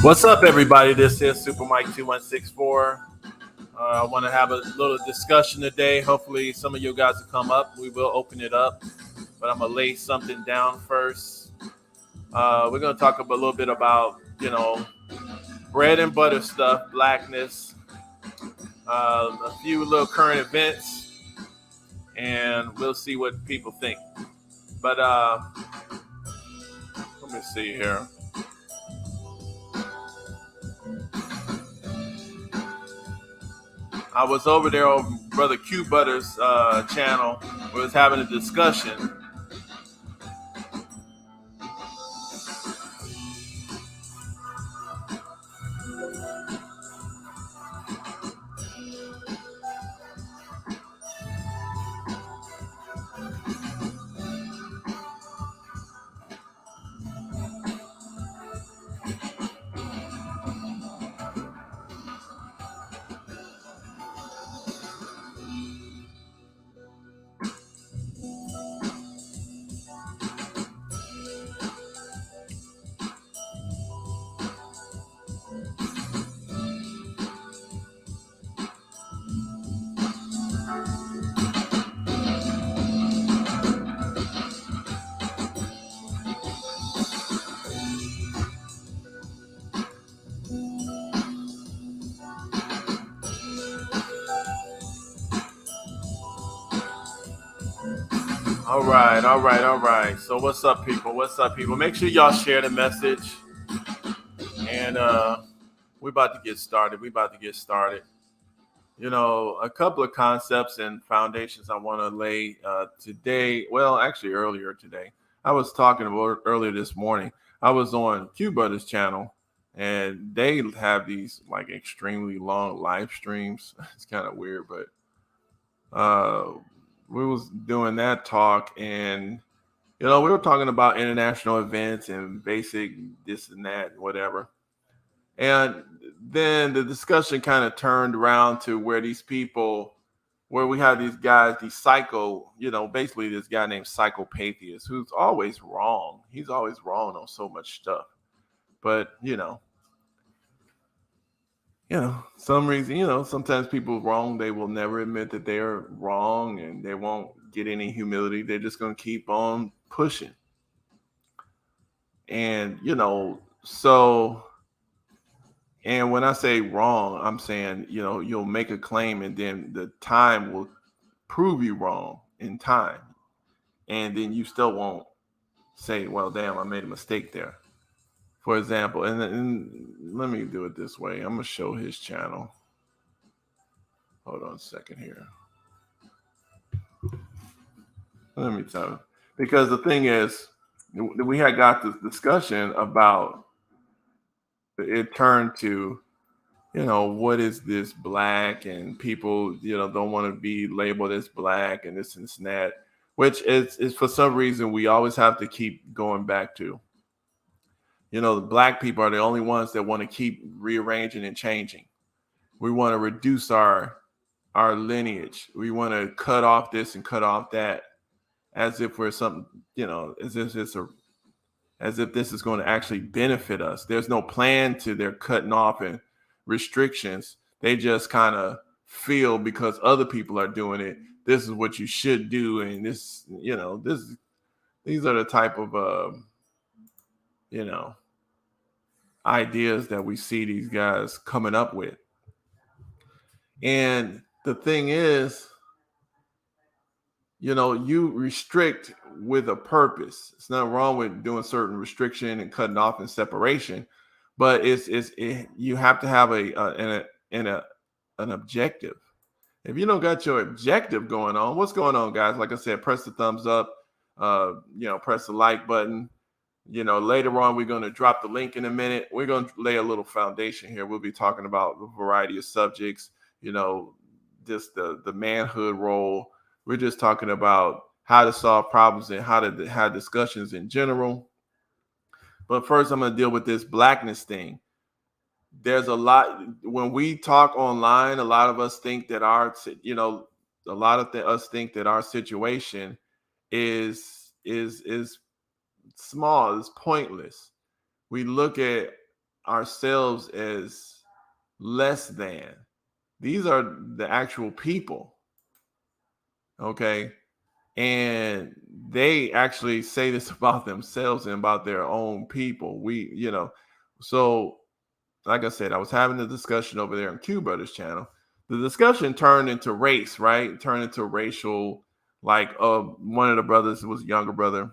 What's up, everybody? This is Super Mike 2164. I want to have a little discussion today. Hopefully, some of you guys will come up. We will open it up, but I'm gonna lay something down first. We're gonna talk a little bit about bread and butter stuff, blackness, a few little current events, and we'll see what people think. But let me see here. I was over there on Brother Q Butter's channel. We was having a discussion. All right. So what's up, people? What's up, people? Make sure y'all share the message. And we're about to get started. A couple of concepts and foundations I want to lay today. Well, actually, earlier today. I was talking about earlier this morning. I was on Q Butter's channel, and they have these like extremely long live streams. It's kind of weird, but we was doing that talk, and we were talking about international events and basic this and that, whatever. And then the discussion kind of turned around to where we have these guys, these basically this guy named Psychopatheus, who's always wrong. He's always wrong on so much stuff. But, some reason, sometimes people wrong, they will never admit that they are wrong, and they won't get any humility. They're just going to keep on pushing. And, and when I say wrong, I'm saying, you'll make a claim, and then the time will prove you wrong in time. And then you still won't say, well, damn, I made a mistake there. For example, and let me do it this way. I'm going to show his channel. Hold on a second here. Let me tell you. Because the thing is, we had got this discussion about, it turned to, what is this black? And people, don't want to be labeled as black and this and that, which is for some reason we always have to keep going back to. The black people are the only ones that want to keep rearranging and changing. We want to reduce our lineage. We want to cut off this and cut off that, as if we're something, as if this is going to actually benefit us. There's no plan to their cutting off and restrictions. They just kind of feel because other people are doing it, this is what you should do. And these are the type of, ideas that we see these guys coming up with. And the thing is, you restrict with a purpose. It's not wrong with doing certain restriction and cutting off and separation, but you have to have an objective. If you don't got your objective going on, what's going on, guys? Like I said, press the thumbs up, press the like button. Later on, we're going to drop the link in a minute. We're going to lay a little foundation here. We'll be talking about a variety of subjects, just the manhood role. We're just talking about how to solve problems and how to have discussions in general. But first, I'm going to deal with this blackness thing. There's a lot, when we talk online, a lot of us think that us think that our situation is small, is pointless. We look at ourselves as less than. These are the actual people, okay? And they actually say this about themselves and about their own people. So like I said, I was having a discussion over there on Q Brothers channel. The discussion turned into race, right? Turned into racial. Like one of the brothers, was a younger brother,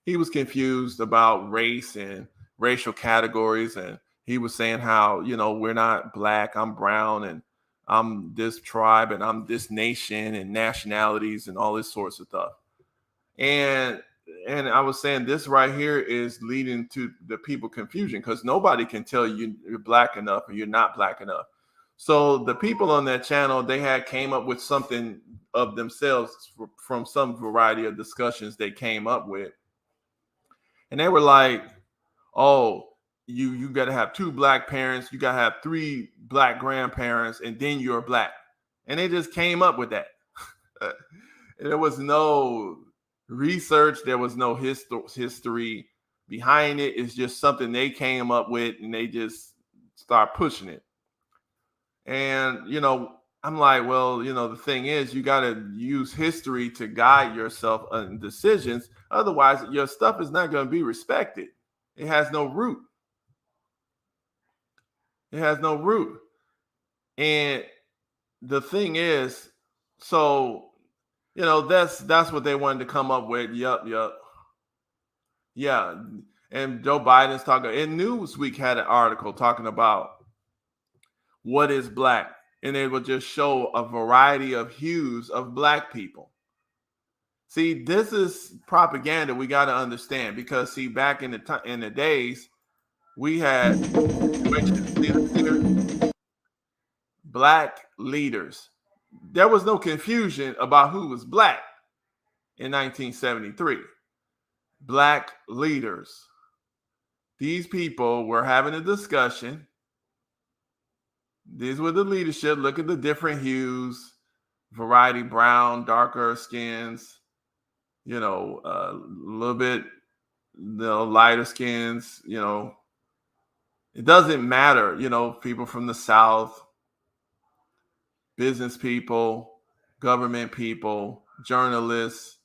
he was confused about race and racial categories, and he was saying how, we're not black, I'm brown, and I'm this tribe, and I'm this nation and nationalities and all this sorts of stuff. And I was saying this right here is leading to the people confusion, because nobody can tell you you're black enough or you're not black enough. So the people on that channel, they had came up with something of themselves from some variety of discussions they came up with. And they were like, oh, you got to have 2 black parents, you got to have 3 black grandparents, and then you're black. And they just came up with that. There was no research, there was no history behind it. It's just something they came up with, and they just start pushing it. And I'm like, well, the thing is, you got to use history to guide yourself in decisions. Otherwise, your stuff is not going to be respected. It has no root. It has no root. And the thing is, so that's what they wanted to come up with. Yup. Yeah. And Joe Biden's talking, and Newsweek had an article talking about what is black, and they will just show a variety of hues of black people. See, this is propaganda we got to understand, because see, back in the days, we had black leaders. There was no confusion about who was black in 1973. Black leaders. These people were having a discussion. These were the leadership. Look at the different hues, variety, brown, darker skins, a little bit lighter skins, it doesn't matter, people from the South, business people, government people, journalists,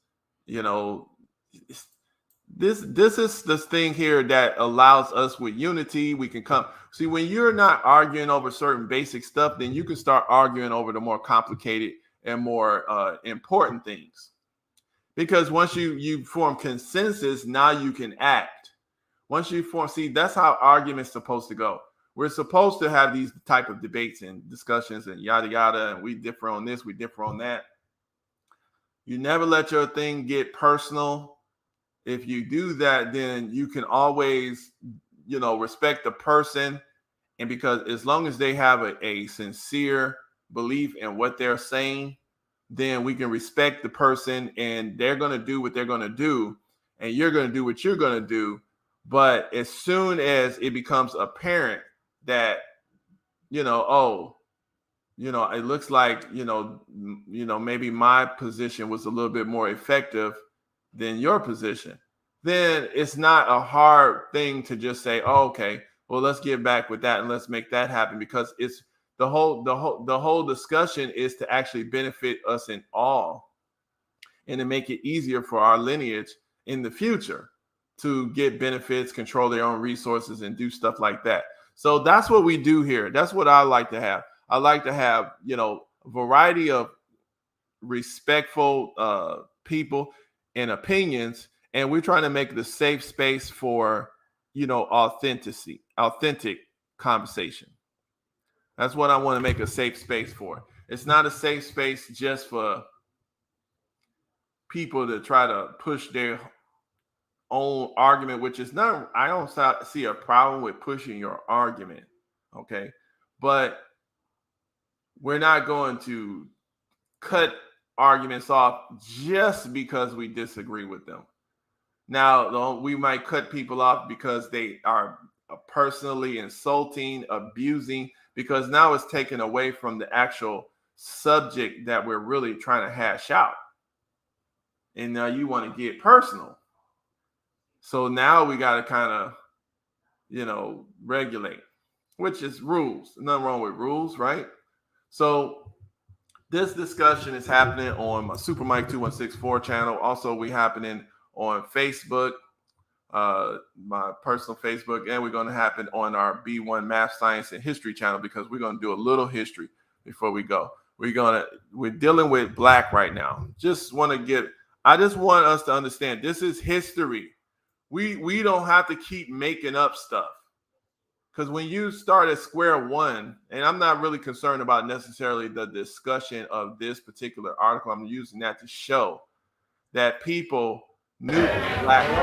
this is this thing here that allows us with unity. We can come see, when you're not arguing over certain basic stuff, then you can start arguing over the more complicated and more important things. Because once you form consensus, now you can act. Once you form, see, that's how argument's supposed to go. We're supposed to have these type of debates and discussions and yada yada, and we differ on this, we differ on that. You never let your thing get personal. If you do that, then you can always, respect the person. And because as long as they have a sincere belief in what they're saying, then we can respect the person, and they're going to do what they're going to do, and you're going to do what you're going to do. But as soon as it becomes apparent that, it looks like, maybe my position was a little bit more effective than your position, then it's not a hard thing to just say, oh, okay, well, let's get back with that and let's make that happen, because it's the whole discussion is to actually benefit us in all, and to make it easier for our lineage in the future to get benefits, control their own resources, and do stuff like that. So that's what we do here. That's what I like to have. I like to have, a variety of respectful people and opinions, and we're trying to make the safe space for, authentic conversation. That's what I want to make a safe space for. It's not a safe space just for people to try to push their own argument, which is not, I don't see a problem with pushing your argument. Okay. But we're not going to cut arguments off just because we disagree with them. Now, we might cut people off because they are personally insulting, abusing, because now it's taken away from the actual subject that we're really trying to hash out. And now you want to get personal. So now we got to kind of regulate, which is rules. Nothing wrong with rules, right? So this discussion is happening on my Super Mike 2164 channel. Also, we happening on Facebook, my personal Facebook, and we're going to happen on our B1 Math, Science, and History channel because we're going to do a little history before we go. We're dealing with black right now. I just want us to understand this is history. We don't have to keep making up stuff. Because when you start at square one, and I'm not really concerned about necessarily the discussion of this particular article, I'm using that to show that people knew black. All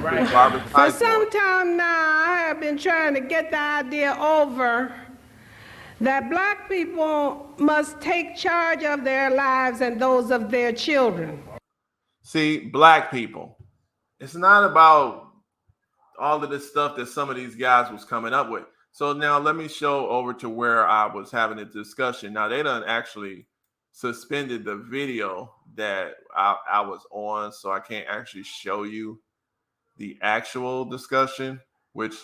right. For some time now, I have been trying to get the idea over that black people must take charge of their lives and those of their children. See, black people. It's not about all of this stuff that some of these guys was coming up with. So now let me show over to where I was having a discussion. Now they done actually suspended the video that I was on, so I can't actually show you the actual discussion, which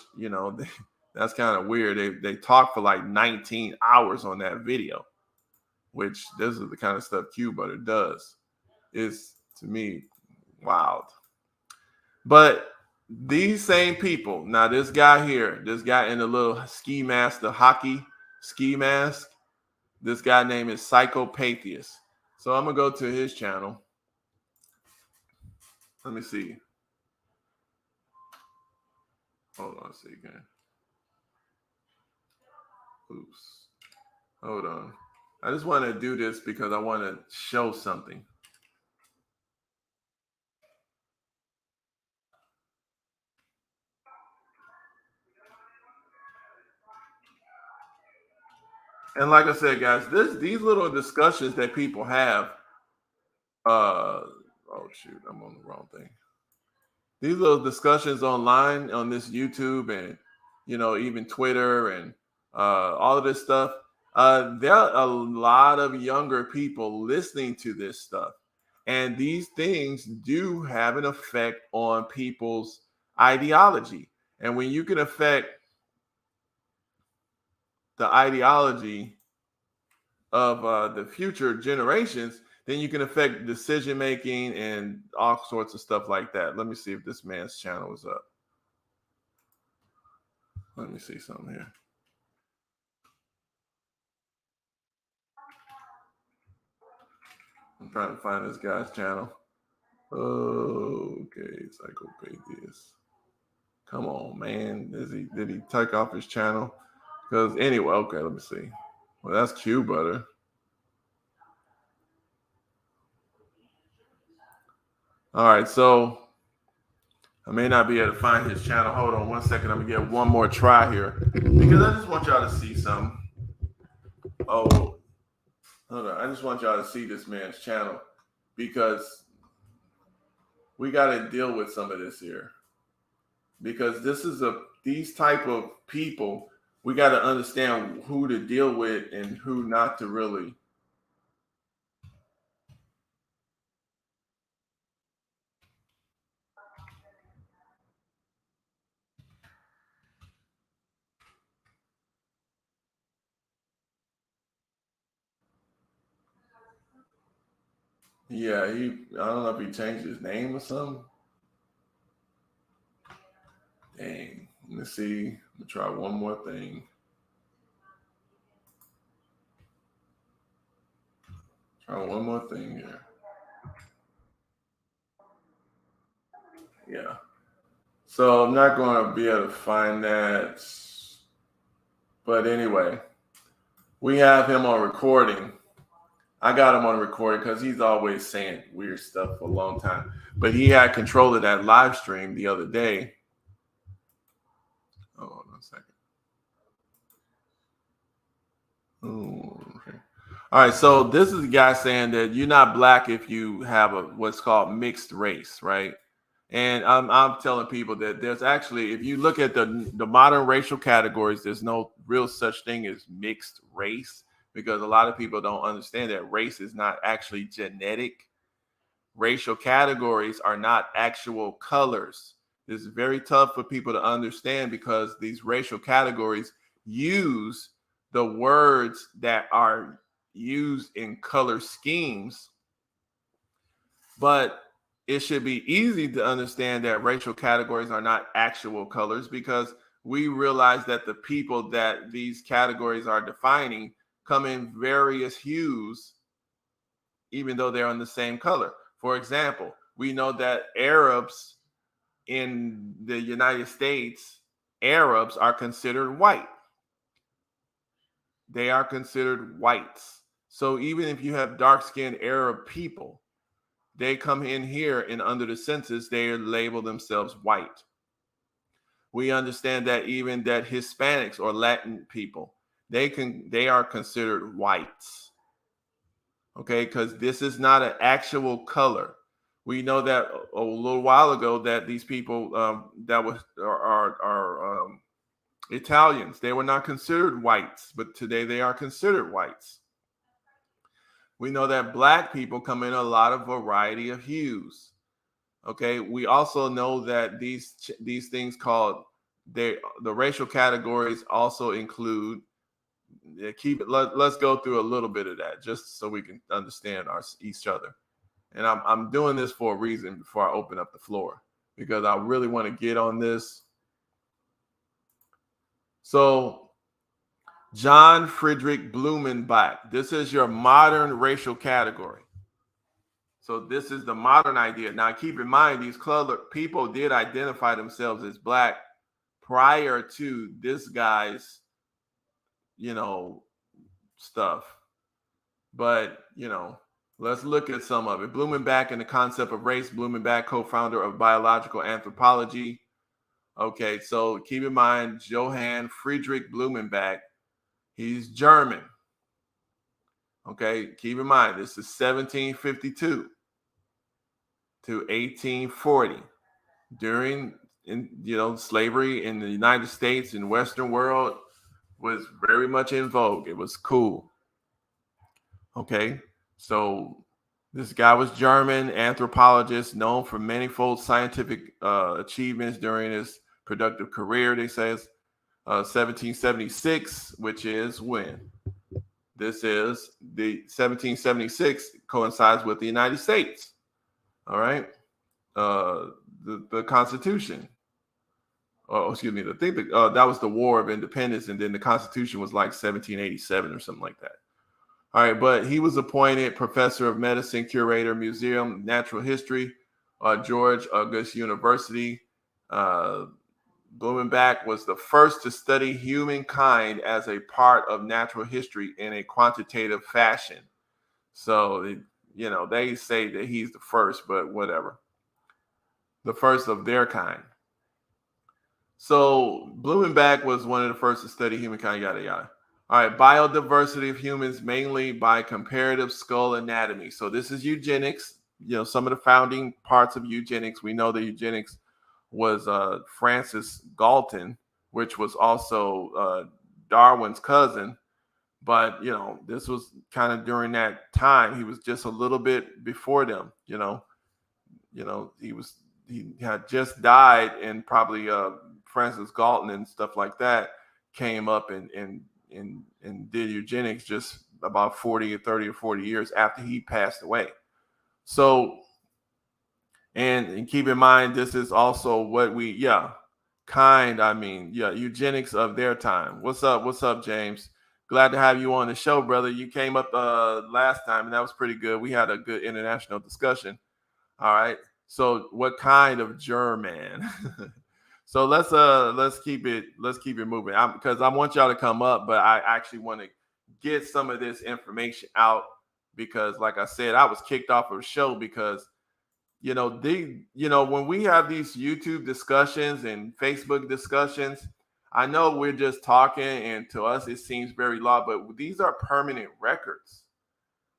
that's kind of weird. They talked for like 19 hours on that video, which this is the kind of stuff Q Butter does. Is to me wild. But these same people, now this guy here, this guy in the little ski mask, the hockey ski mask, this guy name is Psychopatheus. So I'm gonna go to his channel. Let me see. Hold on a second. Oops. Hold on. I just want to do this because I want to show something. And like I said, guys, these little discussions that people have. Oh shoot, I'm on the wrong thing. These little discussions online on this YouTube and even Twitter and all of this stuff. There are a lot of younger people listening to this stuff, and these things do have an effect on people's ideology. And when you can affect the ideology of the future generations, then you can affect decision making and all sorts of stuff like that. Let me see if this man's channel is up. Let me see something here. I'm trying to find this guy's channel. Okay, Psychopatheus. Come on, man. Did he take off his channel? Because anyway, okay, let me see. Well, that's Q Butter. All right, so I may not be able to find his channel. Hold on one second. I'm gonna get one more try here because I just want y'all to see something. Oh, hold on. I just want y'all to see this man's channel because we got to deal with some of this here. Because these type of people, we got to understand who to deal with and who not to really. Yeah, I don't know if he changed his name or something. Dang. Let me see. I'm gonna try one more thing. Try one more thing here. Yeah. So I'm not going to be able to find that. But anyway, we have him on recording. I got him on recording because he's always saying weird stuff for a long time. But he had control of that live stream the other day. Oh, hold on a second. Oh, okay. All right. So this is a guy saying that you're not black if you have what's called mixed race, right? And I'm telling people that there's actually, if you look at the modern racial categories, there's no real such thing as mixed race because a lot of people don't understand that race is not actually genetic. racial categories are not actual colors. This is very tough for people to understand because these racial categories use the words that are used in color schemes, but it should be easy to understand that racial categories are not actual colors because we realize that the people that these categories are defining come in various hues, even though they're on the same color. For example, we know that Arabs in the United States, Arabs are considered white. They are considered whites. So even if you have dark-skinned Arab people, they come in here and under the census, they label themselves white. We understand that even that Hispanics or Latin people, they are considered whites. Okay, because this is not an actual color. We know that a little while ago that these people that are Italians, they were not considered whites, but today they are considered whites. We know that black people come in a lot of variety of hues. Okay, we also know that these things called the racial categories also include let's go through a little bit of that just so we can understand each other. And I'm doing this for a reason before I open up the floor because I really want to get on this. So John Friedrich Blumenbach, this is your modern racial category. So this is the modern idea. Now keep in mind, these colored people did identify themselves as black prior to this guy's, stuff. But, let's look at some of it. Blumenbach and the concept of race. Blumenbach, co-founder of biological anthropology. Okay, so keep in mind, Johann Friedrich Blumenbach, he's German. Okay, keep in mind, this is 1752 to 1840. During, slavery in the United States and Western world was very much in vogue. It was cool. Okay, so this guy was German, anthropologist, known for manifold scientific achievements during his productive career. They says 1776, which is when? This is the 1776 coincides with the United States. All right, the Constitution. Oh, excuse me. I think that was the War of Independence, and then the Constitution was like 1787 or something like that. All right, but he was appointed professor of medicine, curator, museum, natural history, George August University. Blumenbach was the first to study humankind as a part of natural history in a quantitative fashion. So, they say that he's the first, but whatever. The first of their kind. So Blumenbach was one of the first to study humankind, yada, yada. All right, biodiversity of humans, mainly by comparative skull anatomy. So this is eugenics, some of the founding parts of eugenics. We know that eugenics was Francis Galton, which was also Darwin's cousin. But, this was kind of during that time. He was just a little bit before them, he had just died, and probably Francis Galton and stuff like that came up and did eugenics just about 30 or 40 years after he passed away. So, and keep in mind, this is also what eugenics of their time. What's up, James? Glad to have you on the show, brother. You came up last time, and that was pretty good. We had a good international discussion. All right. So what kind of German? So let's keep it moving. Because I want y'all to come up, but I actually want to get some of this information out because, like I said, I was kicked off of the show because when we have these YouTube discussions and Facebook discussions, I know we're just talking, and to us it seems very loud, but these are permanent records.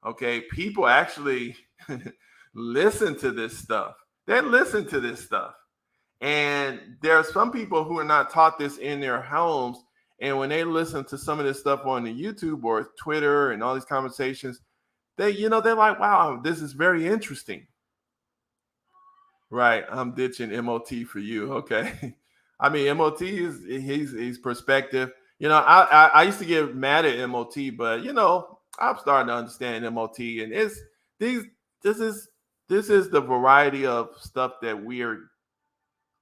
Okay, people actually listen to this stuff. They listen to this stuff. And there are some people who are not taught this in their homes. And when they listen to some of this stuff on the YouTube or Twitter and all these conversations, they're like, wow, this is very interesting. Right. I'm ditching MOT for you. Okay. I mean, MOT is he's perspective. I used to get mad at MOT, but I'm starting to understand MOT, and these this is this is the variety of stuff that we're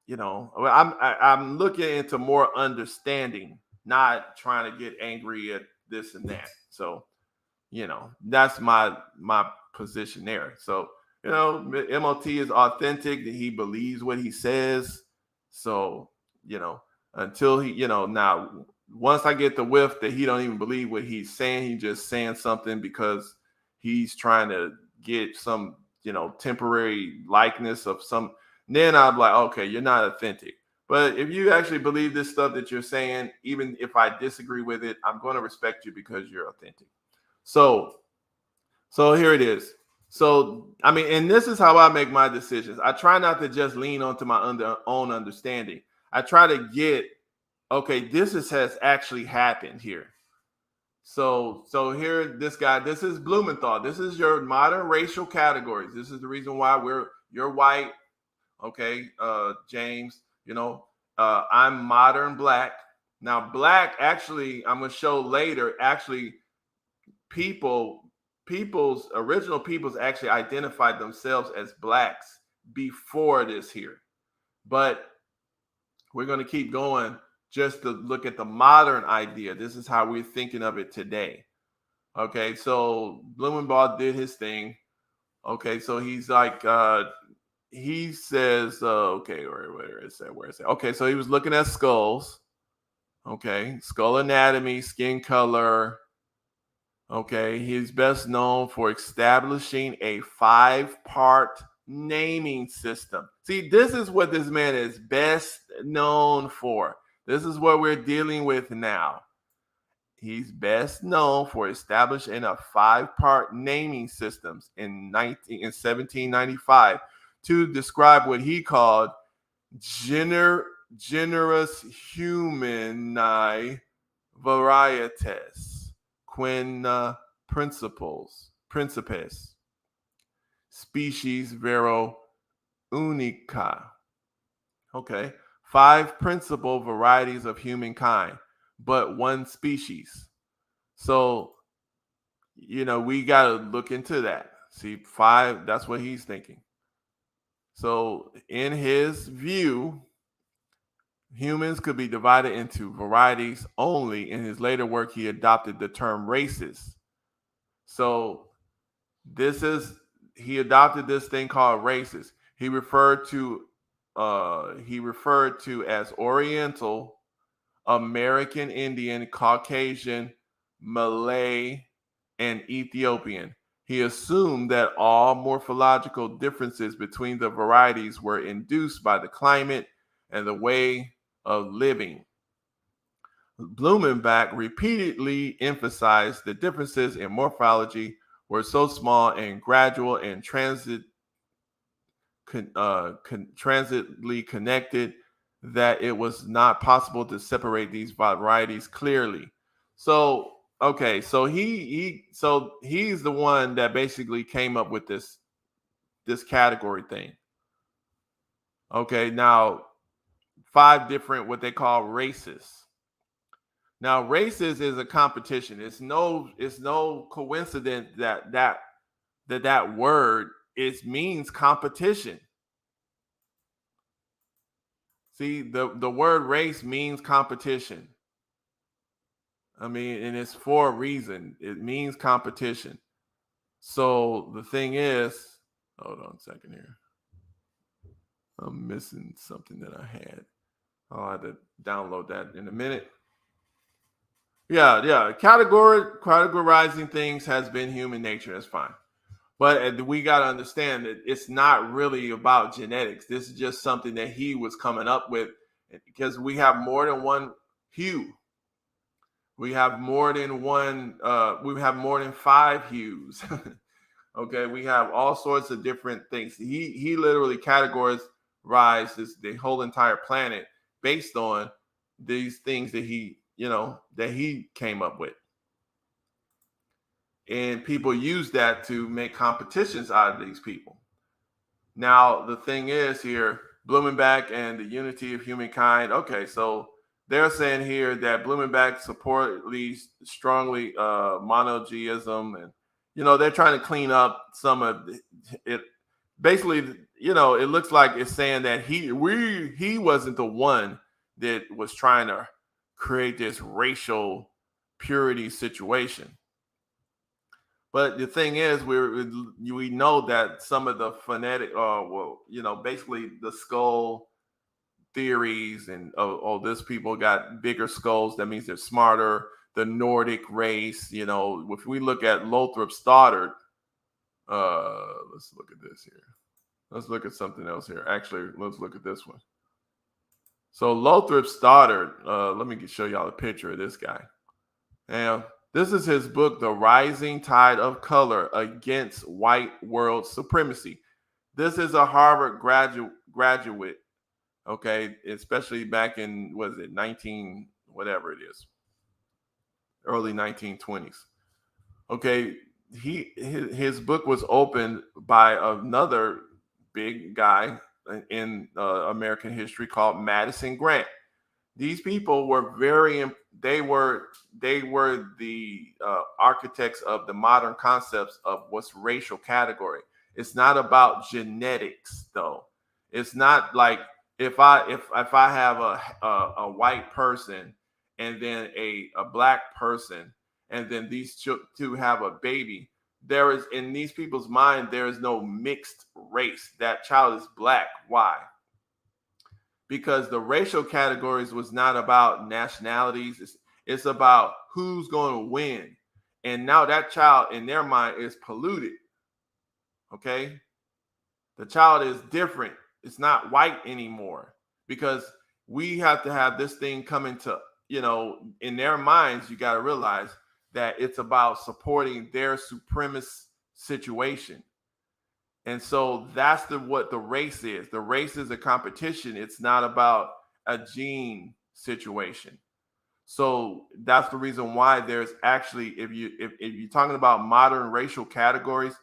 I'm looking into more understanding, not trying to get angry at this and that. So that's my position there. So Mot is authentic, that he believes what he says. So you know until he now, once I get the whiff that he don't even believe what he's saying, he just saying something because he's trying to get some temporary likeness of some, then I'm like, okay, you're not authentic. But if you actually believe this stuff that you're saying, even if I disagree with it, I'm going to respect you because you're authentic. So here it is. So I mean, and this is how I make my decisions. I try not to just lean onto my own understanding. I try to get, okay, has actually happened here. So here, this is Blumenthal. This is your modern racial categories. This is the reason why you're white, okay, James. I'm modern black. Now, black, actually, I'm gonna show later. Actually, original peoples actually identified themselves as blacks before this here, but we're going to keep going just to look at the modern idea. This is how we're thinking of it today. Okay, so Blumenbach did his thing. Okay, so he's like he says okay, where is that? Okay, so he was looking at skulls. Okay, skull anatomy, skin color. Okay, he's best known for establishing a 5-part naming system. See, this is what this man is best known for. This is what we're dealing with now. He's best known for establishing a 5-part naming systems in 1795 to describe what he called generis humani varietas. Principes, species vero unica. Okay, 5 principal varieties of humankind, but 1 species. So, we got to look into that. See, 5, that's what he's thinking. So, in his view, humans could be divided into varieties only. In his later work, he adopted the term races. So he adopted this thing called races. He referred to as Oriental, American Indian, Caucasian, Malay, and Ethiopian. He assumed that all morphological differences between the varieties were induced by the climate and the way of living. Blumenbach repeatedly emphasized the differences in morphology were so small and gradual and transitly connected that it was not possible to separate these varieties clearly. So, okay, so he's the one that basically came up with this category thing. Okay, now 5 different what they call races. Now, races is a competition. It's no coincidence that word means competition. See, the word race means competition. I mean, and it's for a reason. It means competition. So the thing is, hold on a second here. I'm missing something that I had. I'll have to download that in a minute. Yeah. Categorizing things has been human nature. That's fine. But we got to understand that it's not really about genetics. This is just something that he was coming up with, because we have more than one hue. We have more than one. We have more than 5 hues. Okay, we have all sorts of different things. He literally categorizes the whole entire planet based on these things that he came up with. And people use that to make competitions out of these people. Now, the thing is here, Blumenbach and the unity of humankind. Okay, so they're saying here that Blumenbach supportly strongly monogeism, and they're trying to clean up some of it. Basically, it looks like it's saying that he wasn't the one that was trying to create this racial purity situation. But the thing is, we know that some of the phonetic, basically the skull theories and this people got bigger skulls. That means they're smarter. The Nordic race, if we look at Lothrop Stoddard, let's look at this here. Let's look at something else here. Actually, let's look at this one. So Lothrop Stoddard, let me show y'all a picture of this guy. Now, this is his book, The Rising Tide of Color Against White World Supremacy. This is a Harvard graduate, okay, especially back in, what is it, 19, whatever it is, early 1920s. Okay, his book was opened by another big guy in American history called Madison Grant. These people were they were the architects of the modern concepts of what's racial category. It's not about genetics, though. It's not like if I have a white person and then a black person, and then these two have a baby. There is, in these people's mind, there is no mixed race. That child is black. Why? Because the racial categories was not about nationalities. It's about who's going to win. And now that child in their mind is polluted. Okay? The child is different. It's not white anymore, because we have to have this thing come into, in their minds, you got to realize that it's about supporting their supremacist situation. And so that's what the race is. The race is a competition. It's not about a gene situation. So that's the reason why there's actually, if you're talking about modern racial categories,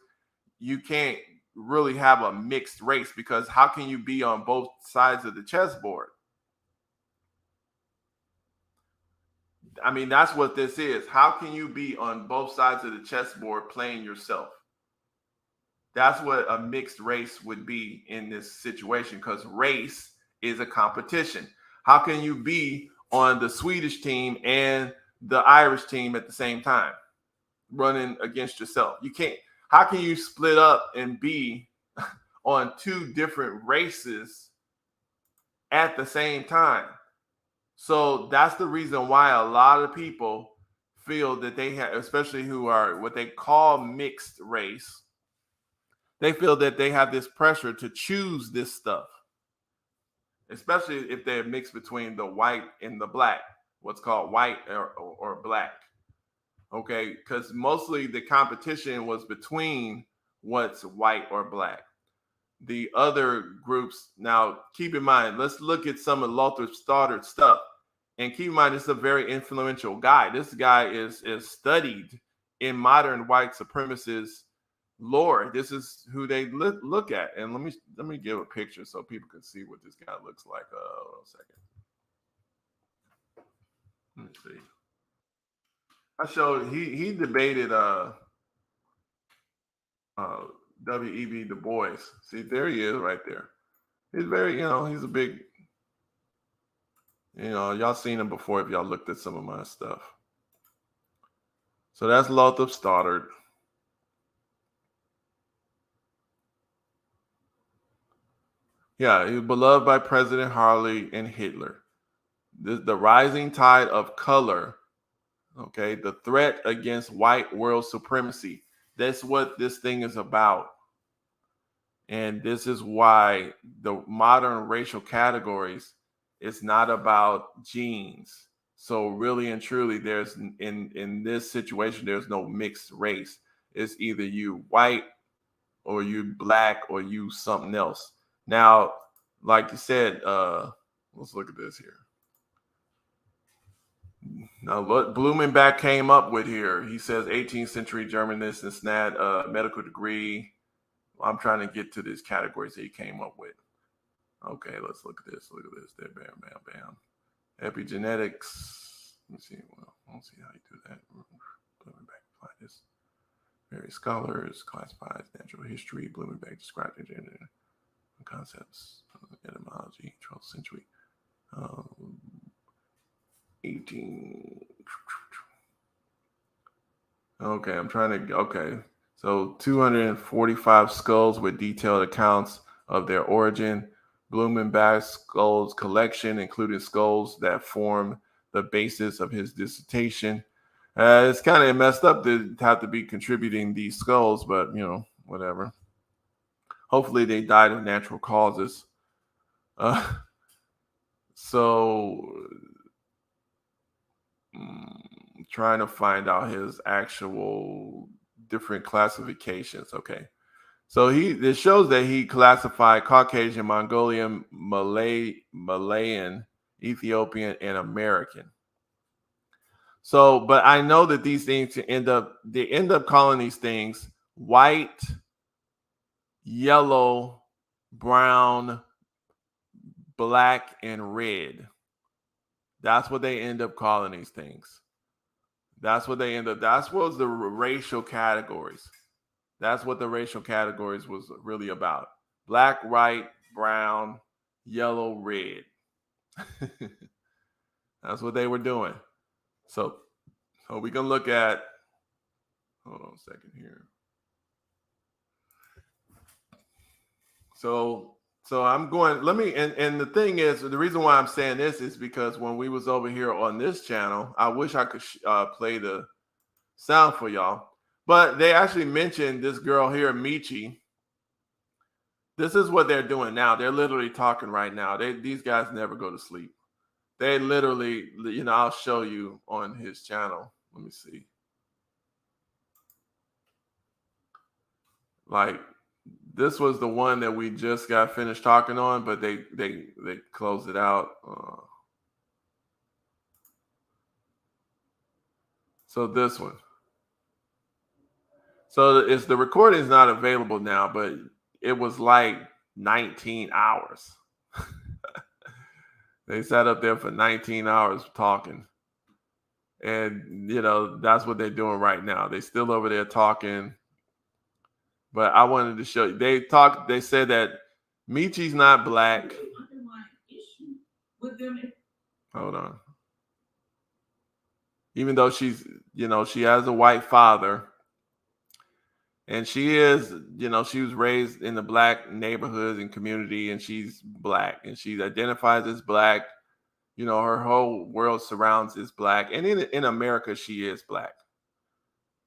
you can't really have a mixed race, because how can you be on both sides of the chessboard? I mean, that's what this is. How can you be on both sides of the chessboard playing yourself? That's what a mixed race would be in this situation, because race is a competition. How can you be on the Swedish team and the Irish team at the same time, running against yourself? You can't. How can you split up and be on two different races at the same time? So that's the reason why a lot of people feel that they have, especially who are what they call mixed race, they feel that they have this pressure to choose this stuff, especially if they're mixed between the white and the black, what's called white or black. Okay, because mostly the competition was between what's white or black. The other groups, now keep in mind, let's look at some of Lothrop Stoddard's stuff. And keep in mind, this is a very influential guy. This guy is studied in modern white supremacist lore. This is who they look at. And let me give a picture so people can see what this guy looks like. Hold on a second. Let me see. I showed he debated W.E.B. Du Bois. See, there he is right there. He's very, he's a big, y'all seen him before if y'all looked at some of my stuff. So that's Lothrop Stoddard. Yeah, he was beloved by President Harley and Hitler. The rising tide of color, okay, the threat against white world supremacy. That's what this thing is about. And this is why the modern racial categories, it's not about genes. So really and truly, there's in this situation, there's no mixed race. It's either you white or you black or you something else. Now, like you said, let's look at this here. Now, what Blumenbach came up with here, he says 18th century Germanist and SNAD medical degree. I'm trying to get to these categories that he came up with. Okay, let's look at this. Look at this. There, bam, bam, bam. Epigenetics. Let me see. Well, I don't see how you do that. Blumenbach apply this. Various scholars classifies natural history. Blumenbach described gender concepts, etymology, 12th century, 18. Okay, I'm trying to. Okay, so 245 skulls with detailed accounts of their origin. Blumenbach's skulls collection, including skulls that form the basis of his dissertation. It's kind of messed up to have to be contributing these skulls, but whatever. Hopefully, they died of natural causes. So, trying to find out his actual different classifications. Okay. So it shows that he classified Caucasian, Mongolian, Malayan, Ethiopian, and American. So, but I know that these things end up calling these things white, yellow, brown, black, and red. That's what they end up calling these things. That's what was the racial categories. That's what the racial categories was really about. Black, white, brown, yellow, red. That's what they were doing. So we can look at, hold on a second here. So I'm going, and the thing is, the reason why I'm saying this is because when we was over here on this channel, I wish I could play the sound for y'all, but they actually mentioned this girl here, Michi. This is what they're doing now. They're literally talking right now. These guys never go to sleep. They literally, I'll show you on his channel. Let me see. Like, this was the one that we just got finished talking on, but they closed it out. So this one. So it's the recording is not available now, but it was like 19 hours. They sat up there for 19 hours talking. And, that's what they're doing right now. They're still over there talking. But I wanted to show you. They said that Michi's not black. Hold on. Even though she's, she has a white father. And she is, she was raised in the black neighborhoods and community, and she's black. And she identifies as black. Her whole world surrounds is black. And in America, she is black.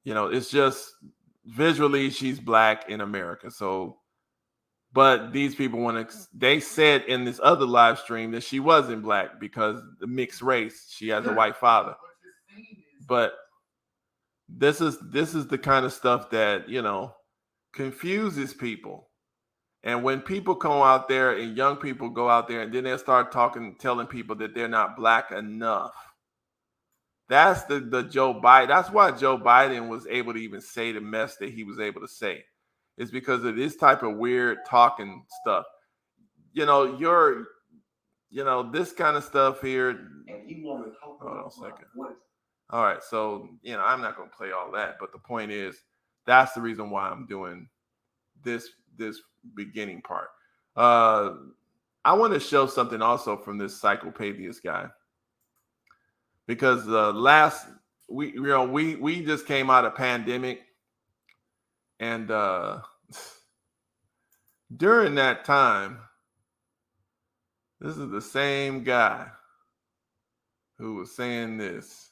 It's just visually she's black in America. So, but these people they said in this other live stream that she wasn't black because the mixed race, she has a white father. But this is the kind of stuff that, confuses people. And when people come out there and young people go out there and then they start telling people that they're not black enough. That's the Joe Biden. That's why Joe Biden was able to even say the mess that he was able to say. It's because of this type of weird talking stuff. This kind of stuff here. Hold on a second. All right, so I'm not going to play all that, but the point is, that's the reason why I'm doing this beginning part. I want to show something also from this Psychopathia guy. Because we just came out of pandemic, and during that time, this is the same guy who was saying this.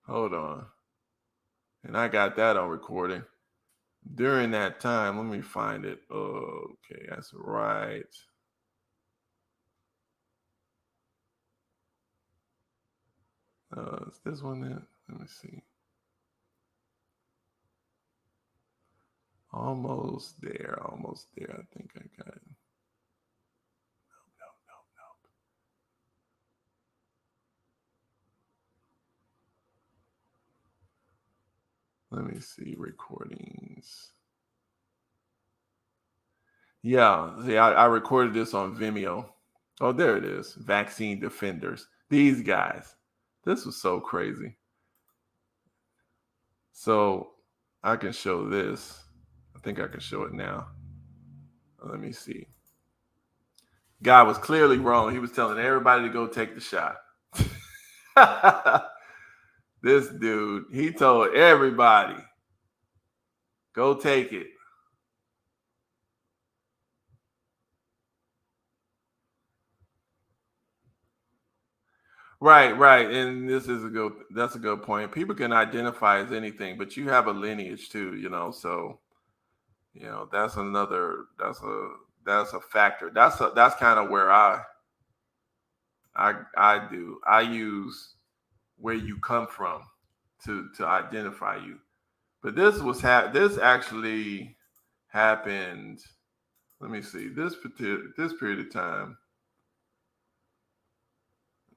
Hold on, and I got that on recording. During that time, let me find it. Okay, that's right. Is this one there? Let me see. Almost there. I think I got it. No. Let me see recordings. Yeah, see, I recorded this on Vimeo. Oh, there it is. Vaccine defenders. These guys. This was so crazy. So I can show this. I think I can show it now. Let me see. Guy was clearly wrong. He was telling everybody to go take the shot. This dude, he told everybody, go take it. Right, right. And that's a good point. People can identify as anything, but you have a lineage too, so that's a factor. That's kind of where I use where you come from to identify you. But this actually happened. Let me see this period of time.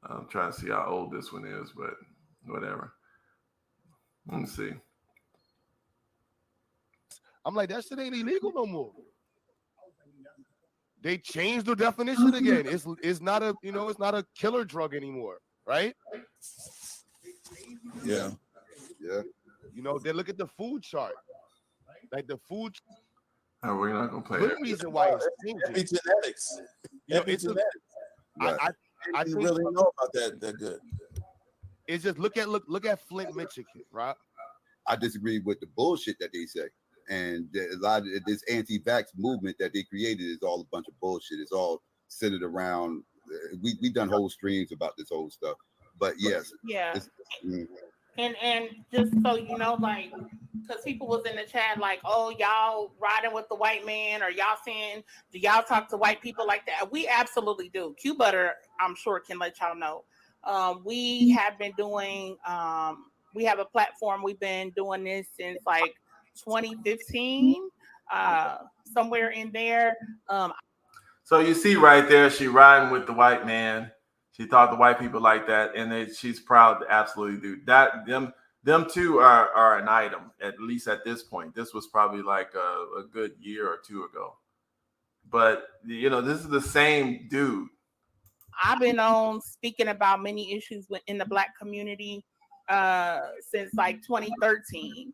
I'm trying to see how old this one is, but whatever. Let me see. I'm like, that shit ain't illegal no more. They changed the definition again. It's not a killer drug anymore, right? Yeah. They look at the food chart. Like the food. Oh, we're not gonna play Good that. reason why it's changing. Epigenetics. Epigenetics. Right. I didn't really know about that good. It's just look at Flint, Michigan, right? I disagree with the bullshit that they say. And a lot of this anti-vax movement that they created is all a bunch of bullshit. It's all centered around. We've done whole streams about this whole stuff. But yes. Yeah. And just so you know, like, because people was in the chat like, oh, y'all riding with the white man, or y'all saying, do y'all talk to white people like that? We absolutely do. Q Butter, I'm sure, can let y'all know. We have been doing, we have a platform. We've been doing this since like 2015, somewhere in there. So you see right there, she riding with the white man. She talked to white people like that, and she's proud to absolutely do that. Them two are an item, at least at this point. This was probably like a good year or two ago. But this is the same dude. I've been on speaking about many issues in the Black community since like 2013.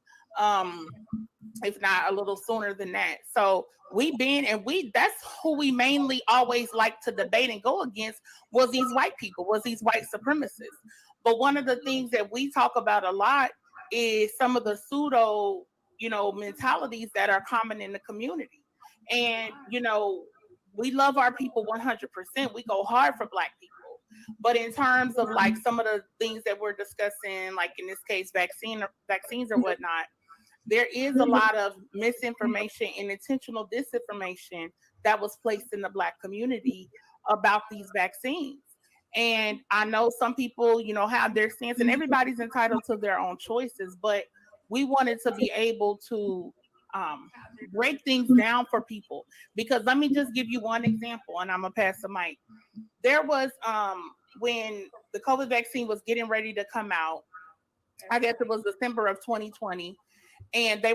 If not a little sooner than that. So that's who we mainly always like to debate and go against, was these white people, was these white supremacists. But one of the things that we talk about a lot is some of the pseudo, mentalities that are common in the community. And, we love our people 100%. We go hard for Black people. But in terms of like some of the things that we're discussing, like in this case, vaccines or whatnot, there is a lot of misinformation and intentional disinformation that was placed in the Black community about these vaccines. And I know some people, have their stance, and everybody's entitled to their own choices, but we wanted to be able to break things down for people. Because let me just give you one example, and I'm going to pass the mic. There was, when the COVID vaccine was getting ready to come out, I guess it was December of 2020, and they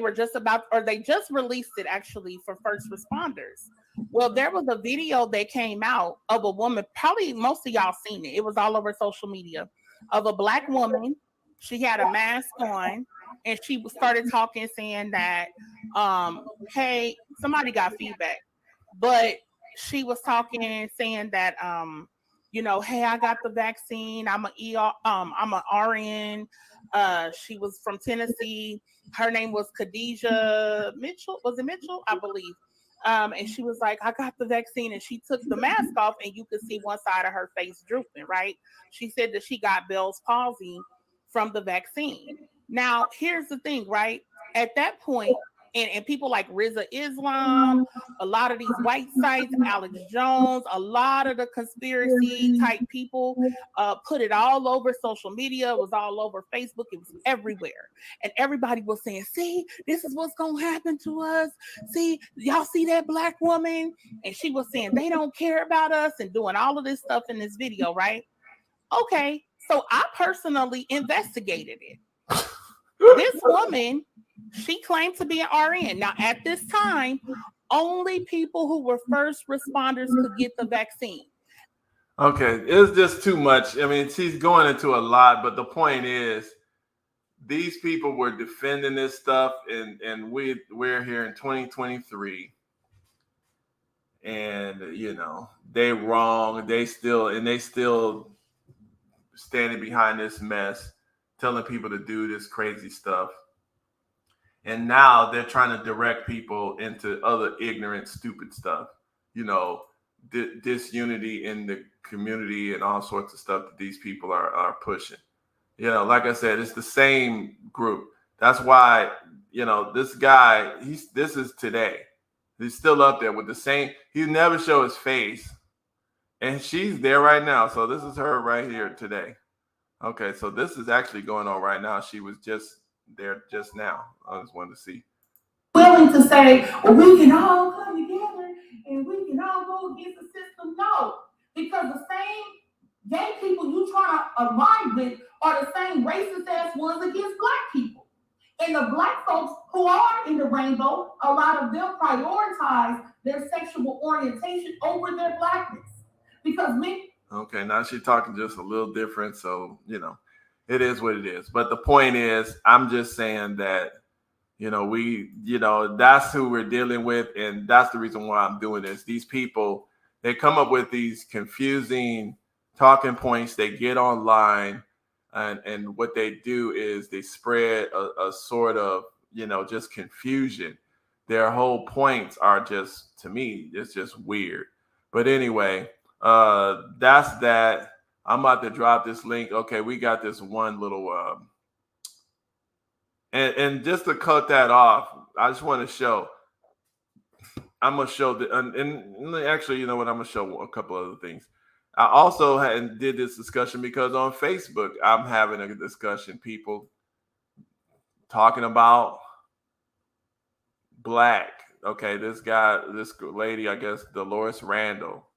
just released it actually for first responders. Well, there was a video that came out of a woman, probably most of y'all seen it. It was all over social media, of a Black woman. She had a mask on, and she started talking, saying that, hey, somebody got feedback, but she was talking and saying that, hey, I got the vaccine. I'm an RN. She was from Tennessee. Her name was Khadijah Mitchell. Was it Mitchell? I believe. And she was like, I got the vaccine, and she took the mask off, and you could see one side of her face drooping, right? She said that she got Bell's palsy from the vaccine. Now, here's the thing, right? At that point, and people like Rizza Islam, a lot of these white sites, Alex Jones, a lot of the conspiracy type people put it all over social media. It was all over Facebook. It was everywhere. And everybody was saying, see, this is what's going to happen to us. See, y'all see that Black woman? And she was saying, they don't care about us, and doing all of this stuff in this video, right? Okay, so I personally investigated it. This woman, she claimed to be an RN. Now, at this time, only people who were first responders could get the vaccine. Okay, it's just too much. I mean, she's going into a lot, but the point is, these people were defending this stuff, and we're here in 2023, and you know they wrong. They still standing behind this mess, telling people to do this crazy stuff. And now they're trying to direct people into other ignorant, stupid stuff. You know, disunity in the community and all sorts of stuff that these people are pushing. You know, like I said, it's the same group. That's why, you know, this guy, this is today. He's still up there with the same, he never show his face. And she's there right now. So this is her right here today. Okay, so this is actually going on right now. She was just there just now. I just wanted to see. Willing to say, well, we can all come together and we can all go against the system. No, because the same gay people you try to align with are the same racist ass ones against black people. And the black folks who are in the rainbow, a lot of them prioritize their sexual orientation over their blackness. Because okay, now she's talking just a little different. So, you know, it is what it is. But the point is, I'm just saying that, you know, that's who we're dealing with. And that's the reason why I'm doing this. These people, they come up with these confusing talking points. They get online and what they do is they spread a sort of, you know, just confusion. Their whole points are just, to me, it's just weird. But anyway, that's that. I'm about to drop this link. Okay, we got this one little and just to cut that off, I just want to show. I'm gonna show and actually, you know what? I'm gonna show a couple other things. I also did this discussion because on Facebook, I'm having a discussion. People talking about black. Okay, this lady, I guess, Dolores Randall.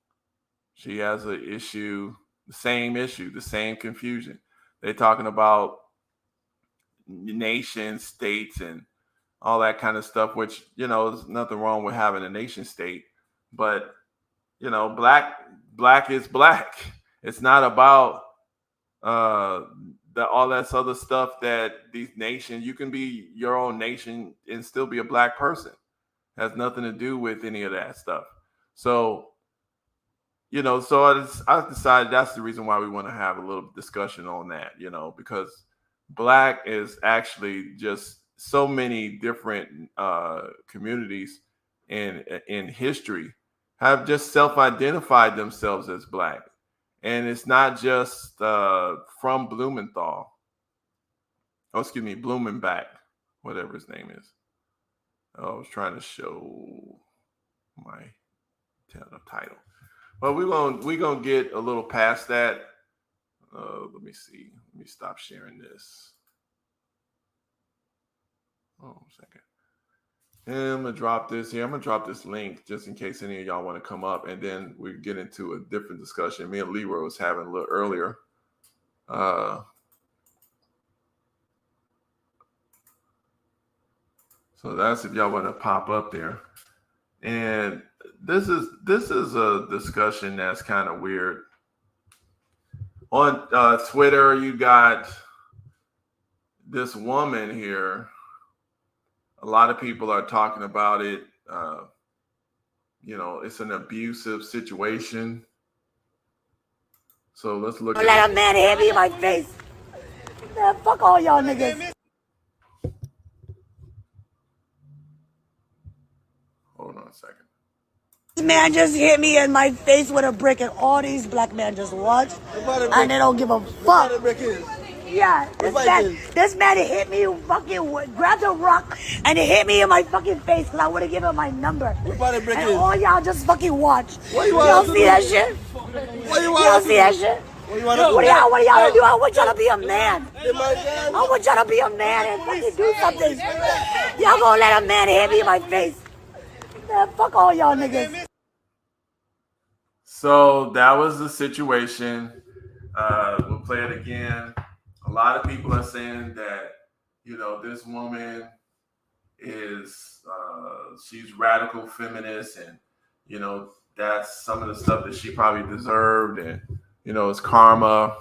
She has an issue, the same confusion. They're talking about nation states and all that kind of stuff, which, you know, there's nothing wrong with having a nation state, but, you know, black is black. It's not about all that other stuff that these nations, you can be your own nation and still be a black person. It has nothing to do with any of that stuff. So, you know, so I decided that's the reason why we want to have a little discussion on that, you know, because black is actually just so many different communities in history have just self-identified themselves as black. And it's not just from Blumenthal. Oh, excuse me, Blumenbach, whatever his name is. I was trying to show my title. But we're gonna get a little past that. Let me see. Let me stop sharing this. Oh, a second. And I'm gonna drop this here. I'm gonna drop this link just in case any of y'all want to come up, and then we get into a different discussion. Me and Leroy was having a little earlier. So that's if y'all want to pop up there. And this is a discussion that's kind of weird. On Twitter, you got this woman here. A lot of people are talking about it. You know, it's an abusive situation. So let's look. Let a man hit me in my face. Man, fuck all y'all niggas. Hold on a second. This man just hit me in my face with a brick, and all these black men just watch, and they don't give a fuck. Yeah, this man hit me, fucking grabbed a rock, and he hit me in my fucking face because I would have given him my number. And all y'all just fucking watch. Y'all see that shit? Y'all see that shit? What do y'all do? I want y'all to be a man. I want y'all to be a man and fucking do something. Y'all gonna let a man hit me in my face? Man, fuck all y'all niggas. So that was the situation. We'll play it again. A lot of people are saying that, you know, this woman is she's radical feminist, and that's some of the stuff that she probably deserved, and it's karma.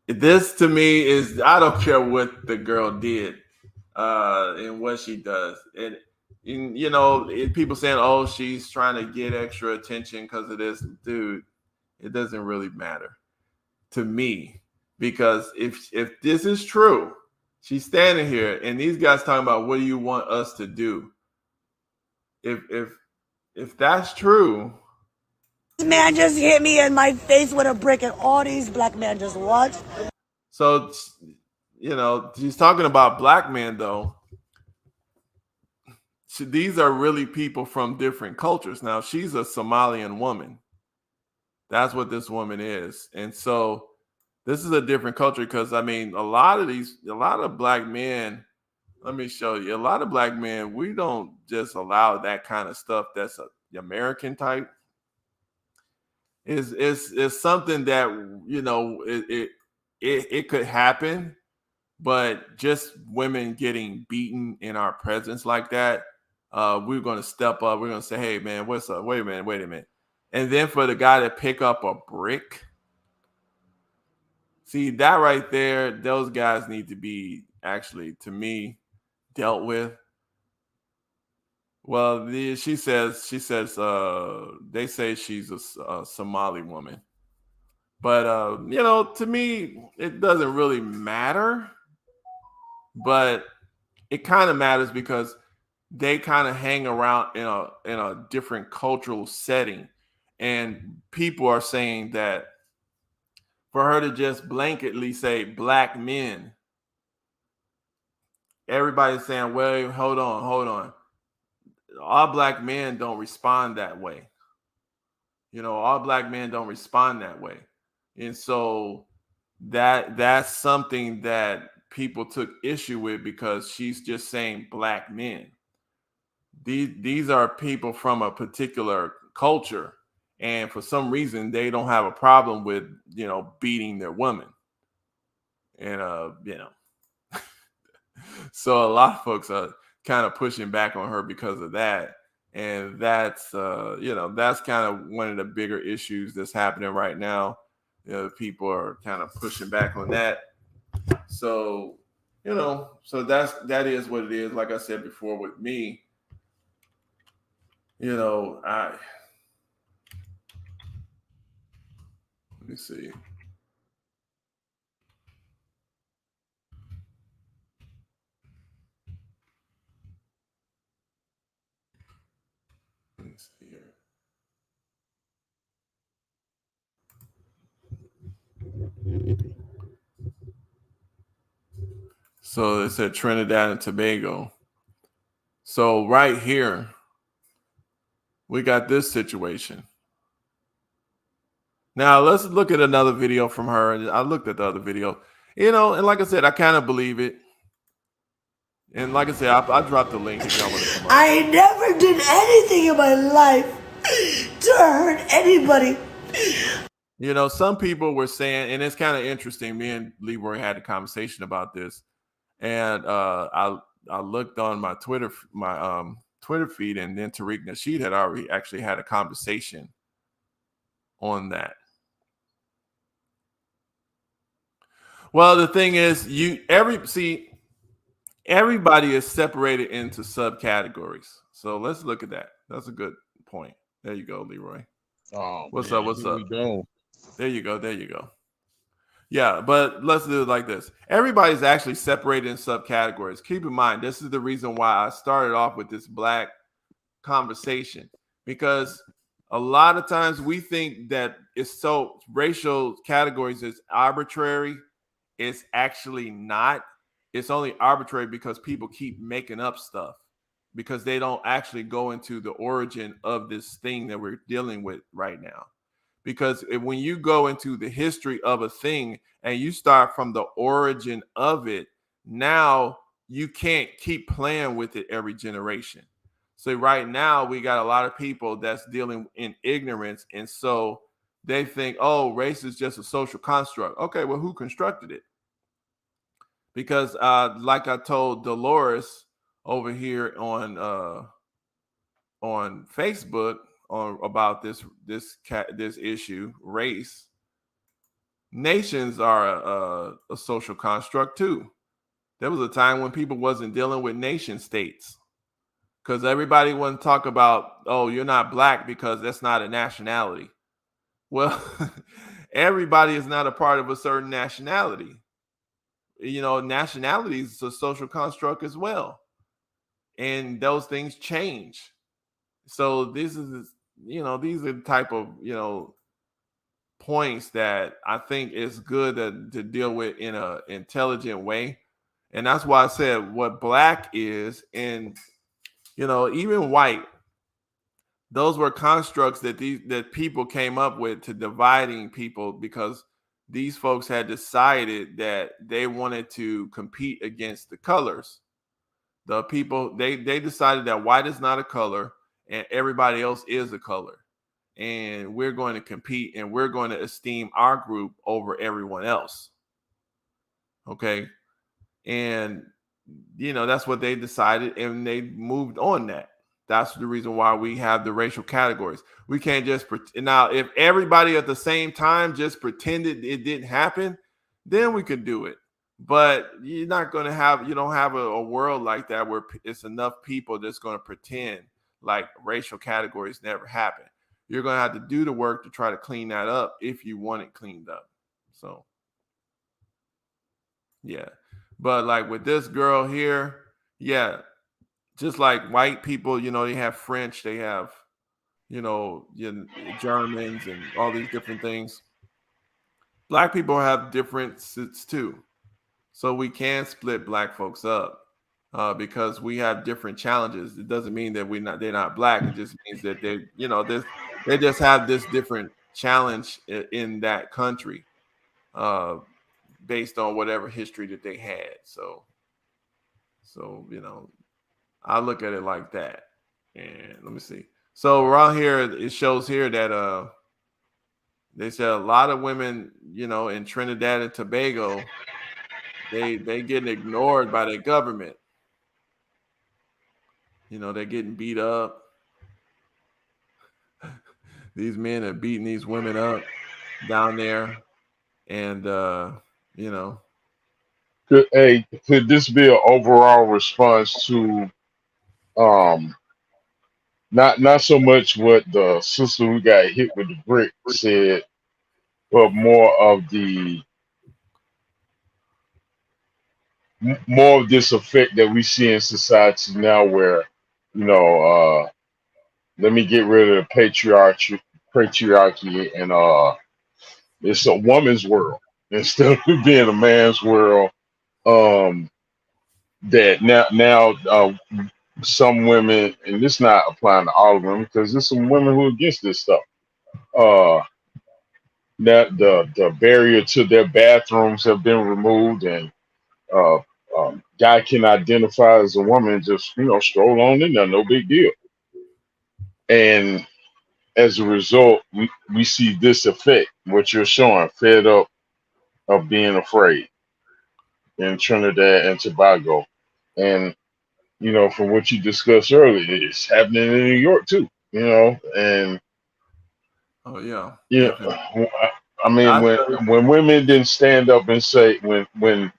This to me is, I don't care what the girl did and what she does. And people saying, oh, she's trying to get extra attention because of this. Dude, it doesn't really matter to me, because if this is true, she's standing here and these guys talking about, what do you want us to do? If that's true, this man just hit me in my face with a brick, and all these black men just watched. So she's talking about black men, though. These are really people from different cultures. Now, she's a Somalian woman. That's what this woman is. And so this is a different culture, because I mean, a lot of black men, let me show you, a lot of black men, we don't just allow that kind of stuff. That's the American type. Is something that it could happen, but just women getting beaten in our presence like that, we're going to step up. We're going to say, hey man, what's up? Wait a minute. And then for the guy to pick up a brick, see that right there, those guys need to be actually, to me, dealt with. Well, she says they say she's a Somali woman, but to me, it doesn't really matter. But it kind of matters because they kind of hang around in a different cultural setting, and people are saying that for her to just blanketly say black men, everybody's saying, well, hold on. All black men don't respond that way. All black men don't respond that way. And so that's something that people took issue with, because she's just saying black men. These are people from a particular culture, and for some reason they don't have a problem with beating their women. And so a lot of folks are kind of pushing back on her because of that. And that's that's kind of one of the bigger issues that's happening right now. People are kind of pushing back on that. So so that is what it is. Like I said before, with me, let me see. Let me see here. So it said Trinidad and Tobago. So right here, we got this situation. Now let's look at another video from her. I looked at the other video, and like I said, I kind of believe it. And like I said, I dropped the link if y'all want to come on. I never did anything in my life to hurt anybody. Some people were saying, and it's kind of interesting. Me and Leroy had a conversation about this, and I looked on my Twitter feed, and then Tariq Nasheed had already actually had a conversation on that. Well, the thing is, everybody is separated into subcategories. So let's look at that. That's a good point. There you go, Leroy. Oh, what's man, up? What's up? There you go. Yeah, but let's do it like this. Everybody's actually separated in subcategories. Keep in mind, this is the reason why I started off with this black conversation, because a lot of times we think that it's so racial categories is arbitrary. It's actually not. It's only arbitrary because people keep making up stuff, because they don't actually go into the origin of this thing that we're dealing with right now. Because when you go into the history of a thing and you start from the origin of it, now you can't keep playing with it every generation. So right now we got a lot of people that's dealing in ignorance. And so they think, oh, race is just a social construct. Okay, well, who constructed it? Because like I told Dolores over here on Facebook about this issue, race. Nations are a social construct too. There was a time when people wasn't dealing with nation states because everybody wouldn't talk about, oh, you're not black because that's not a nationality. Well, everybody is not a part of a certain nationality. You know, nationality is a social construct as well, and those things change. So this is, these are the type of, points that I think is good to deal with in an intelligent way. And that's why I said what black is, and even white, those were constructs that people came up with to dividing people, because these folks had decided that they wanted to compete against the colors. The people, they decided that white is not a color and everybody else is a color. And we're going to compete and we're going to esteem our group over everyone else. Okay. And, that's what they decided, and they moved on that. That's the reason why we have the racial categories. We can't just now, if everybody at the same time just pretended it didn't happen, then we could do it. But you don't have a world like that where it's enough people that's going to pretend like racial categories never happened. You're going to have to do the work to try to clean that up if you want it cleaned up. So, yeah. But like with this girl here, yeah, just like white people, they have French, they have, Germans and all these different things. Black people have differences too. So we can split black folks up because we have different challenges. It doesn't mean that they're not black. It just means that they just have this different challenge in that country based on whatever history that they had. So I look at it like that. And let me see. So around here, it shows here that they said a lot of women, in Trinidad and Tobago, they getting ignored by their government. They're getting beat up. These men are beating these women up down there. And could this be an overall response to not so much what the sister who got hit with the brick said, but more of this effect that we see in society now, where let me get rid of the patriarchy, and it's a woman's world instead of being a man's world. That now some women, and this not applying to all of them, because there's some women who are against this stuff. That the barrier to their bathrooms have been removed, and uh, guy can identify as a woman, just stroll on in there, no big deal. And as a result, we see this effect, what you're showing, fed up of being afraid in Trinidad and Tobago. And from what you discussed earlier, it's happening in New York too. And oh yeah, I mean, when women didn't stand up and say, when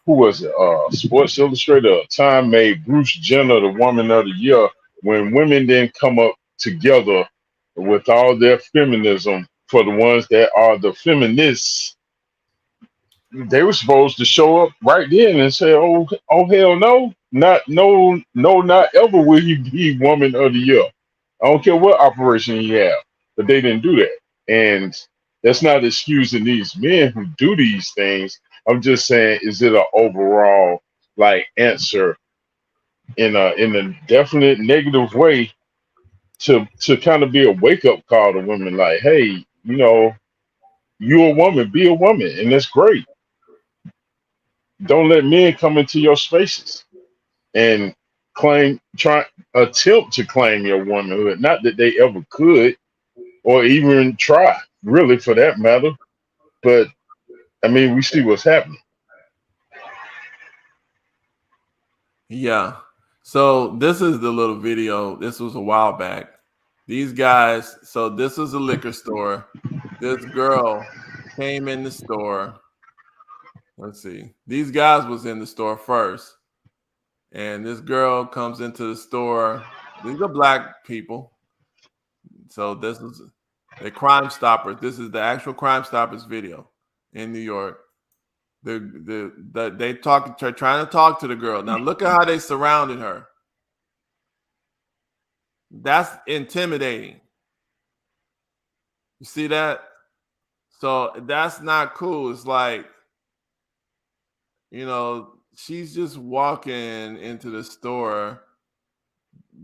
who was it? Sports Illustrated, Time made Bruce Jenner the Woman of the Year. When women didn't come up together with all their feminism for the ones that are the feminists, they were supposed to show up right then and say, "Oh hell no, not ever will you be Woman of the Year. I don't care what operation you have." But they didn't do that, and that's not excusing these men who do these things. I'm just saying, is it an overall answer in a definite negative way to kind of be a wake up call to women, like, hey, you're a woman, be a woman, and that's great. Don't let men come into your spaces and attempt to claim your womanhood. Not that they ever could or even try, really, for that matter. But I mean, we see what's happening. Yeah. So this is the little video. This was a while back. These guys, so this was a liquor store. This girl came in the store. Let's see. These guys was in the store first. And this girl comes into the store. These are black people. So this is the Crime Stoppers. This is the actual Crime Stoppers video in New York. They trying to talk to the girl. Now look at how they surrounded her. That's intimidating. You see that? So that's not cool. It's like, you know, she's just walking into the store.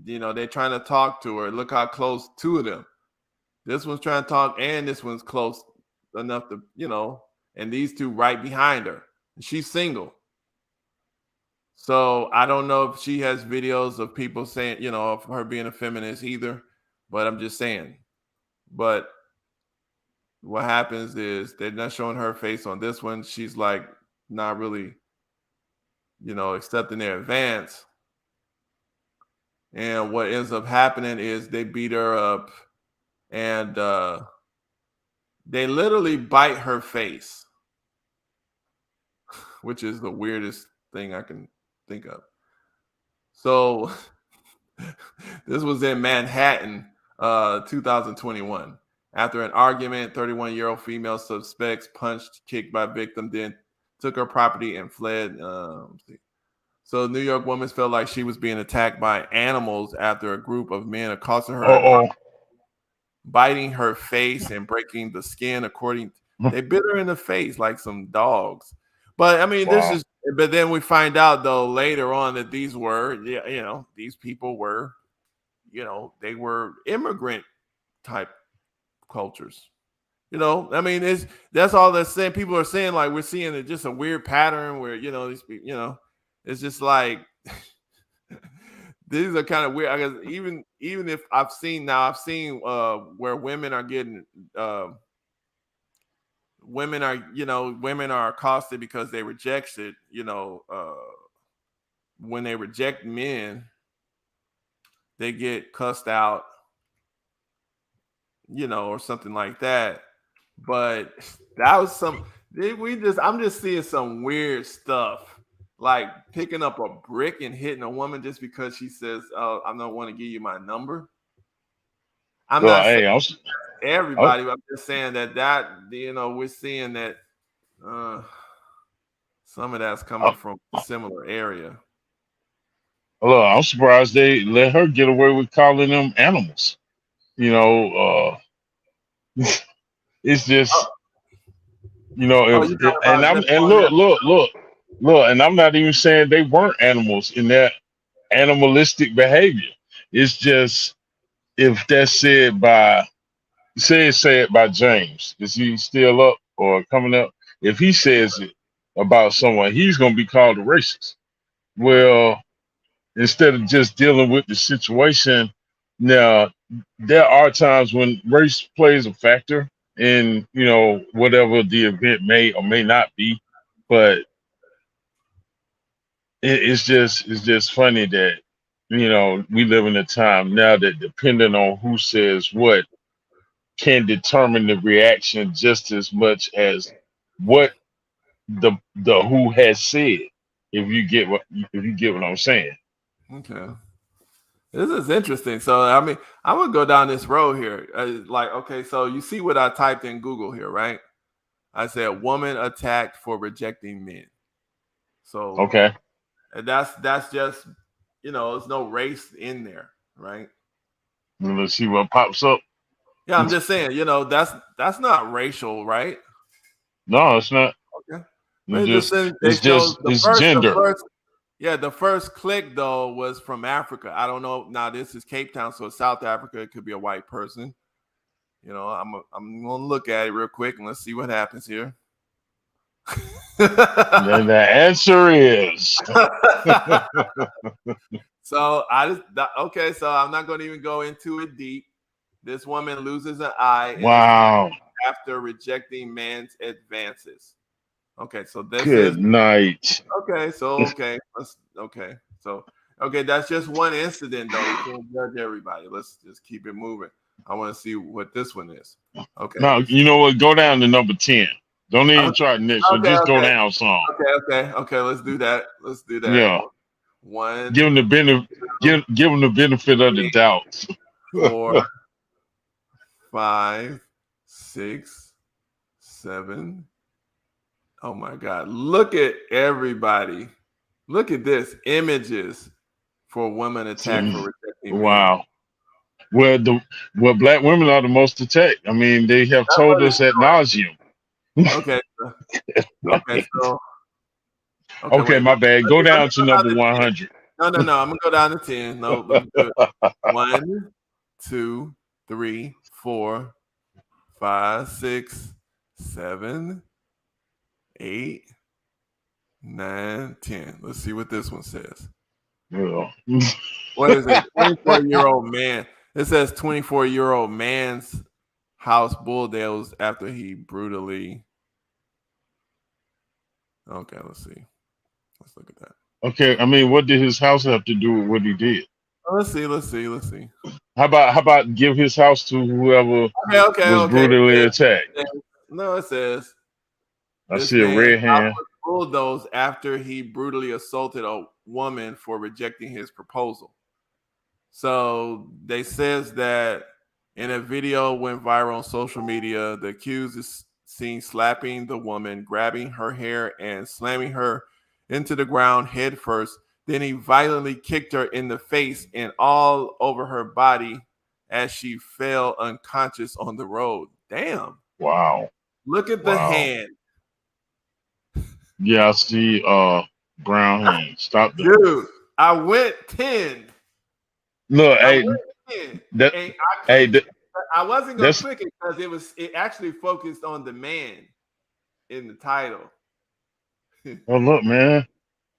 You know, they're trying to talk to her. Look how close, two of them. This one's trying to talk, and this one's close enough to, you know, and these two right behind her. She's single. So I don't know if she has videos of people saying, you know, of her being a feminist either, but I'm just saying. But what happens is they're not showing her face on this one. She's like not really, you know, accepting their advance. And what ends up happening is they beat her up and they literally bite her face, which is the weirdest thing I can think of. So this was in Manhattan, 2021. After an argument, 31-year-old female suspects punched, kicked by victim, then took her property and fled. So New York woman felt like she was being attacked by animals after a group of men accosted her, biting her face and breaking the skin. They bit her in the face like some dogs. But I mean, this is. But then we find out though later on that these were, you know, these people were, you know, they were immigrant type cultures. You know, I mean, that's all they're saying. People are saying like we're seeing just a weird pattern where, you know, these people, you know, it's just like these are kind of weird. I guess even if I've seen where women are getting women are accosted because they rejected, you know, when they reject men, they get cussed out, you know, or something like that. But that was I'm just seeing some weird stuff, like picking up a brick and hitting a woman just because she says, "Oh, I don't want to give you my number." I'm not saying everybody, but I'm just saying that you know, we're seeing that some of that's coming from a similar area. Look, I'm surprised they let her get away with calling them animals. You know, it's just, you know, look, and I'm not even saying they weren't animals in that animalistic behavior. It's just if that's said by James, is he still up or coming up? If he says it about someone, he's gonna be called a racist. Well, instead of just dealing with the situation, now there are times when race plays a factor in, you know, whatever the event may or may not be, but it's just funny that, you know, we live in a time now that depending on who says what can determine the reaction just as much as what the who has said. If you get what I'm saying. Okay. This is interesting. So, I mean, I'm going to go down this road here. Like, okay, so you see what I typed in Google here, right? I said, woman attacked for rejecting men. So, okay. And that's just, you know, there's no race in there, right? Let's see what pops up. Yeah, I'm just saying, you know, that's not racial, right? No, it's not. Okay. It's gender. The first click though was from Africa. I don't know. Now this is Cape Town, so South Africa. It could be a white person. You know, I'm gonna look at it real quick and let's see what happens here. And the answer is so so I'm not gonna even go into it deep. This woman loses an eye. Wow. After rejecting man's advances. Okay, so this Good night. Okay, so okay. So Okay, that's just one incident though. We can't judge everybody. Let's just keep it moving. I want to see what this one is. Okay. Now, you know what? Go down to number 10. Don't even try next one. Just go down some. Okay. Let's do that. Yeah. One. Give them the benefit. Give them the benefit of the doubt. 4, 5, 6, 7. Oh my God! Look at everybody. Look at this images for women attacked for rejecting wow. Well, black women are the most attacked. I mean, they have told us ad nauseum. Okay. So. Okay, my bad. Go down to number 100. No. I'm gonna go down to 10. No, let me do it. 1, 2, 3, 4, 5, 6, 7, 8, 9, 10. Let's see what this one says. Yeah. What is it? 24-year-old man. It says 24-year-old man's house bulldozed after he brutally. Okay, let's see. Let's look at that. Okay, I mean, what did his house have to do with what he did? Let's see. How about give his house to whoever was brutally attacked? No, it says. I see a red hand. Bulldozed after he brutally assaulted a woman for rejecting his proposal. So they says that in a video went viral on social media, the accused is seen slapping the woman, grabbing her hair and slamming her into the ground head first. Then he violently kicked her in the face and all over her body as she fell unconscious on the road. Damn. Wow. Look at the hand. Yeah, I see brown hand. Stop that. Dude, I went 10. Look, I wasn't gonna click it because it actually focused on the man in the title. Oh look, man.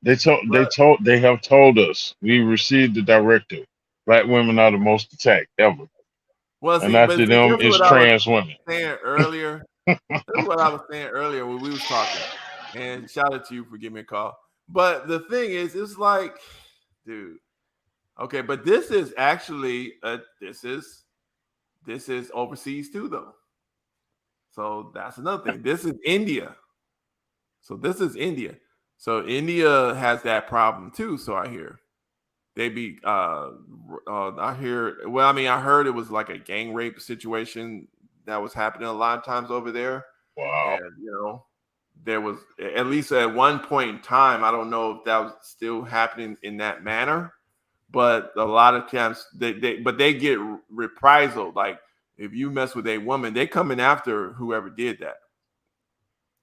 They have told us we received the directive. Black women are the most attacked ever. Well, and after them is trans women. Saying earlier, that's what I was saying earlier when we was talking. And shout out to you for giving me a call. But the thing is, it's like, dude. Okay, but this is actually this is overseas too, though. So that's another thing. This is India. So India has that problem too. So I hear they be I heard it was like a gang rape situation that was happening a lot of times over there. Wow. And there was, at least at one point in time, I don't know if that was still happening in that manner, but a lot of times they get reprisal. Like if you mess with a woman, they coming after whoever did that.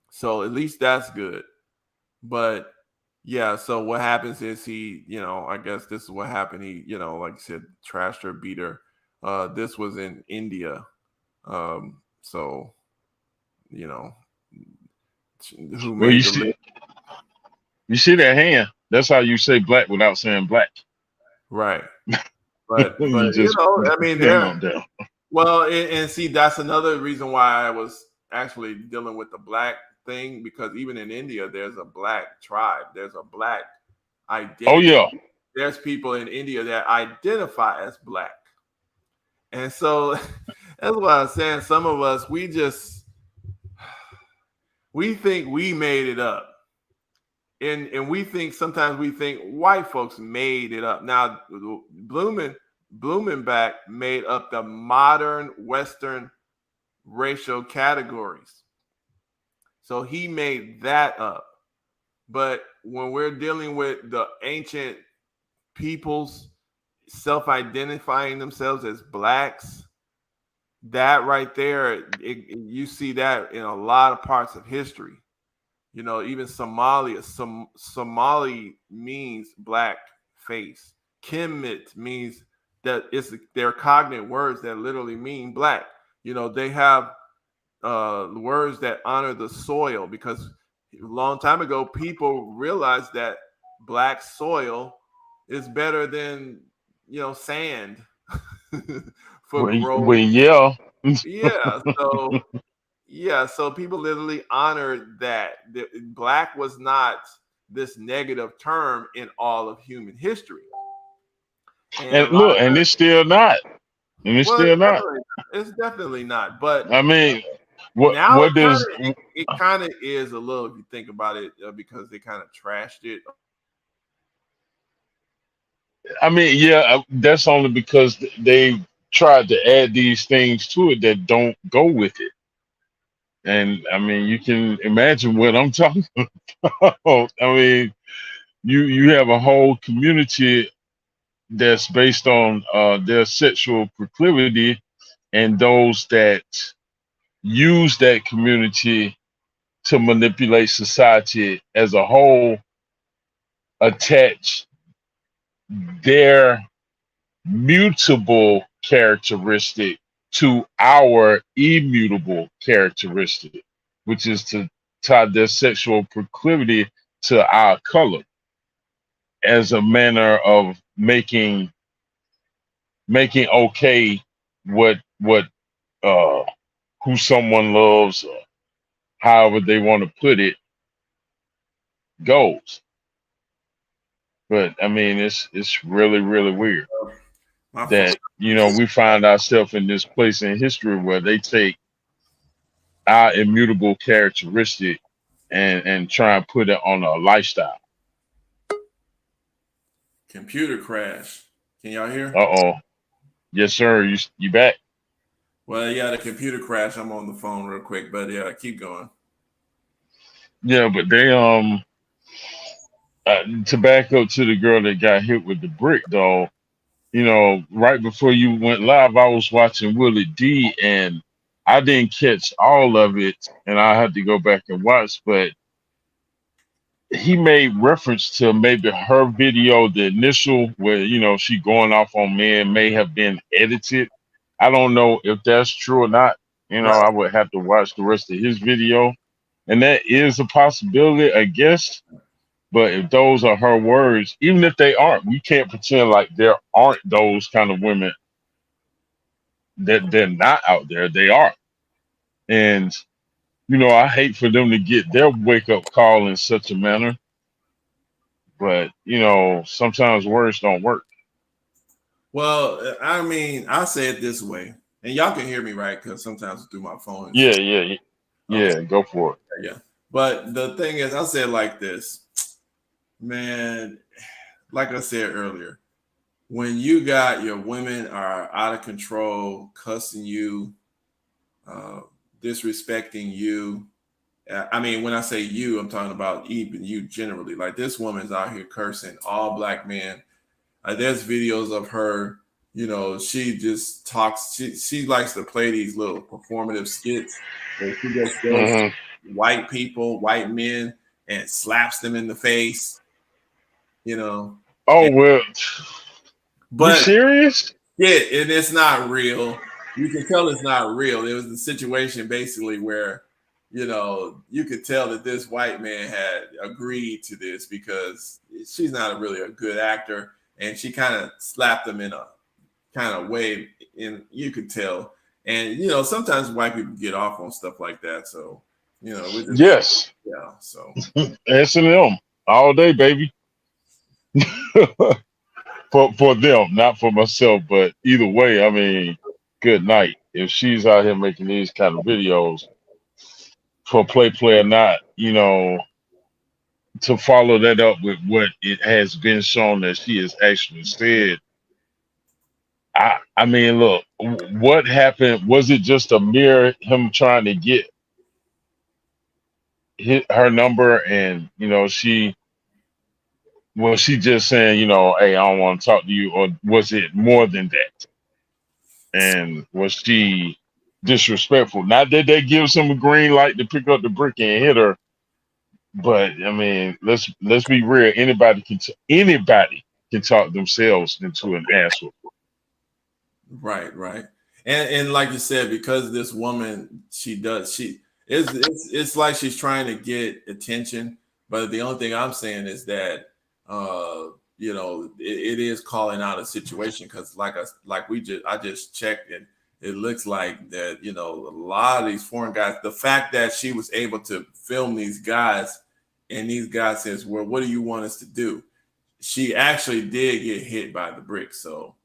So at least that's good. But yeah, so what happens is he, I guess this is what happened. He, like you said, trashed her, beat her. This was in India. So, who made you see that hand? That's how you say black without saying black. Right. But I mean, well, and see, that's another reason why I was actually dealing with the black thing, because even in India, there's a black tribe. There's a black identity. Oh, yeah. There's people in India that identify as black. And so that's what I was saying. Some of us, we think we made it up. And sometimes we think white folks made it up. Now, Blumenbach made up the modern Western racial categories. So he made that up. But when we're dealing with the ancient peoples self-identifying themselves as blacks, that right there, you see that in a lot of parts of history. Even Somalia, Somali means black face. Kemet means that they're cognate words that literally mean black. They have words that honor the soil, because a long time ago, people realized that black soil is better than, sand for growing. Yeah. So people literally honored that black was not this negative term in all of human history. And And look, and it's still not. And it's well, still not. it's definitely not. But I mean, now what does it kind of is a little, if you think about it, because they kind of trashed it. I mean, yeah, that's only because they tried to add these things to it that don't go with it. And I mean, you can imagine what I'm talking about. I mean, you have a whole community that's based on their sexual proclivity, and those that use that community to manipulate society as a whole attach their mutable characteristic to our immutable characteristic, which is to tie their sexual proclivity to our color as a manner of making okay what who someone loves, or however they want to put it, goes. But I mean, it's really really weird My fault. that we find ourselves in this place in history where they take our immutable characteristic and try and put it on a lifestyle. Computer crash. Can y'all hear? Uh-oh. Yes, sir. You back? Well, yeah, the computer crash. I'm on the phone real quick, but yeah, keep going. Yeah, but they to back up to the girl that got hit with the brick, though. Right before you went live, I was watching Willie D, and I didn't catch all of it, and I had to go back and watch, but he made reference to maybe her video, the initial, where she going off on men, may have been edited. I don't know if that's true or not. Right. I would have to watch the rest of his video, and that is a possibility, I guess. But if those are her words, even if they aren't, we can't pretend like there aren't those kind of women that they're not out there. They are. And, I hate for them to get their wake up call in such a manner. But, sometimes words don't work. Well, I mean, I say it this way, and y'all can hear me, right? Because sometimes it's through my phone. Yeah. Okay. Go for it. Yeah. But the thing is, I say it like this, man, like I said earlier, when you got your women are out of control, cussing you, disrespecting you. I mean, when I say you, I'm talking about even you generally. Like this woman's out here cursing all black men. There's videos of her, she just talks. She likes to play these little performative skits where she just goes white people, white men, and slaps them in the face. Oh, well, but you serious? Yeah, and it's not real. You can tell it's not real. It was a situation basically where, you could tell that this white man had agreed to this because she's not really a good actor, and she kind of slapped him in a kind of way, and you could tell. And sometimes white people get off on stuff like that. So, Yes. Yeah. So S&M all day, baby. for them, not for myself, but either way, I mean, good night. If she's out here making these kind of videos for play or not, to follow that up with what it has been shown that she has actually said. I mean, look, what happened? Was it just a mere him trying to get her number, and she was she just saying, hey, I don't want to talk to you, or was it more than that? And was she disrespectful? Not that they gives him a green light to pick up the brick and hit her, but I mean, let's be real. Anybody can talk themselves into an asshole. Right. And like you said, because this woman, it's like she's trying to get attention. But the only thing I'm saying is that it is calling out a situation, because I just checked, and it looks like that, a lot of these foreign guys, the fact that she was able to film these guys, and these guys says, well, what do you want us to do? she actually did get hit by the brick. So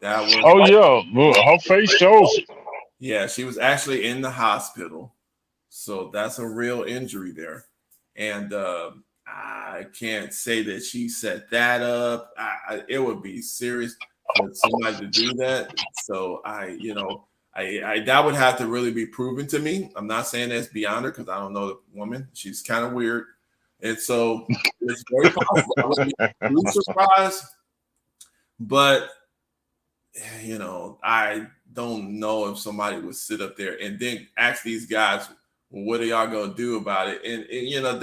that was. Oh yeah, look, her face shows it. Yeah, she was actually in the hospital. So that's a real injury there. And I can't say that she set that up. It would be serious for somebody to do that. So I that would have to really be proven to me. I'm not saying that's beyond her because I don't know the woman. She's kind of weird. And so it's very possible. I would be really surprised. But, I don't know if somebody would sit up there and then ask these guys, well, what are y'all gonna do about it? And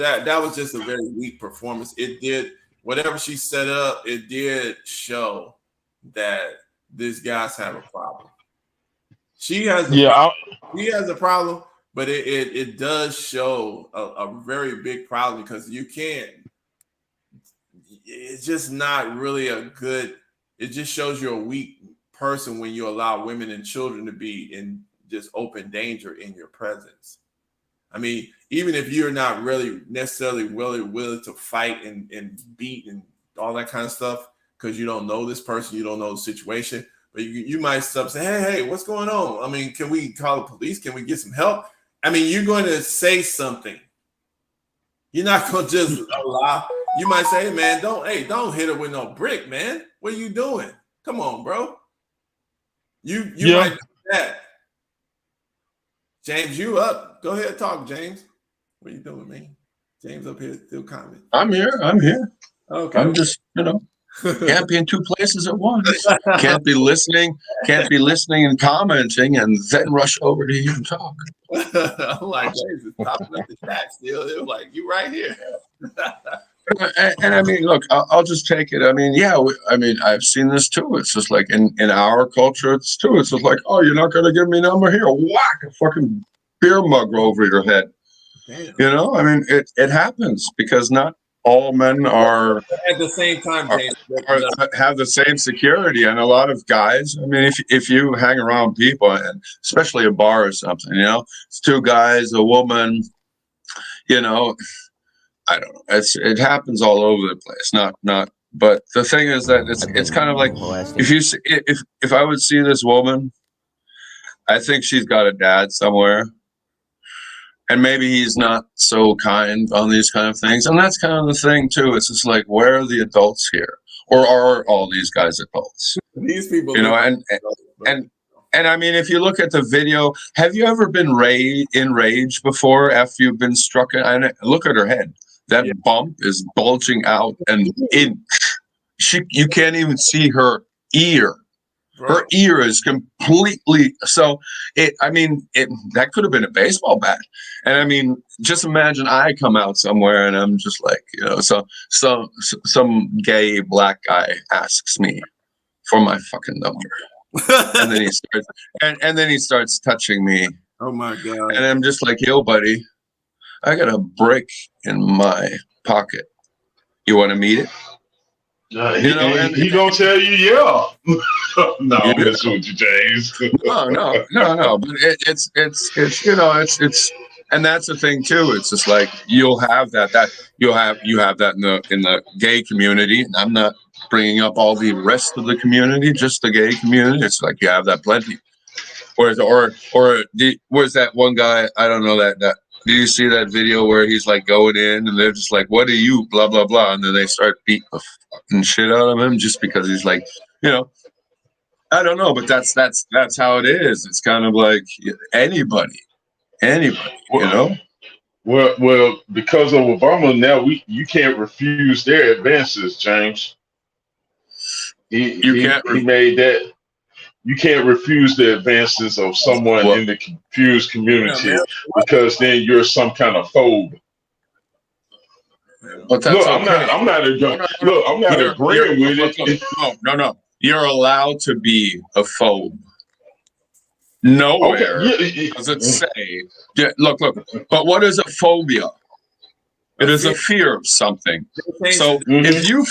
that was just a very weak performance. It did whatever she set up. It did show that these guys have a problem. She has a problem, but it does show a very big problem because you can't. It's just not really a good. It just shows you're a weak person when you allow women and children to be in just open danger in your presence. I mean, even if you're not really necessarily willing to fight and beat and all that kind of stuff, because you don't know this person, you don't know the situation, but you might stop say, hey, what's going on? I mean, can we call the police? Can we get some help? I mean, you're going to say something. You're not going to just allow. You might say, hey, man, don't hit her with no brick, man. What are you doing? Come on, bro. You might do that. James, you up? Go ahead, talk, James. What are you doing, man? James up here still comment. I'm here. Okay. I'm just, can't be in two places at once. Can't be listening and commenting and then rush over to you and talk. I'm like, James is popping up the chat still. It was like, you right here. And I mean, look, I'll just take it. I mean, I've seen this too. It's just like in our culture, it's just like, oh, you're not going to give me a number here. Whack a fucking beer mug over your head. Damn. I mean, it happens because not all men are at the same time, James, have the same security. And a lot of guys, I mean, if you hang around people, and especially a bar or something, it's two guys, a woman, I don't know. It happens all over the place. Not. But the thing is that it's kind of like if I would see this woman, I think she's got a dad somewhere, and maybe he's not so kind on these kind of things. And that's kind of the thing too. It's just like, where are the adults here, or are all these guys adults? These people, And I mean, if you look at the video, have you ever been enraged before after you've been struck? And look at her head. That bump is bulging out, and you can't even see her ear. Her ear is completely so. That could have been a baseball bat. And I mean, just imagine I come out somewhere and I'm just like, so some gay black guy asks me for my fucking number, and then he starts touching me. Oh my god! And I'm just like, yo, buddy, I got a brick in my pocket. You want to meet it? He gonna tell you, yeah. No, I'm messing with you, James. No. But it's and that's the thing too. It's just like you'll have that you have that in the gay community. And I'm not bringing up all the rest of the community, just the gay community. It's like you have that plenty. Where's that one guy? I don't know that. Do you see that video where he's like going in and they're just like, what are you, blah, blah, blah. And then they start beating the fucking shit out of him just because he's like, I don't know, but that's how it is. It's kind of like anybody, Well, because of Obama now, you can't refuse their advances, James. He made that. You can't refuse the advances of someone in the confused community because then you're some kind of phobe. Look, I'm not agreeing with it. No. You're allowed to be a phobe. Nowhere does it say. Look. But what is a phobia? It is a fear of something. So if you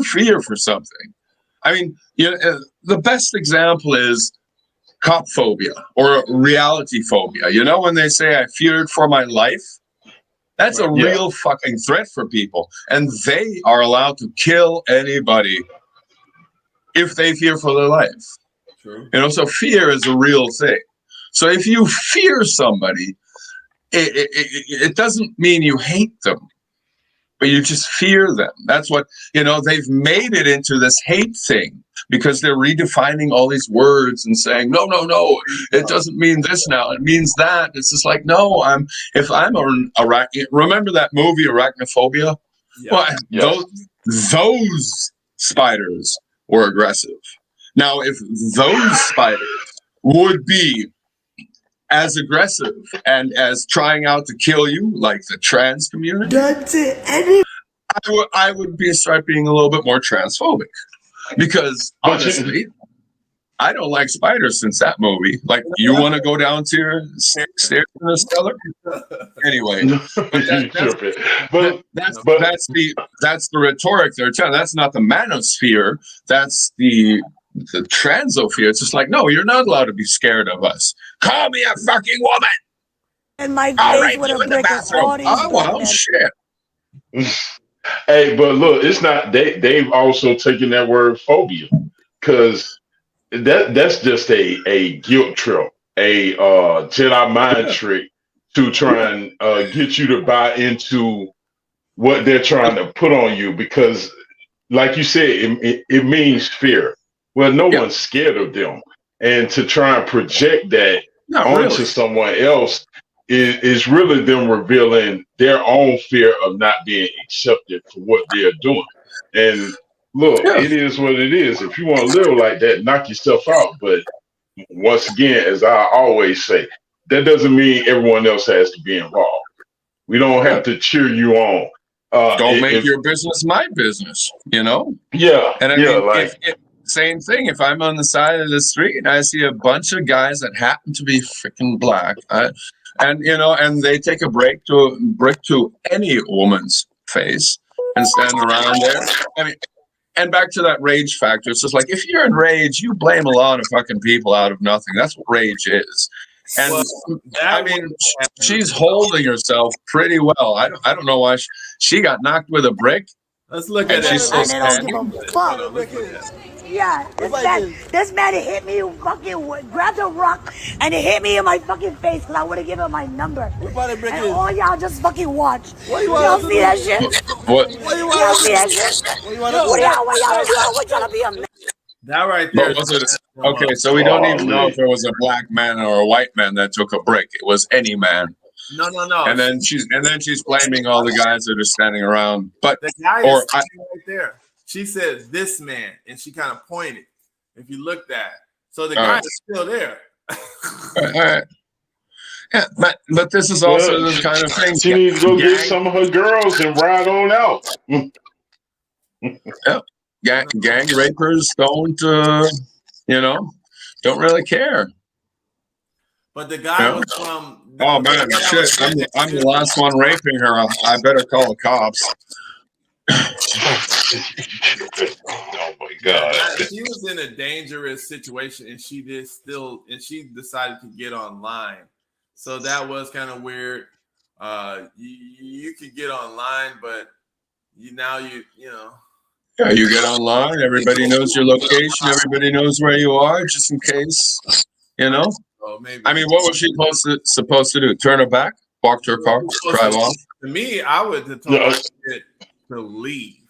fear for something, I mean, the best example is cop phobia or reality phobia. When they say I feared for my life, That's a real fucking threat for people. And they are allowed to kill anybody if they fear for their life. True. You know, so fear is a real thing. So if you fear somebody, it doesn't mean you hate them, but you just fear them. That's what, you know, they've made it into this hate thing because they're redefining all these words and saying, no, it doesn't mean this now. It means that. It's just like, no, if I'm remember that movie Arachnophobia? Yeah. Well, those spiders were aggressive. Now, if those spiders would be as aggressive and as trying out to kill you, like the trans community, that's it. I would start being a little bit more transphobic because honestly, I don't like spiders since that movie. Like, you want to go down to your stairs in the cellar? Anyway, that's the rhetoric they're telling. That's not the manosphere. That's the transosphere. It's just like, no, you're not allowed to be scared of us. Call me a fucking woman. And my I'll face rape with you a in the brick of bathroom. all these Oh, black well, men. shit. Hey, but look, it's not they've also taken that word phobia, because that's just a guilt trip, a Jedi mind trick to try and get you to buy into what they're trying to put on you, because like you said, it means fear. Well, no one's scared of them, and to try and project that onto someone else is really them revealing their own fear of not being accepted for what they're doing. And look, it is what it is. If you want to live like that, knock yourself out. But once again, as I always say, that doesn't mean everyone else has to be involved. We don't have to cheer you on. Don't make your business my business, you know? Yeah. And I mean, if same thing. If I'm on the side of the street and I see a bunch of guys that happen to be freaking black, and you know, and they take a brick to any woman's face and stand around there. I mean, and back to that rage factor. It's just like, if you're in rage, you blame a lot of fucking people out of nothing. That's what rage is. And I mean, she's holding herself pretty well. I don't know why she got knocked with a brick. Let's look at it. And they don't give a fuck. Yeah, this man hit me, fucking grabbed a rock, and it hit me in my fucking face because I would have given him my number. And all y'all just fucking watch. Y'all see that shit? What? Y'all see that shit? What y'all trying to be a man? That right there. Okay, so we don't even know if it was a black man or a white man that took a brick. It was any man. No. And then she's blaming all the guys that are standing around. But the guy is right there. She said this man, and she kind of pointed. If you looked at, so the guy is still there. All right. Yeah, but this is also the kind of thing. She needs to go get some of her girls and ride on out. Yep. Gang rapers don't really care. But the guy was from. Oh man, shit! I'm the last one raping her. I better call the cops. Oh my god! She was in a dangerous situation, and she decided to get online. So that was kind of weird. You could get online, but you know. Yeah, you get online. Everybody knows your location. Everybody knows where you are, just in case. You know. Oh, maybe. I mean, what was she supposed to do? Turn her back, walk to her car, drive off? To me, I would have told her to leave,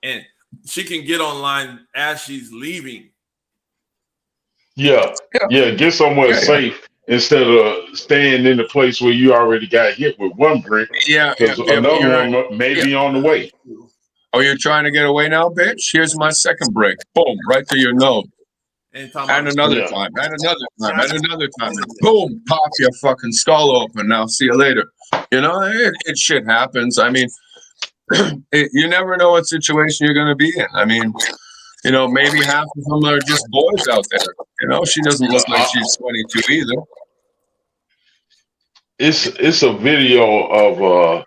and she can get online as she's leaving. Yeah. Get somewhere safe instead of staying in the place where you already got hit with one brick. Yeah, because another one may be on the way. Oh, you're trying to get away now, bitch? Here's my second brick. Boom, right to your nose. And another time, and another time, and another time. And boom, pop your fucking skull open. Now, see you later. You know, it shit happens. I mean, you never know what situation you're going to be in. I mean, you know, maybe half of them are just boys out there. You know, she doesn't look like she's 22 either. It's a video of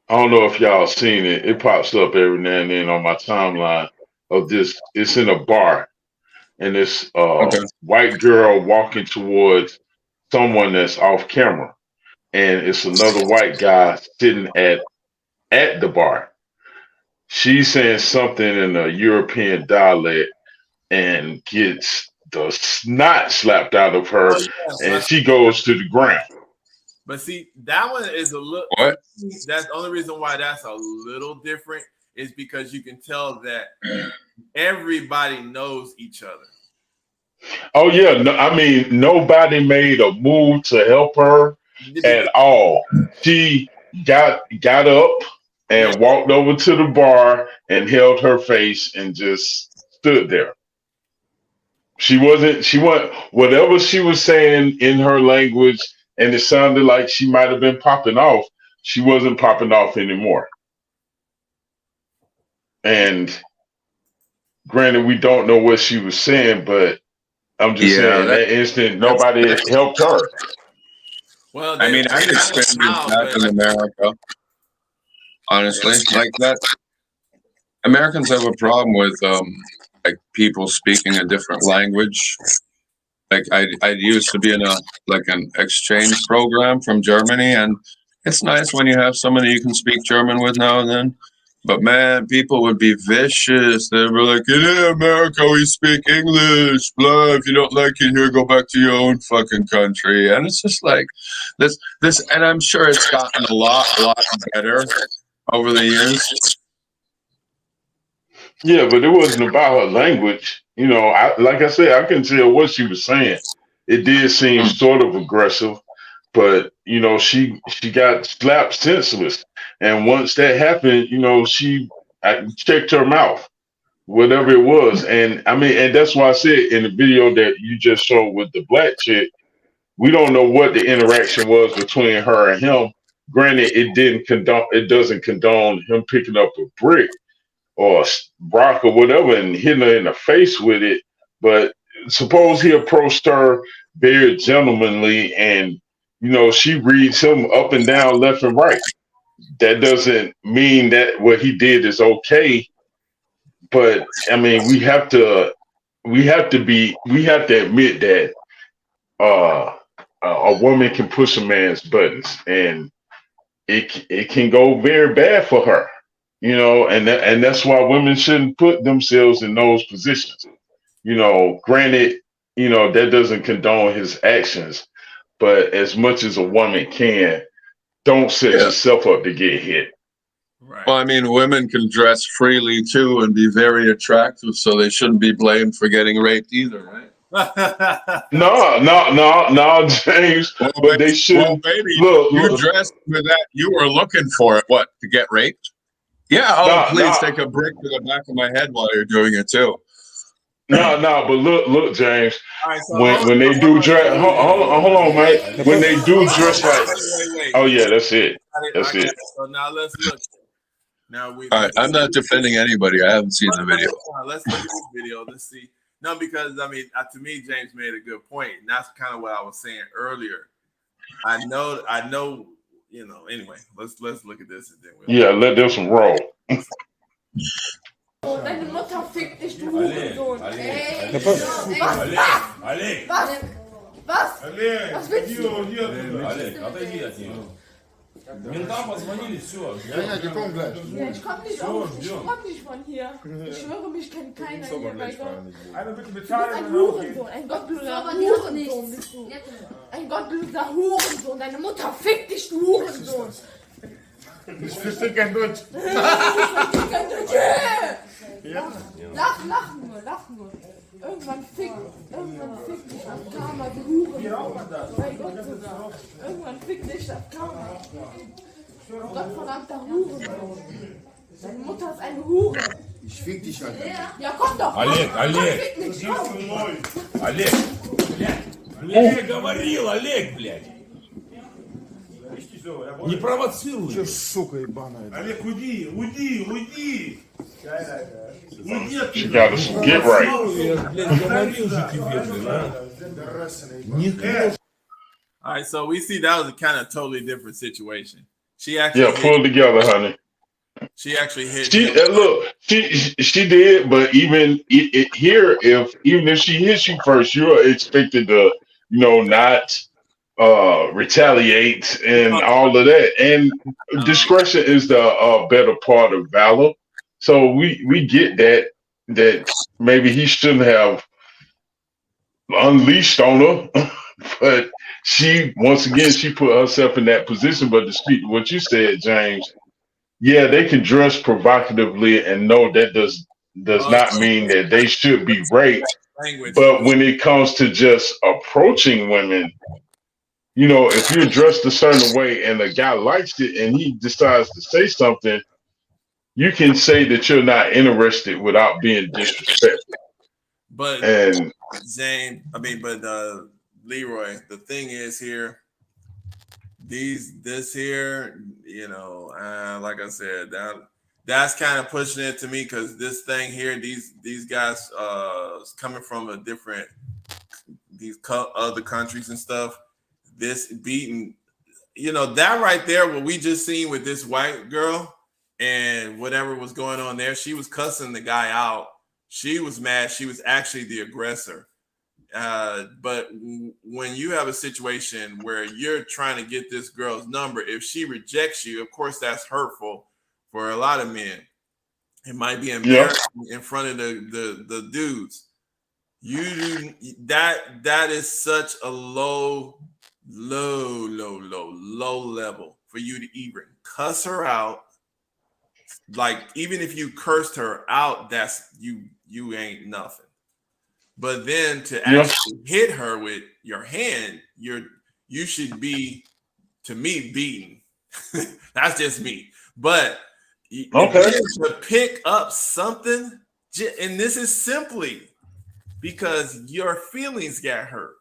I don't know if y'all seen it. It pops up every now and then on my timeline of this. It's in a bar. And this white girl walking towards someone that's off camera. and it's another white guy sitting at the bar. She's saying something in a European dialect and gets the snot slapped out of her, and she goes to the ground. But see, that one is a little. What? That's the only reason why that's a little different is because you can tell that everybody knows each other. Oh yeah, no, I mean nobody made a move to help her at all. She got up and walked over to the bar and held her face and just stood there. She wasn't whatever she was saying in her language, and it sounded like she might have been popping off. She wasn't popping off anymore. And granted, we don't know what she was saying, but I'm just saying in that instant, nobody helped her. Well, I mean, I've experienced that in America. Honestly, like that, Americans have a problem with like people speaking a different language. Like I used to be in an exchange program from Germany, and it's nice when you have somebody you can speak German with now and then. But man, people would be vicious. They'd be like, "In America, we speak English. Blah. If you don't like it here, go back to your own fucking country." And it's just like this, and I'm sure it's gotten a lot better over the years. Yeah, but it wasn't about her language. You know, like I said, I couldn't tell what she was saying. It did seem sort of aggressive, but you know, she got slapped senseless. And once that happened, you know, I checked her mouth, whatever it was. And I mean, and that's why I said in the video that you just showed with the black chick, we don't know what the interaction was between her and him. Granted, it doesn't condone him picking up a brick or a rock or whatever and hitting her in the face with it. But suppose he approached her very gentlemanly and, you know, she reads him up and down, left and right. That doesn't mean that what he did is okay. But I mean, we have to admit that a woman can push a man's buttons, and it can go very bad for her, you know, and that's why women shouldn't put themselves in those positions. You know, granted, you know, that doesn't condone his actions, but as much as a woman can, don't set yourself up to get hit. Right. Well, I mean, women can dress freely too and be very attractive, so they shouldn't be blamed for getting raped either, right? No, James. Well, but they should. Well, baby, you dressed with that. You were looking for it. What, to get raped? Yeah. Oh, please take a brick to the back of my head while you're doing it too. No, but look, James. Right, so when they do dress, hold on, mate. When they do dress like, oh yeah, that's it. That's it. So now let's look. Now All right, I'm not defending anybody. I haven't seen the video. Let's look at this video. Let's see. No, because I mean, to me, James made a good point, and that's kind of what I was saying earlier. I know. You know. Anyway, let's look at this and then let this one roll. Deine Mutter fickt dich, du Hurensohn. Ey, was? Was willst du? Ментам позвонили, все. Ich komm nicht von hier. Ich schwöre, mich kennt keiner hier bei Gott. Du bist ein Hurensohn, ein gottloser Hurensohn bist du. Ein gottloser Hurensohn, deine Mutter fickt dich, du Hurensohn. Ich verstehe kein Deutsch. Lach nur. Irgendwann fickt dich das Karma, du Hurensohn. Bei Gott sogar. Irgendwann fickt dich das Karma. Gottverdammter Hurensohn. Deine Mutter ist eine Hure. Ich fick dich, Alter. Ja, komm doch. Олег. Олег, блядь. Я тебе говорил, Олег, блядь. Не провоцируй. Че, сука ебаная. Олег, уйди. She got to get right. All right, so we see that was a kind of totally different situation. She actually pull together, honey. She actually hit. She did, but even here, even if she hits you first, you're expected to, you know, not retaliate and all of that. And discretion is the better part of valor. So we get that maybe he shouldn't have unleashed on her, but she once again she put herself in that position. But to speak to what you said, James, yeah, they can dress provocatively, and no, that does not mean that they should be raped. Language. But when it comes to just approaching women, you know, if you're dressed a certain way and a guy likes it and he decides to say something, you can say that you're not interested without being disrespectful. But And Zane, Leroy, the thing is here, this here, you know, like I said, that's kind of pushing it to me because this thing here, these guys coming from a different other countries and stuff. This beating, you know, that right there, what we just seen with this white girl and whatever was going on there, she was cussing the guy out. She was mad. She was actually the aggressor. But when you have a situation where you're trying to get this girl's number, if she rejects you, of course, that's hurtful for a lot of men. It might be embarrassing in front of the dudes. That is such a low level for you to even cuss her out. Like, even if you cursed her out, that's you ain't nothing. But then to actually hit her with your hand, you should be, to me, beaten. That's just me. But to pick up something, and this is simply because your feelings got hurt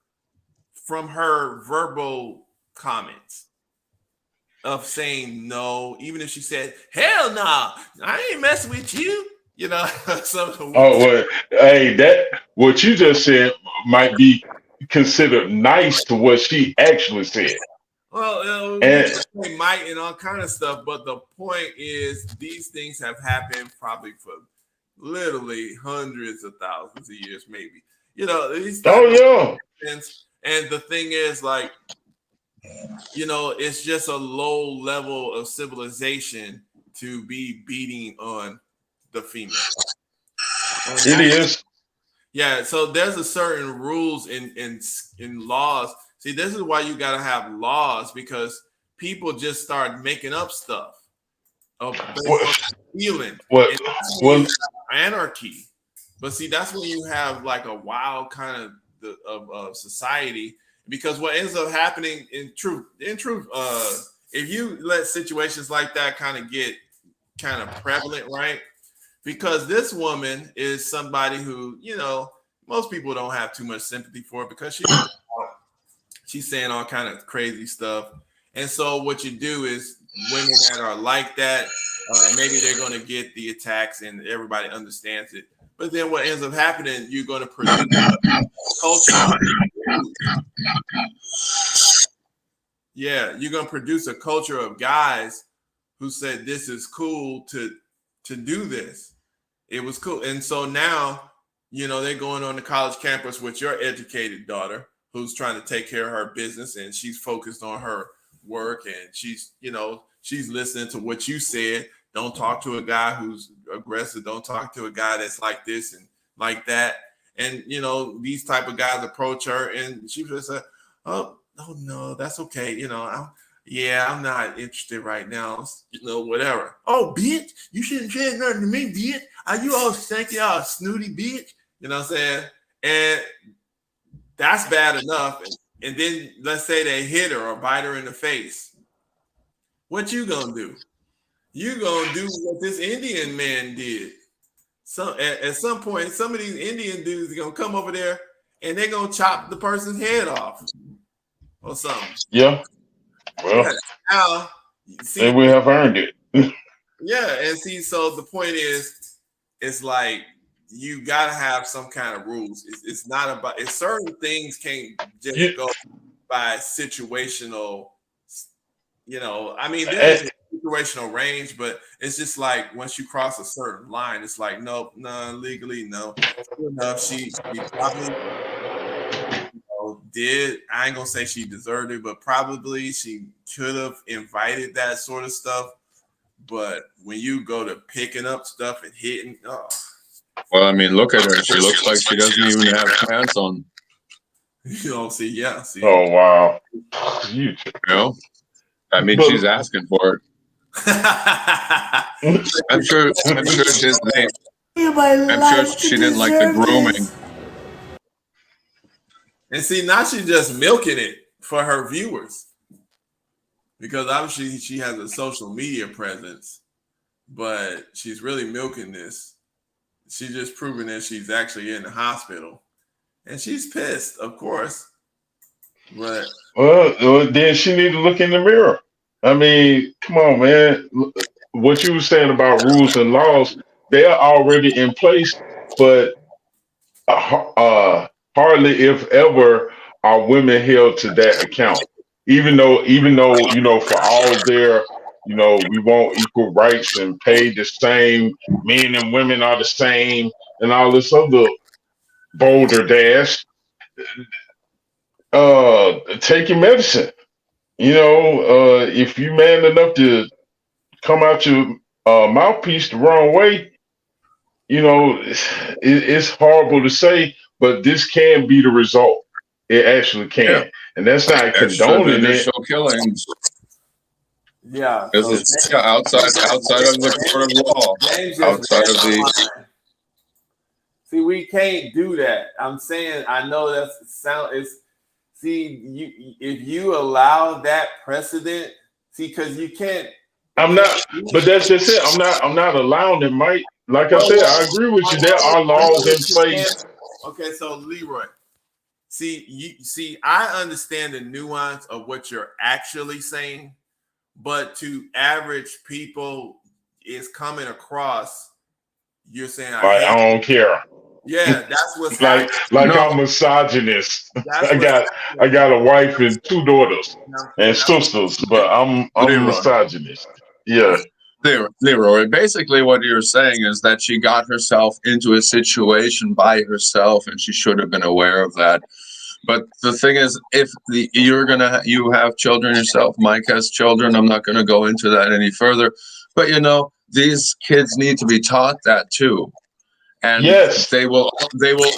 from her verbal comments of saying no, even if she said, hell no, I ain't messing with you. You know, hey, what you just said might be considered nice to what she actually said. Well, we might and all kind of stuff, but the point is, these things have happened probably for literally hundreds of thousands of years, maybe. You know, these and the thing is, like, you know, it's just a low level of civilization to be beating on the female. It is. Yeah, so there's a certain rules in laws. See, this is why you got to have laws, because people just start making up stuff of feeling anarchy. But see, that's when you have like a wild kind of society, because what ends up happening in truth, if you let situations like that kind of get kind of prevalent, right? Because this woman is somebody who, you know, most people don't have too much sympathy for, because she's saying all kind of crazy stuff. And so what you do is, women that are like that, maybe they're going to get the attacks and everybody understands it. But then what ends up happening, you're going to produce culture. Yeah, you're going to produce a culture of guys who said this is cool to do this. It was cool. And so now, you know, they're going on the college campus with your educated daughter who's trying to take care of her business, and she's focused on her work, and she's, you know, she's listening to what you said. Don't talk to a guy who's aggressive. Don't talk to a guy that's like this and like that. And, you know, these type of guys approach her, and she just said, oh no, that's okay. You know, I'm not interested right now. You know, whatever. Oh, bitch, you shouldn't say nothing to me, bitch. Are you all stanky, all snooty, bitch? You know what I'm saying? And that's bad enough. And then let's say they hit her or bite her in the face. What you gonna do? You gonna do what this Indian man did. So at some point, some of these Indian dudes are gonna come over there and they're gonna chop the person's head off or something. Yeah. Well, now, see, we have earned it. Yeah, and see, so the point is, it's like you gotta have some kind of rules. It's not about, it's certain things can't just go by situational. You know, I mean, there's a situational range, but it's just like once you cross a certain line, it's like nope, no, legally no. Enough. She probably, you know, did. I ain't gonna say she deserved it, but probably she could have invited that sort of stuff. But when you go to picking up stuff and hitting, well, I mean, look at her. She looks like she doesn't even have pants on. You know, see. Oh wow. You know, I mean, she's asking for it. I'm sure she didn't like the grooming. And see, now she's just milking it for her viewers. Because obviously she has a social media presence, but she's really milking this. She's just proving that she's actually in the hospital. And she's pissed, of course. But well, then she need to look in the mirror. I mean, come on, man. What you were saying about rules and laws, they are already in place, but hardly, if ever, are women held to that account. Even though, for all their, we want equal rights and pay the same, men and women are the same, and all this other boulder dash. Take your medicine. If you man enough to come out your mouthpiece the wrong way, it's horrible to say, but this can be the result. It actually can, yeah. And that's not condoning it. Killings. Yeah, because it's outside of the court of law, outside of the. See, we can't do that. I'm saying, I know that's sound. It's if you allow that precedent, because you can't. I'm not, but that's just it. I'm not allowing it, Mike. Like I said, I agree with you. There are laws in place. Okay, so Leroy, I understand the nuance of what you're actually saying, but to average people, is coming across. You're saying I don't care. Yeah, that's what's like I'm misogynist. I got a wife and 2 daughters and sisters, but I'm misogynist. Yeah. Leroy, basically what you're saying is that she got herself into a situation by herself and she should have been aware of that. But the thing is, if you have children yourself, Mike has children, I'm not going to go into that any further. But these kids need to be taught that too. And yes, they will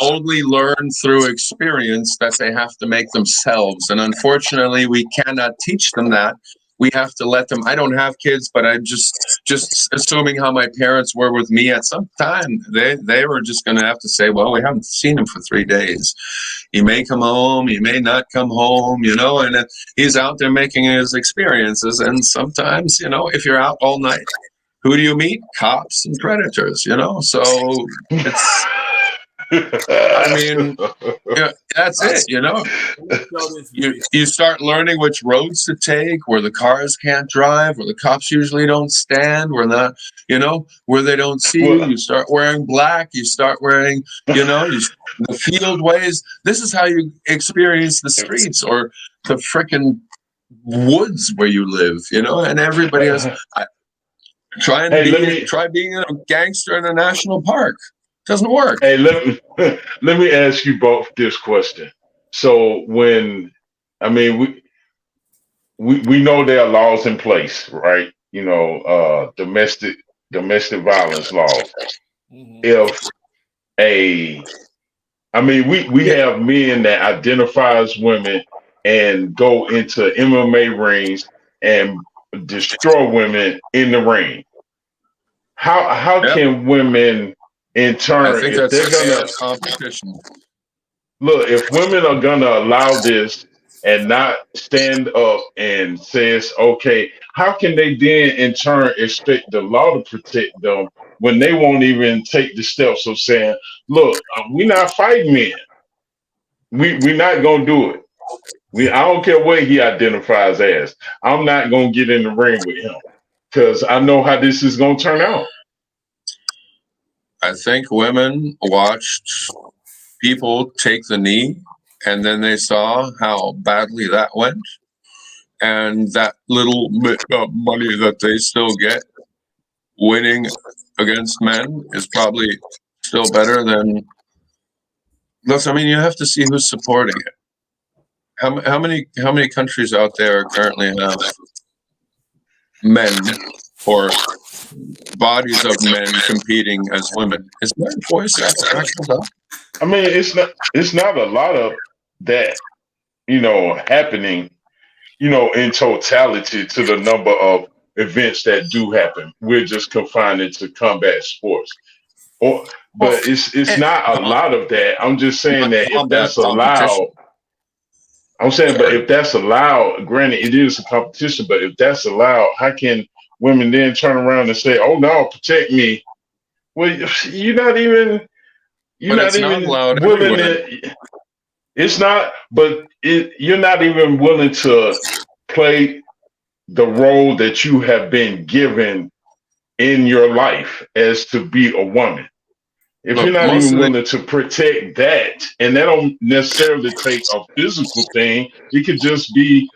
only learn through experience that they have to make themselves. And unfortunately, we cannot teach them that. We have to let them. I don't have kids, but I'm just assuming how my parents were with me at some time. They were just going to have to say, well, we haven't seen him for 3 days. He may come home, he may not come home, and he's out there making his experiences. And sometimes, if you're out all night, who do you meet? Cops and predators, So it's, I mean, that's it, You start learning which roads to take, where the cars can't drive, where the cops usually don't stand, where where they don't see you. You start wearing black. You start wearing, the field ways. This is how you experience the streets or the frickin' woods where you live, and everybody has. Try being a gangster in a national park. Doesn't work. Hey, let me ask you both this question. So we know there are laws in place, right? Domestic violence laws. Mm-hmm. We have men that identify as women and go into MMA rings and destroy women in the ring. How can women in turn, I think if they're gonna competition? Look, if women are gonna allow this and not stand up and says, okay, how can they then in turn expect the law to protect them when they won't even take the steps of saying, look, we're not fighting men. We're not gonna do it. I don't care what he identifies as. I'm not gonna get in the ring with him because I know how this is gonna turn out. I think women watched people take the knee, and then they saw how badly that went, and that little bit of money that they still get winning against men is probably still better than. Look, I mean, you have to see who's supporting it. how many countries out there currently have men or bodies of men competing as women? Is there voice actual? I mean, it's not a lot of that, happening, in totality to the number of events that do happen. We're just confined it to combat sports. But it's not a lot of that. I'm just saying that if Combat that's competition. allowed, I'm saying, but Sorry. if that's allowed, granted, it is a competition, but if that's allowed, how can women then turn around and say, "Oh no, protect me"? Well, you're not even But it's not allowed willing everywhere. to. It's not, but you're not even willing to play the role that you have been given in your life as to be a woman. If Look, you're not most even of the willing to protect that, and that don't necessarily take a physical thing, it could just be,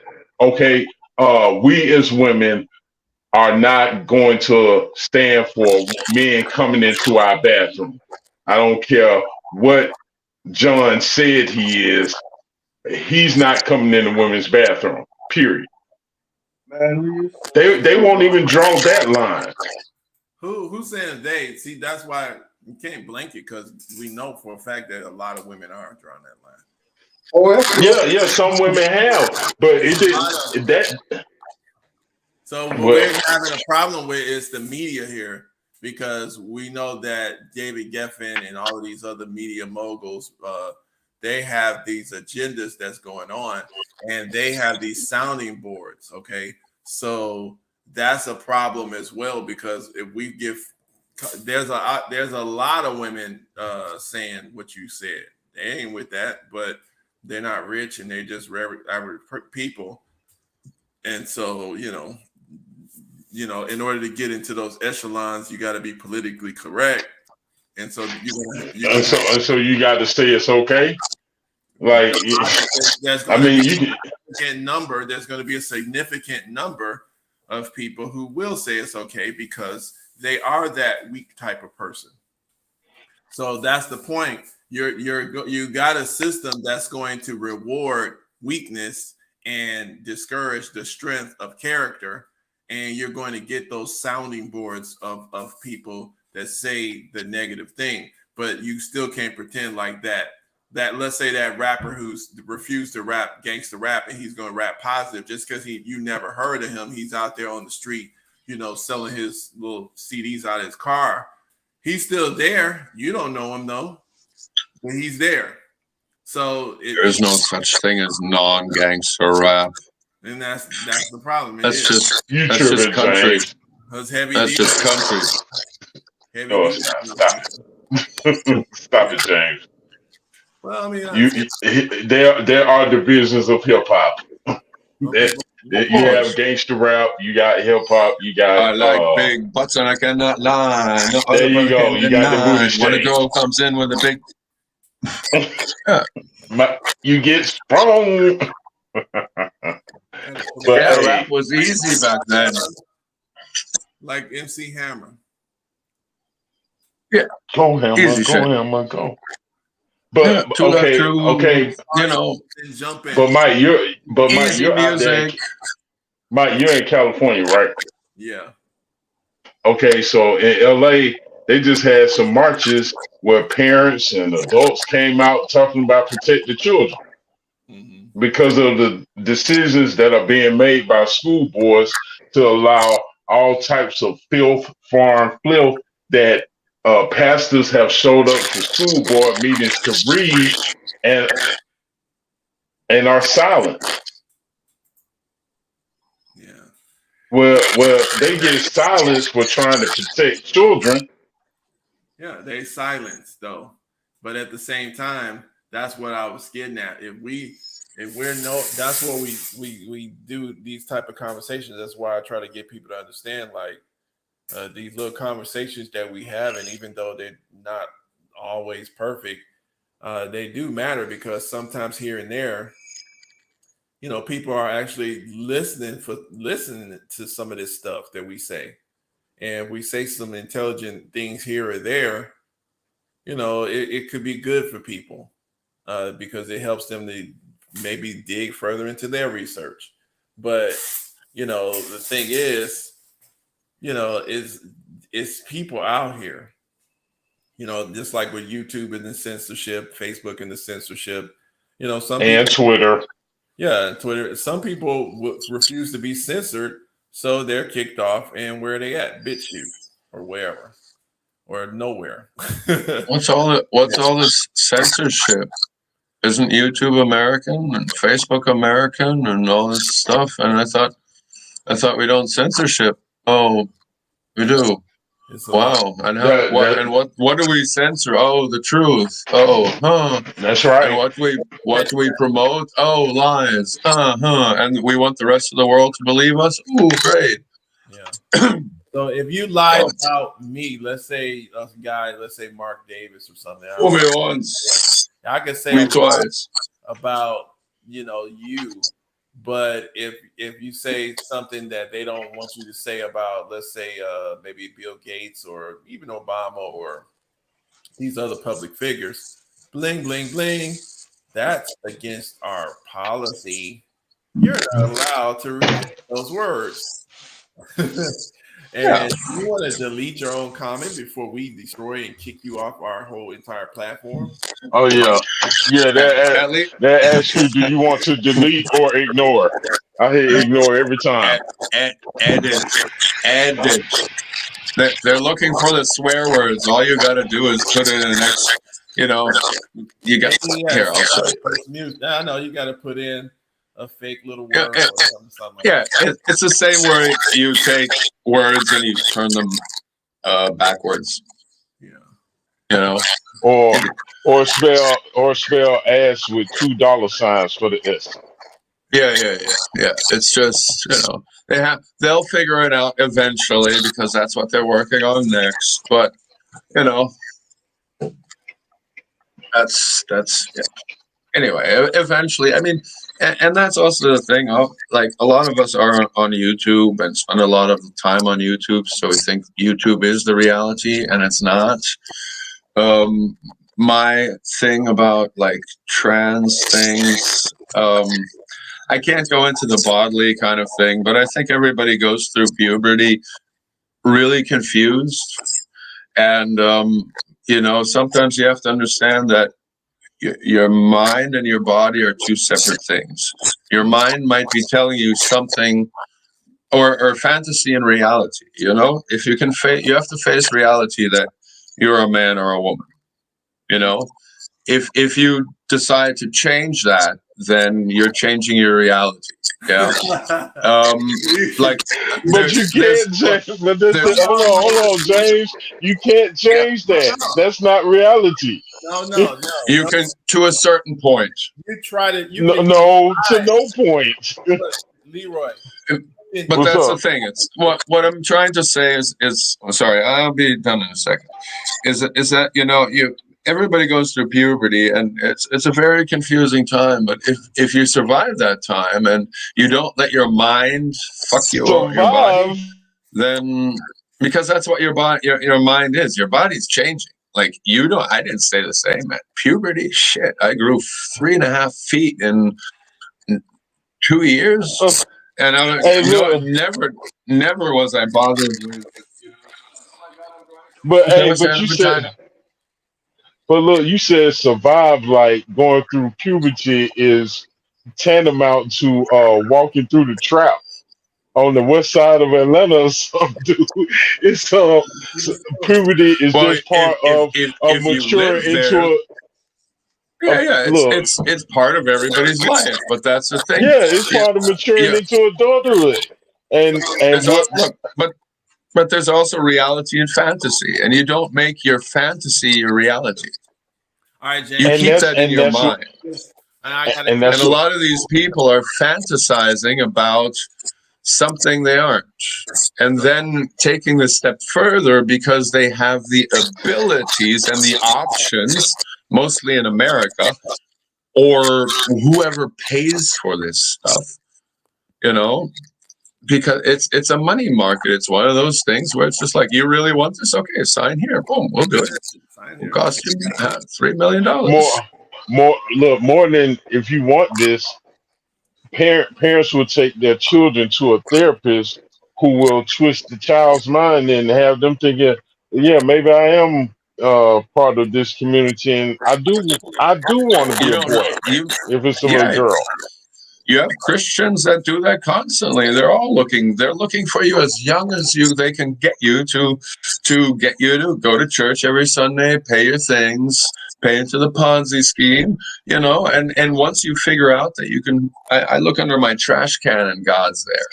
okay, we as women are not going to stand for men coming into our bathroom. I don't care what John said he is, he's not coming in the women's bathroom. Period. Man, They won't even draw that line. Who's saying they? See, that's why you can't blanket because we know for a fact that a lot of women are drawing that line. Yeah, some women have, but it did that. So what Well, we're having a problem with is the media here, because we know that David Geffen and all of these other media moguls, they have these agendas that's going on, and they have these sounding boards. Okay, so that's a problem as well, because if we give, there's a lot of women saying what you said. They ain't with that, but they're not rich and they just average people, and so in order to get into those echelons, you got to be politically correct, and so so you got to say it's okay. Like, there's I going to mean, be you can. there's going to be a significant number of people who will say it's okay because they are that weak type of person. So that's the point. You got a system that's going to reward weakness and discourage the strength of character, and you're going to get those sounding boards of people that say the negative thing, but you still can't pretend like that let's say that rapper who's refused to rap gangster rap and he's going to rap positive just because you never heard of him. He's out there on the street, selling his little CDs out of his car. He's still there. You don't know him though, but he's there. So there's no such thing as non-gangster rap. And that's the problem. That's just country. That's just country. No, it's not. Stop. Stop it, James. Well, I mean, there are divisions of hip hop. You have gangster rap, you got hip hop, you got. I like big butts and I cannot lie. No there you go. You got the booty shake. When a girl comes in with a big, you get sprung. But rap was easy back then. Like MC Hammer. Yeah, go Hammer, go. But okay, But Mike, you're out there. Mike, you're in California, right? Yeah. Okay, so in LA, they just had some marches where parents and adults came out talking about protect the children because of the decisions that are being made by school boards to allow all types of foreign filth that pastors have showed up to school board meetings to read and are silent. Yeah. Well, they get silenced for trying to protect children. Yeah, they silence though, but at the same time, that's what I was getting at. That's what we do these type of conversations. That's why I try to get people to understand, like these little conversations that we have, and even though they're not always perfect, they do matter because sometimes here and there, people are actually listening to some of this stuff that we say. And if we say some intelligent things here or there, it could be good for people because it helps them to maybe dig further into their research. But you know, the thing is, you know, is people out here, you know, just like with YouTube and the censorship, Facebook and the censorship, you know, some and people, Twitter. yeah, Twitter. Some people refuse to be censored, so they're kicked off. And where are they at? BitChute or wherever, or nowhere. What's all this censorship? Isn't YouTube American and Facebook American and all this stuff? And I thought we don't censorship. Oh, we do. Wow. And how? What do we censor? Oh, the truth. Oh, huh. That's right. And what do we promote? Oh, lies. And we want the rest of the world to believe us. Ooh, great. Yeah. So if you lied about me, let's say a guy, let's say Mark Davis or something. Fool me once. I could say Me twice. about, you know, you, but if you say something that they don't want you to say about, let's say maybe Bill Gates or even Obama or these other public figures, bling bling bling, that's against our policy. You're not allowed to repeat those words. And you want to delete your own comment before we destroy and kick you off our whole entire platform? Oh yeah, yeah. That asks you, do you want to delete or ignore? I hit ignore every time. Edit. They're looking for the swear words. All you got to do is put it in the next. You know, you got here. I'll show you. I know you got to put in a fake little word or something like yeah, that. it's the same way you take words and you turn them backwards. Yeah. You know, or spell ass with $2 for the S. Yeah. It's just, you know, they'll figure it out eventually because that's what they're working on next. But you know, that's yeah. Anyway, eventually, I mean, and that's also the thing. Like a lot of us are on YouTube and spend a lot of time on YouTube, so we think YouTube is the reality, and it's not. My thing about like trans things, I can't go into the bodily kind of thing, but I think everybody goes through puberty really confused, and you know, sometimes you have to understand that your mind and your body are two separate things. Your mind might be telling you something, or fantasy and reality. You know, if you can you have to face reality that you're a man or a woman. You know, if you decide to change that, then you're changing your reality. Yeah. Like, but you can't. Hold on, James. You can't change that. That's not reality. No. You can, to a certain point. You try to. To no point. Leroy. But What's that's up? the thing. It's what I'm trying to say is sorry, I'll be done in a second. Is that you know, everybody goes through puberty and it's a very confusing time, but if you survive that time and you don't let your mind fuck you or your body, then because that's what your mind is. Your body's changing. Like I didn't stay the same at puberty. Shit, I grew 3.5 feet in 2 years. And never was I bothered with. But you said, but look, you said survive, like going through puberty is tantamount to walking through the trap on the west side of Atlanta or something, dude. It's puberty is just part of maturing into a. It's part of everybody's life, but that's the thing. Yeah, it's part of maturing into adulthood, but there's also reality and fantasy, and you don't make your fantasy your reality. All right, James. You keep that in your mind. And a lot of these people are fantasizing about something they aren't, and then taking the step further because they have the abilities and the options, mostly in America, or whoever pays for this stuff, you know, because it's a money market. It's one of those things where it's just like, you really want this? Okay, sign here. Boom, we'll do it. It'll cost you $3 million. more than if you want this, parents will take their children to a therapist who will twist the child's mind and have them thinking, yeah, maybe I am part of this community, and I do want to be You a know, boy you if it's a little yeah, girl. you have Christians that do that constantly. They're looking for you as young as they can get you to get you to go to church every Sunday, pay your things, pay into the Ponzi scheme, and once you figure out that you can, I look under my trash can and God's there.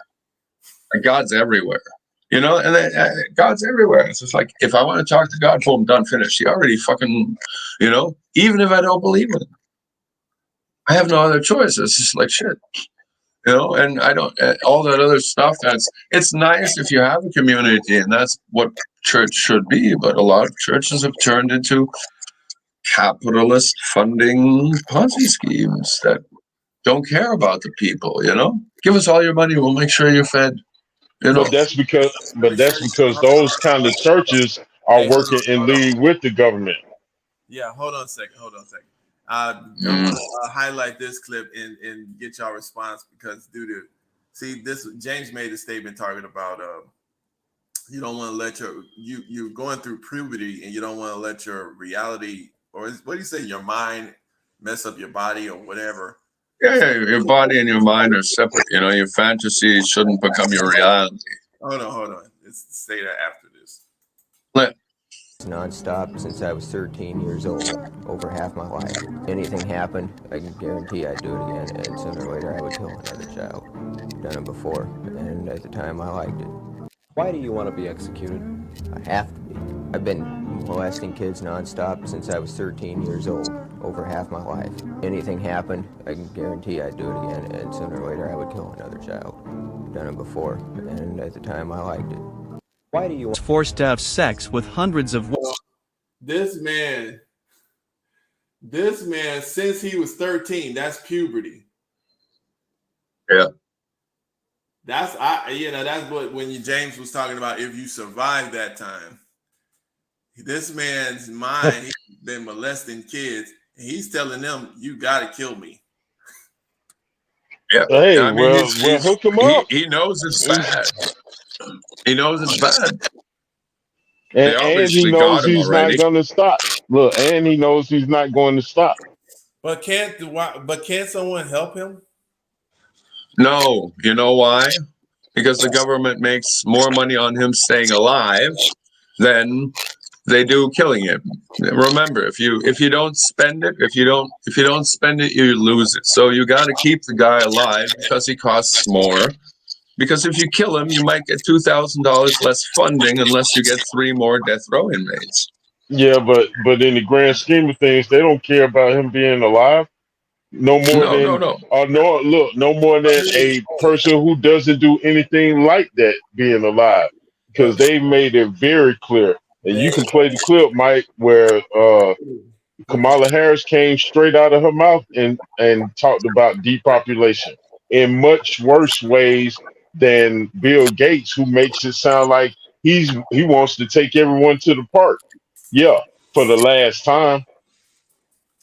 Like, God's everywhere. And God's everywhere. It's just like, if I want to talk to God, boom, done, finished. He already fucking, even if I don't believe in him, I have no other choice. It's just like shit, and I don't, all that other stuff. It's nice if you have a community, and that's what church should be. But a lot of churches have turned into capitalist funding Ponzi schemes that don't care about the people, Give us all your money, we'll make sure you're fed. But that's because those kind of churches are Hey, working in hold on. league with the government. Yeah, hold on a second. I'm gonna highlight this clip and get y'all response, because this James made a statement talking about you don't want to let you're going through puberty, and you don't want to let your reality, or what do you say, your mind mess up your body or whatever. Yeah, your body and your mind are separate. Your fantasies shouldn't become your reality. Hold on. Let's say that after this. Non-stop since I was 13 years old, over half my life. Anything happened, I can guarantee I'd do it again, and sooner or later I would kill another child. I've done it before, and at the time I liked it. Why do you want to be executed? I have to be. I've been molesting kids non-stop since I was 13 years old, over half my life. Anything happened, I can guarantee I'd do it again, and sooner or later I would kill another child. I've done it before, and at the time I liked it. Why do you want forced to have sex with hundreds of This man, since he was 13, that's puberty. Yeah. That's what James was talking about. If you survive that time, this man's mind, he's been molesting kids, and he's telling them, "You got to kill me." Yeah. Hey, I mean, hook him up. He knows it's bad. He knows it's bad. And he knows he's not going to stop. Look, and he knows he's not going to stop. But can't someone help him? No, you know why? Because the government makes more money on him staying alive than they do killing him. Remember, if you don't spend it, if you don't spend it, you lose it. So you got to keep the guy alive because he costs more. Because if you kill him, you might get $2,000 less funding unless you get 3 more death row inmates. Yeah, but in the grand scheme of things, they don't care about him being alive. No more than a person who doesn't do anything like that being alive, because they made it very clear. And you can play the clip, Mike, where Kamala Harris came straight out of her mouth and talked about depopulation in much worse ways than Bill Gates, who makes it sound like he wants to take everyone to the park. Yeah, for the last time.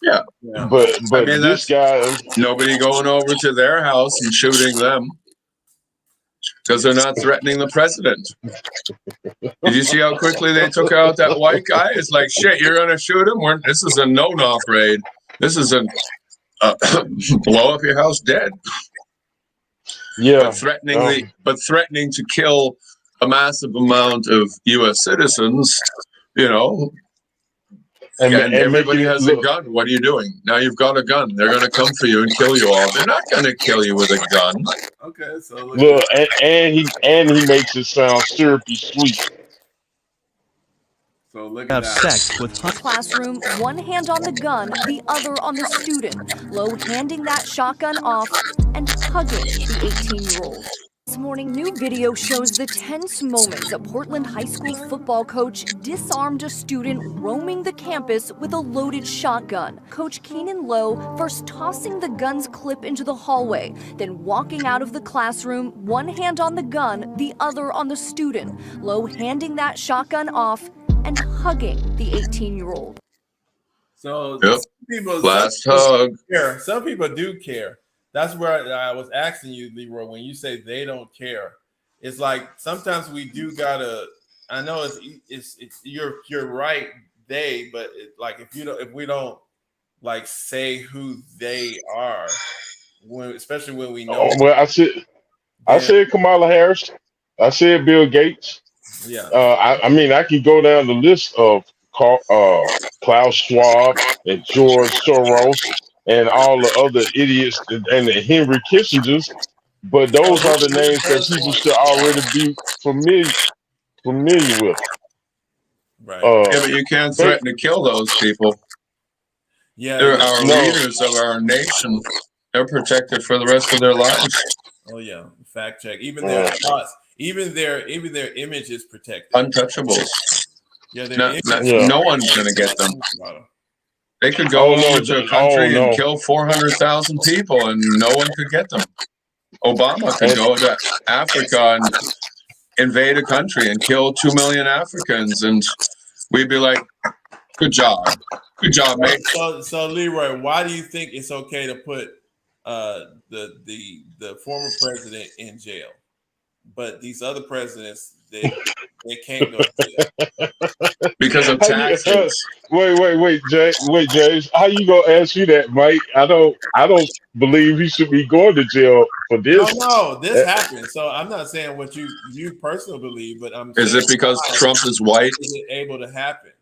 Yeah. But I mean, this guy, nobody going over to their house and shooting them because they're not threatening the president. Did you see how quickly they took out that white guy? It's like, shit, you're gonna shoot him? This is a no-knock raid. This is a blow up your house dead. Yeah. But threatening to kill a massive amount of U.S. citizens, and everybody has a gun. What are you doing? Now you've got a gun. They're going to come for you and kill you all. They're not going to kill you with a gun. Okay, so look, and he makes it sound syrupy sweet. So look at that. Sex with classroom, one hand on the gun, the other on the student. Low handing that shotgun off and hugging the 18-year-old. This morning, new video shows the tense moments a Portland high school football coach disarmed a student roaming the campus with a loaded shotgun. Coach Keenan Lowe first tossing the gun's clip into the hallway, then walking out of the classroom, one hand on the gun, the other on the student. Lowe handing that shotgun off and hugging the 18-year-old. So Yep. Last hug. care. Some people do care. That's where I was asking you, Leroy, when you say they don't care. It's like sometimes we do gotta. I know it's you're right. But like if we don't like say who they are, especially when we know. Well, I said Kamala Harris. I said Bill Gates. Yeah. I mean, I can go down the list of Klaus Schwab and George Soros and all the other idiots and the Henry Kissingers, but those are the names that people should already be familiar with. Right. Yeah, but you can't threaten to kill those people. Yeah, They're our leaders of our nation. They're protected for the rest of their lives. Oh yeah, fact check. Even their thoughts, even their image is protected. Untouchables. Yeah, No one's gonna get them. They could go over to a country and kill 400,000 people, and no one could get them. Obama could go to Africa and invade a country and kill 2 million Africans, and we'd be like, "Good job, mate." So Leroy, why do you think it's okay to put the former president in jail, but these other presidents they can't go to jail because of taxes? Wait, James. How you gonna answer that, Mike? I don't believe he should be going to jail for this. No, this happened. So I'm not saying what you personally believe, but I'm. Is it because Trump is white? Is it able to happen?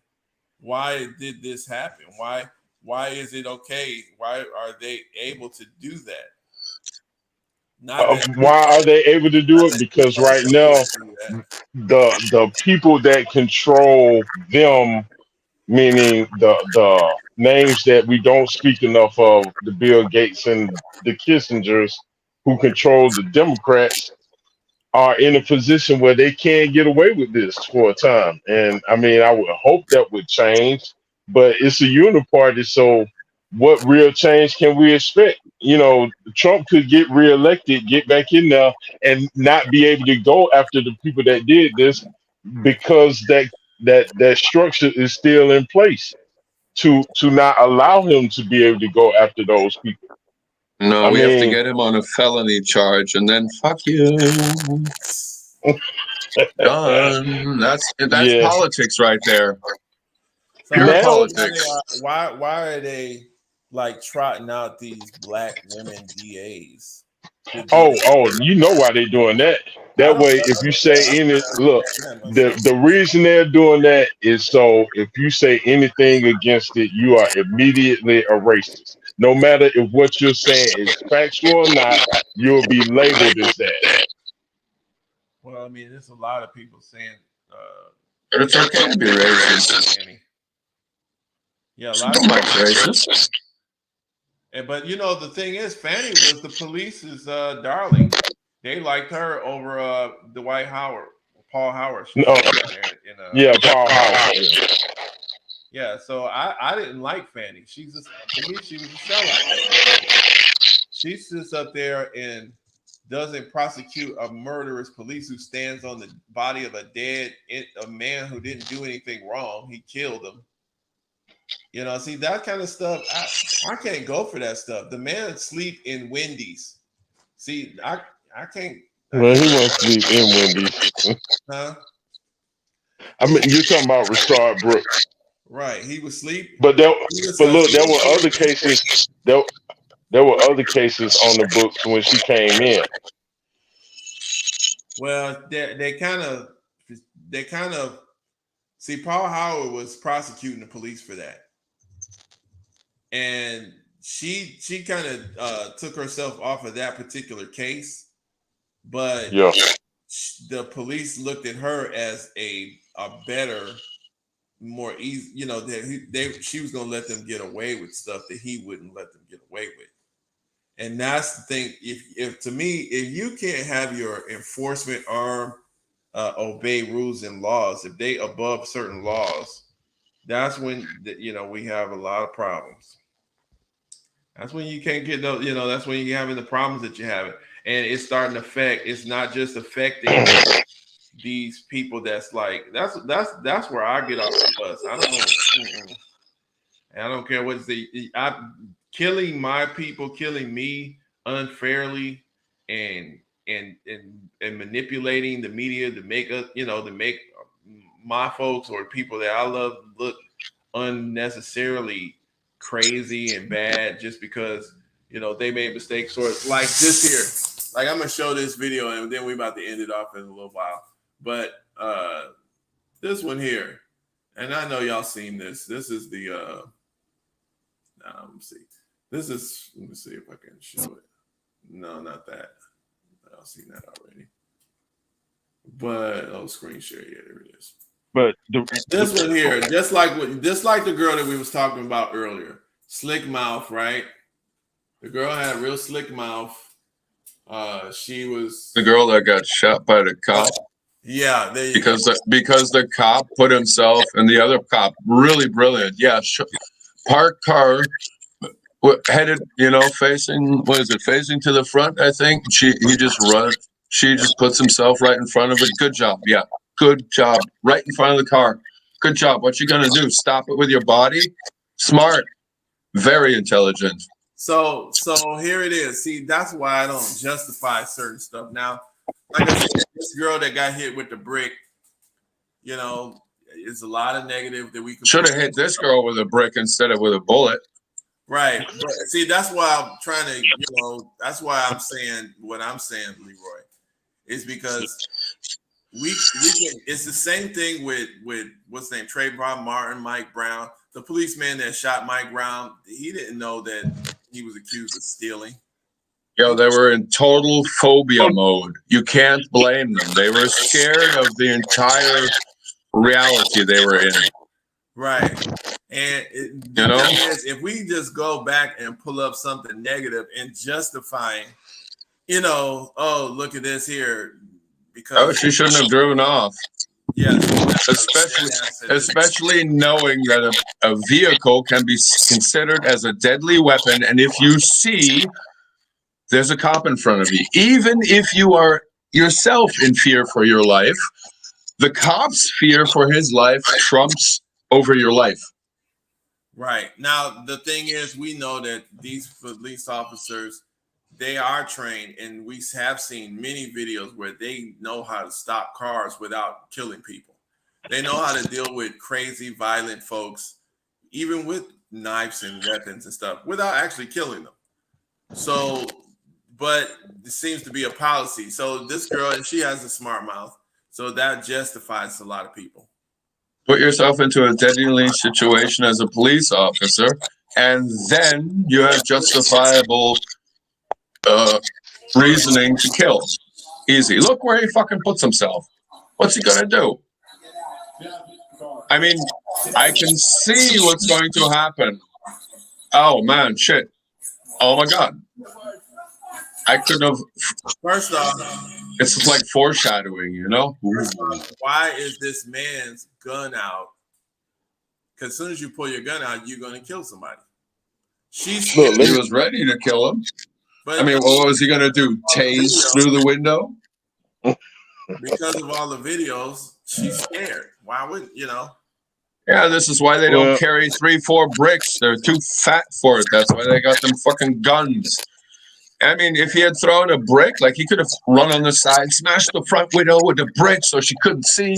Why did this happen? Why is it okay? Why are they able to do that? Why are they able to do it? Because right now, the people that control them, meaning the names that we don't speak enough of, the Bill Gates and the Kissingers, who control the Democrats, are in a position where they can't get away with this for a time. And I mean, I would hope that would change, but it's a uniparty, so what real change can we expect? You know, Trump could get reelected, get back in there, and not be able to go after the people that did this because that structure is still in place to not allow him to be able to go after those people. No, we have to get him on a felony charge, and then fuck you. Done. That's politics right there. Pure politics. Why are they like trotting out these black women DAs? You know why they're doing that. That way, if you say the reason they're doing that is so if you say anything against it, you are immediately a racist. No matter if what you're saying is factual or not, you'll be labeled as that. Well, I mean, there's a lot of people saying it's okay to be racist. Yeah, a lot of racist. But you know, the thing is, Fannie was the police's darling. They liked her over Dwight Howard, Paul Howard. Paul Howard. Yeah, so I didn't like Fannie. To me, she was a sellout. She sits up there and doesn't prosecute a murderous police who stands on the body of a man who didn't do anything wrong. He killed him. You know, see that kind of stuff. I can't go for that stuff. The man sleep in Wendy's. See, I can't. Well, he won't sleep in Wendy's. Huh? I mean, you're talking about Rashard Brooks, right? He was sleep. But there were other cases. There were other cases on the books when she came in. Well, they kind of see. Paul Howard was prosecuting the police for that. And she kind of took herself off of that particular case, but the police looked at her as a better, more easy. You know, she was going to let them get away with stuff that he wouldn't let them get away with. And that's the thing. If to me, if you can't have your enforcement arm obey rules and laws, if they above certain laws, that's when we have a lot of problems. That's when you can't get those, that's when you're having the problems that you're having. And it's starting to affect, it's not just affecting these people that's where I get off the bus. I don't know. I don't care what's killing my people, killing me unfairly, and manipulating the media to make us, to make my folks or people that I love look unnecessarily crazy and bad just because they made mistakes, or like this here. Like, I'm gonna show this video and then we're about to end it off in a little while. But this one here, and I know y'all seen this. This is the let me see. Let me see if I can show it. No, not that. I've seen that already. But screen share, yeah, there it is. But this one here, just like the girl that we was talking about earlier, slick mouth, right? The girl had a real slick mouth. She was the girl that got shot by the cop. Yeah, there you because go. Because the cop put himself and the other cop, really brilliant. Yeah, parked car, headed, facing, facing to the front, I think. She just puts himself right in front of it. Good job. Yeah, good job. Right in front of the car. Good job. What you gonna do? Stop it with your body? Smart. Very intelligent. So here it is. See, that's why I don't justify certain stuff. Now, like I said, this girl that got hit with the brick, it's a lot of negative that we could should have hit this girl with a brick instead of with a bullet. Right. But see, that's why I'm trying to, that's why I'm saying what I'm saying, Leroy, is because we can, it's the same thing with what's his name, Trayvon Martin, Mike Brown, the policeman that shot Mike Brown. He didn't know that he was accused of stealing. Yo, they were in total phobia mode. You can't blame them. They were scared of the entire reality they were in. Right. And if we just go back and pull up something negative and justifying, oh, look at this here. Because she shouldn't have driven off. Yeah. Especially knowing that a vehicle can be considered as a deadly weapon. And if you see there's a cop in front of you, even if you are yourself in fear for your life, the cop's fear for his life trumps over your life. Right. Now, the thing is, we know that these police officers, they are trained, and we have seen many videos where they know how to stop cars without killing people. They know how to deal with crazy, violent folks, even with knives and weapons and stuff, without actually killing them. So, but it seems to be a policy. So this girl, and she has a smart mouth, so that justifies a lot of people. Put yourself into a deadly situation as a police officer, and then you have justifiable reasoning to kill. Easy. Look where he fucking puts himself. What's he gonna do? I mean, I can see what's going to happen. Oh man, shit. Oh my god. I could have. First off, it's like foreshadowing, Why is this man's gun out? Because as soon as you pull your gun out, you're going to kill somebody. He was ready to kill him. But I mean, what was he going to do? Tase through the window? Because of all the videos, she's scared. Why would Yeah, this is why they don't carry 3-4 bricks. They're too fat for it. That's why they got them fucking guns. I mean, if he had thrown a brick, like he could have run on the side, smashed the front window with the brick so she couldn't see.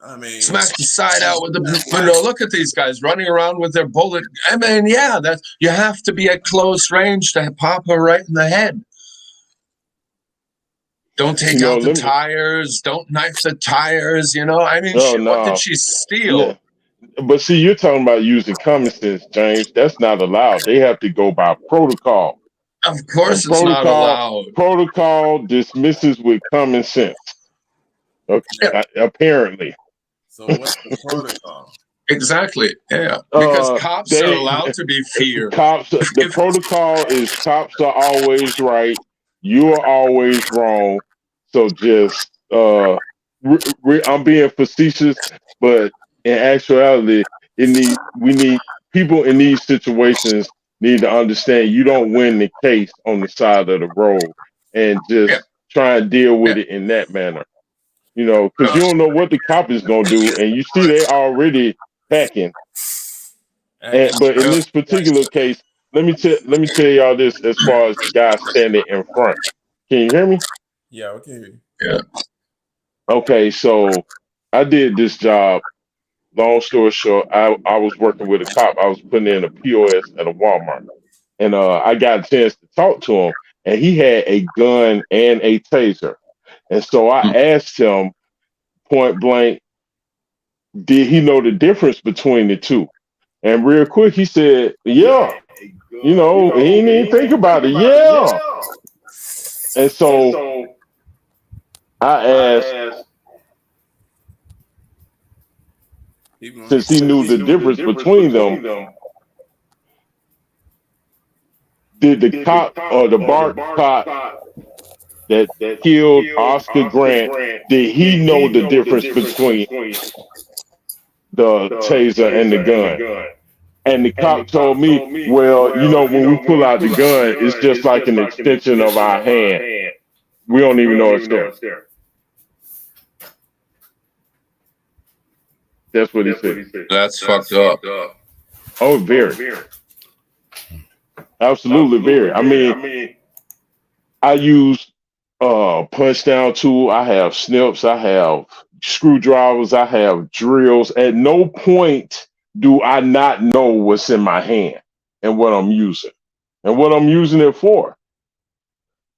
I mean, smash the side out with the window. Look at these guys running around with their bullet. I mean, yeah, you have to be at close range to pop her right in the head. Don't take out the tires. Don't knife the tires. I mean, what did she steal? Yeah. But see, you're talking about using common sense, James. That's not allowed. They have to go by protocol. Of course, it's not allowed. Protocol dismisses with common sense. Okay, apparently. So what's the protocol? Exactly. Yeah, because cops are allowed to be feared. The protocol is cops are always right. You are always wrong. So just I'm being facetious, but in actuality, we need people in these situations need to understand you don't win the case on the side of the road and just try and deal with it in that manner. Because you don't know what the cop is going to do, and you see they already packing. But in this particular case, let me tell y'all this as far as the guy standing in front. Can you hear me? Yeah, okay. Yeah. Okay, so I did this job. Long story short, I was working with a cop. I was putting in a POS at a Walmart, and I got a chance to talk to him, and he had a gun and a taser, and so I asked him point blank, did he know the difference between the two? And real quick, he said, "Yeah." He didn't even think about it. Yeah. And so I asked, since he knew the difference between them, did the cop or the BART cop that killed Oscar Grant, did he know the difference between the taser and the gun? And the cop told me, well, when we pull out the gun, it's just like an extension of our hand. We don't even know it's there. That's what he said. That's fucked up. Oh, very. Absolutely very. I mean, I use punch down tool. I have snips. I have screwdrivers. I have drills. At no point do I not know what's in my hand and what I'm using and what I'm using it for.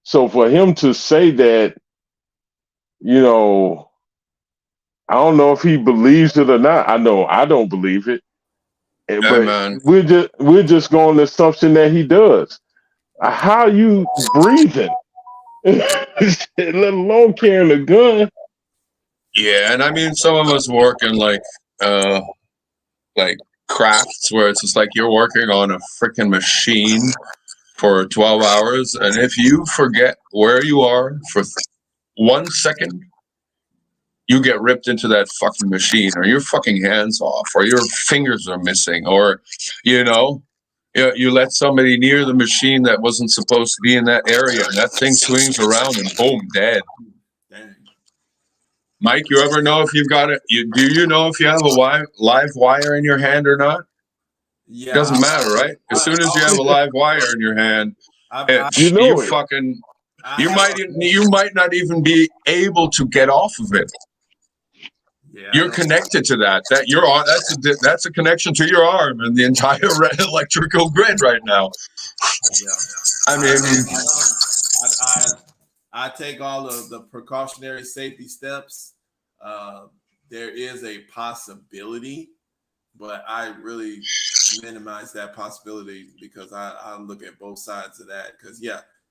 So for him to say that, I don't know if he believes it or not. I know I don't believe it. But we're just going on the assumption that he does. How are you breathing? Let alone carrying a gun. Yeah, and I mean, some of us work in like crafts where it's just like you're working on a freaking machine for 12 hours, and if you forget where you are for 1 second, you get ripped into that fucking machine, or your fucking hands off, or your fingers are missing, or you let somebody near the machine that wasn't supposed to be in that area, and that thing swings around, and boom, dead. Mike, you ever know if you've got it? Do you know if you have a live wire in your hand or not? Yeah, it doesn't matter, right? As soon as you have a live wire in your hand, you might not even be able to get off of it. Yeah, you're connected to that. That's a connection to your arm and the entire electrical grid right now. Yeah. I mean, I take all of the precautionary safety steps. There is a possibility, but I really minimize that possibility because I look at both sides of that. Because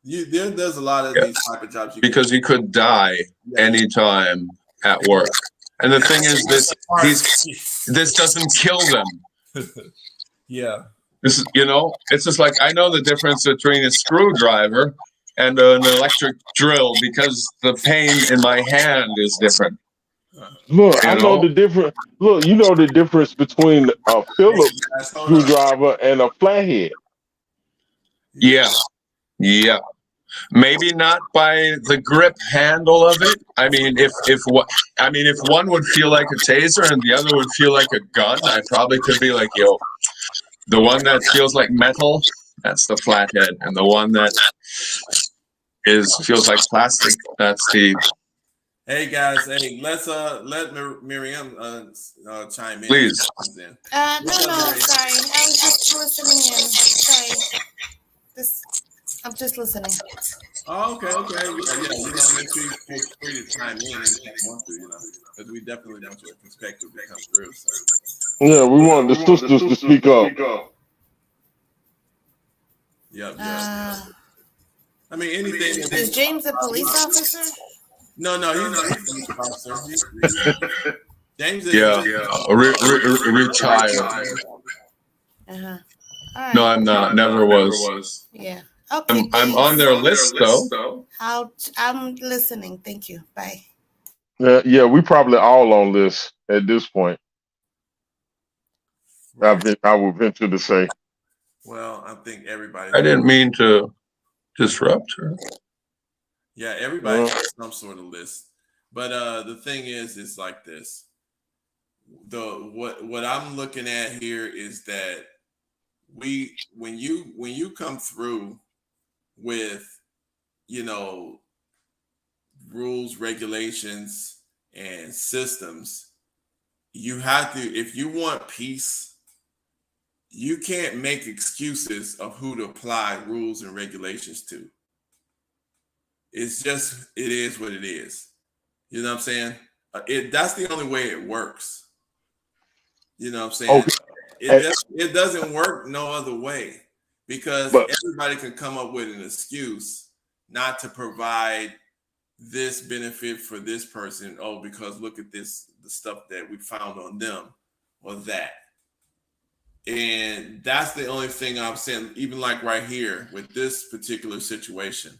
there's a lot of these type of jobs because he could die anytime at work. And the thing is, this doesn't kill them. Yeah. This is, it's just like I know the difference between a screwdriver and an electric drill because the pain in my hand is different. Look, I know the difference. Look, you know the difference between a Phillips screwdriver and a flathead. Yeah. Maybe not by the grip handle of it. I mean, if one would feel like a taser and the other would feel like a gun, I probably could be like, yo, the one that feels like metal, that's the flathead, and the one that feels like plastic, that's the. Hey guys, let's let Miriam chime in. Please. No, sorry. I was just listening in. Sorry. I'm just listening. Oh, okay. Yeah. Make sure you feel free to chime in if you want to, because we definitely want your perspective to come through. So. Yeah, we want the sisters to speak up. Yep. I mean, anything. Is James a police officer? No, he's not a police officer. James is retired. Uh-huh. All right. No, I'm not. Never was. Yeah. Okay. I'm on their list though. I'm listening. Thank you. Bye. Yeah, we probably all on this at this point. Right. I would venture to say. Well, I think everybody. I didn't mean to disrupt her. Yeah, everybody has some sort of list, but the thing is, it's like this. What I'm looking at here is that when you come through with, you know, rules, regulations, and systems, you have to, if you want peace, you can't make excuses of who to apply rules and regulations to. It's just, it is what it is. You know what I'm saying? That's the only way it works. You know what I'm saying? Okay. It doesn't work no other way, because everybody can come up with an excuse not to provide this benefit for this person. Oh, because look at this, the stuff that we found on them, or that. And that's the only thing I'm saying. Even like right here with this particular situation,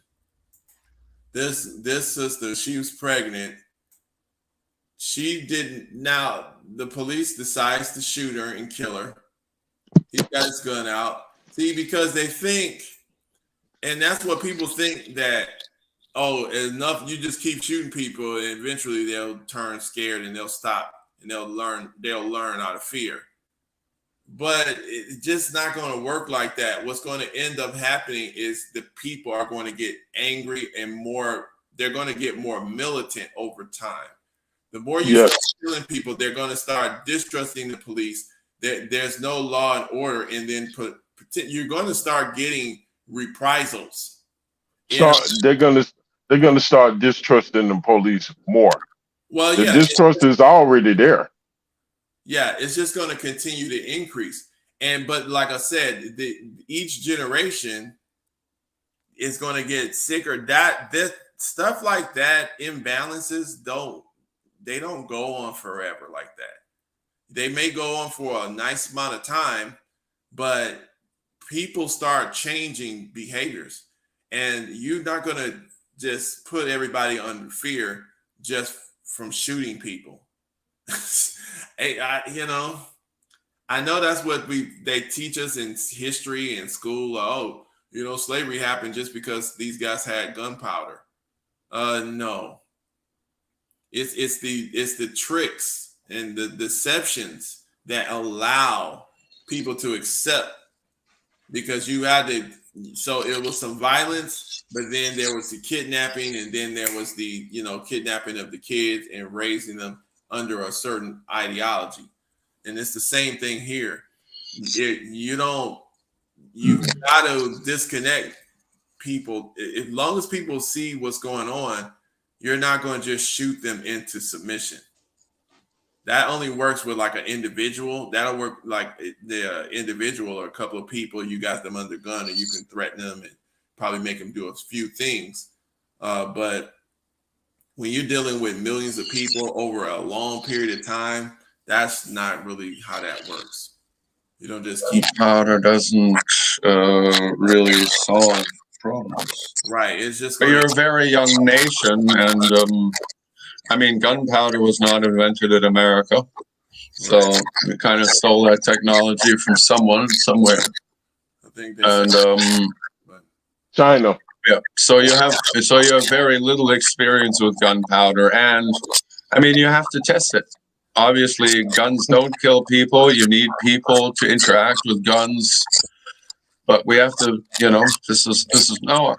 this sister, she was pregnant. She didn't. Now the police decides to shoot her and kill her. He got his gun out. See, because they think, and that's what people think, that, oh, enough, you just keep shooting people and eventually they'll turn scared and they'll stop and they'll learn out of fear. But it's just not going to work like that. What's going to end up happening is the people are going to get angry and they're going to get more militant over time. The more you start killing people, they're going to start distrusting the police. There's no law and order, and then you're going to start getting reprisals. So they're gonna start distrusting the police more. Well, the distrust is already there. Yeah, it's just going to continue to increase. But like I said, each generation is going to get sicker. This stuff like that, imbalances don't go on forever like that. They may go on for a nice amount of time, but people start changing behaviors, and you're not going to just put everybody under fear just from shooting people. Hey, I know that's what they teach us in history and school. Oh, slavery happened just because these guys had gunpowder. No, it's the tricks and the deceptions that allow people to accept, because you had to. So it was some violence, but then there was the kidnapping, and then there was the kidnapping of the kids and raising them under a certain ideology. And it's the same thing here. You got to disconnect people. As long as people see what's going on, you're not going to just shoot them into submission. That only works with like an individual. That'll work like the individual or a couple of people. You got them under gun and you can threaten them and probably make them do a few things. But when you're dealing with millions of people over a long period of time, that's not really how that works. You don't just keep powder doesn't really solve problems. Right. It's just but you're a very young nation, and gunpowder was not invented in America, so we kind of stole that technology from someone somewhere. I think China. Yeah, so you have very little experience with gunpowder, and you have to test it. Obviously, guns don't kill people. You need people to interact with guns, but we have to. This is no.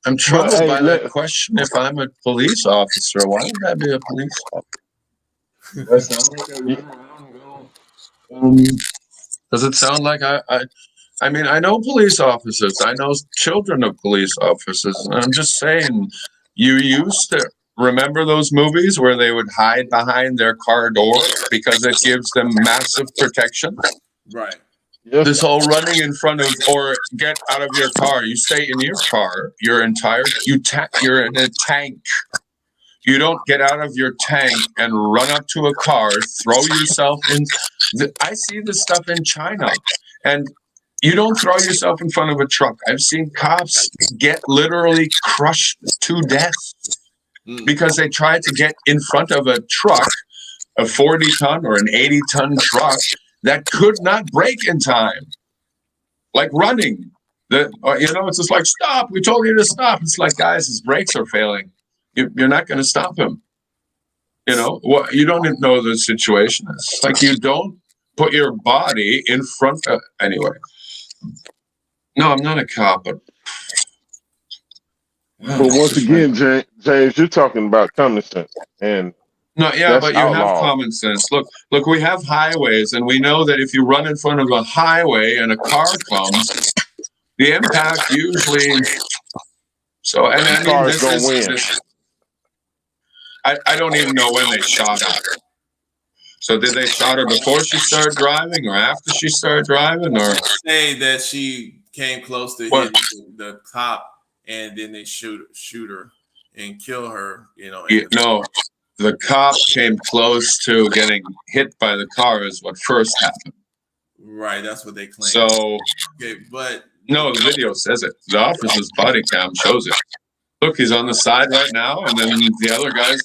I'm troubled by that question. If I'm a police officer, why would I be a police officer? Does it sound like I know police officers. I know children of police officers. And I'm just saying, you used to remember those movies where they would hide behind their car door because it gives them massive protection? Right. Yes. This whole running in front of or get out of your car. You stay in your car. You're in a tank. You don't get out of your tank and run up to a car, throw yourself in. I see this stuff in China, and you don't throw yourself in front of a truck. I've seen cops get literally crushed to death because they tried to get in front of a truck, a 40-ton or an 80-ton truck that could not brake in time, like running. It's just like, stop, we told you to stop. It's like, guys, his brakes are failing. You're not going to stop him. You don't know the situation. It's like you don't put your body in front of anyway. No, I'm not a cop, but once again, James, you're talking about common sense, and no, yeah, that's but you have outlawed. common sense. Look, we have highways, and we know that if you run in front of a highway and a car comes, the impact usually. So, and I mean, Cars gonna win. I don't even know when they shot her. So did they shot her before she started driving or after she started driving, or say that she came close to hit the cop and then they shoot her and kill her, you know? No, the cop came close to getting hit by the car is what first happened. Right, that's what they claim. So, okay, but no, the video says it. The officer's body cam shows it. Look, he's on the side right now, and then the other guy's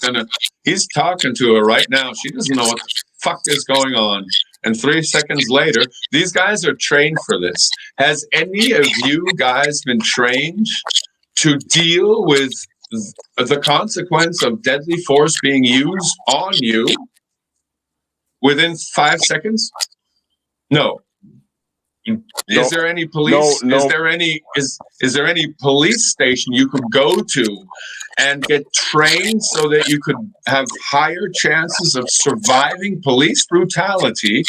he's talking to her right now. She doesn't know what the fuck is going on. And 3 seconds later, these guys are trained for this. Has any of you guys been trained to deal with the consequence of deadly force being used on you within 5 seconds? No. Is there any police? No. Is there any police station you could go to and get trained so that you could have higher chances of surviving police brutality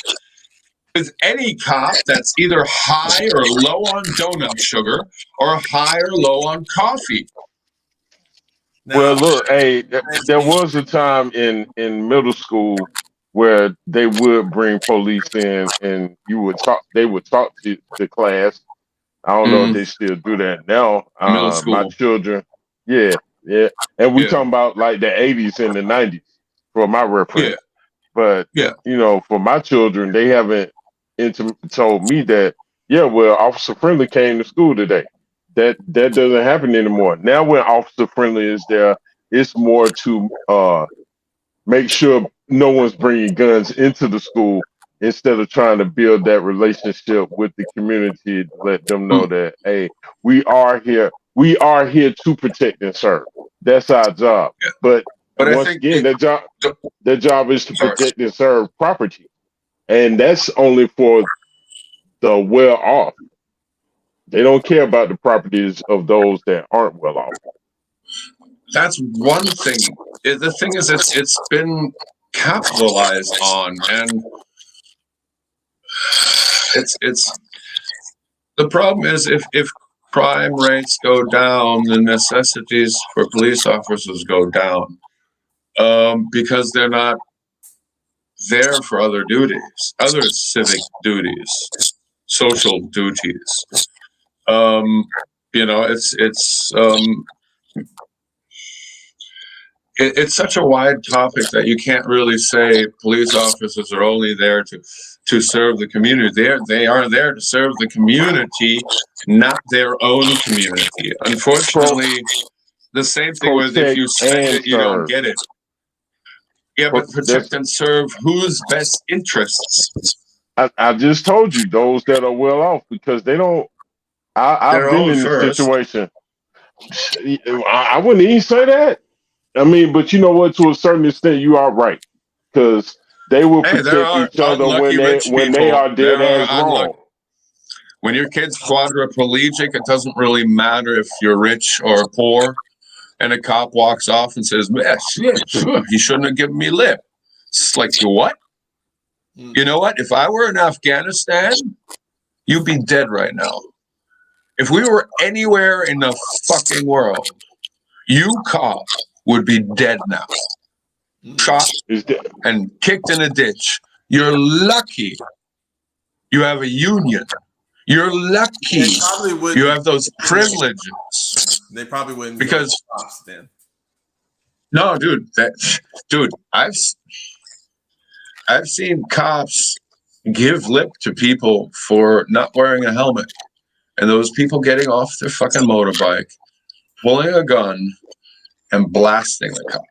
with any cop that's either high or low on donut sugar or high or low on coffee? Well, look, hey, there was a time in middle school where they would bring police in, and they would talk to the class. I don't know if they still do that now. Middle school. My children, yeah, and we talking about like the 80s and the 90s for my reference. Yeah. But you know, for my children, they haven't told me that. Yeah, well, Officer Friendly came to school today. That doesn't happen anymore. Now, when Officer Friendly is there, it's more to make sure no one's bringing guns into the school instead of trying to build that relationship with the community to let them know that, hey, we are here to protect and serve. That's our job. But once again, their job is to protect and serve property, and that's only for the well off. They don't care about the properties of those that aren't well off. That's one thing. The thing is, it's been capitalized on, and it's the problem is if crime rates go down, the necessities for police officers go down because they're not there for other duties, other civic duties, social duties. You know, it's such a wide topic that you can't really say police officers are only there to serve the community. They are there to serve the community, not their own community. Unfortunately, the same thing with if you spend it, you don't get it. Yeah, but protect and serve whose best interests? I just told you those that are well off, because they don't. I've been in this situation. I wouldn't even say that. I mean, but you know what? To a certain extent, you are right, because they will protect each other when they are dead as wrong. When your kid's quadriplegic, it doesn't really matter if you're rich or poor, and a cop walks off and says, "He shouldn't have given me lip." It's like, what? You know what? If I were in Afghanistan, you'd be dead right now. If we were anywhere in the fucking world, you cop would be dead now. Shot and kicked in a ditch. You're lucky you have a union. You're lucky you have those privileges. They probably wouldn't, because cops then. No, dude, I've seen cops give lip to people for not wearing a helmet, and those people getting off their fucking motorbike, pulling a gun, and blasting the cop.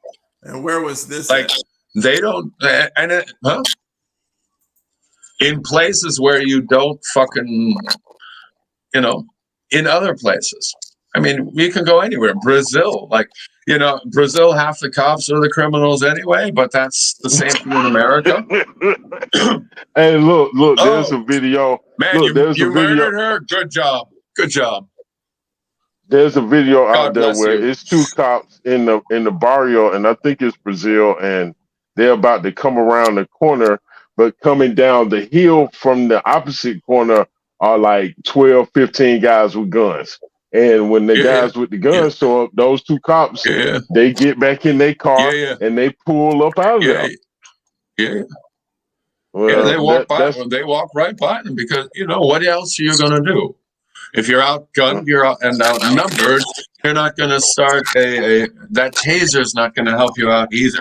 And where was this? Like, they don't, in places where you don't fucking, you know, in other places. I mean, we can go anywhere. Brazil, like, You know, Brazil, half the cops are the criminals anyway, but that's the same thing in America. Hey, look, there's a video. Man, Look, there's a you video. murdered her. Good job. Good job. There's a video out God there bless where you. it's two cops in the barrio, and I think it's Brazil, and they're about to come around the corner, but coming down the hill from the opposite corner are like 12, 15 guys with guns. And when the guys with the guns show up, those two cops, they get back in their car and they pull up out of there. Yeah. Well, They walk by. that's They walk right by them because you know what else are you gonna do? If you're outgunned, you're outnumbered. You're not gonna start that taser's not gonna help you out either.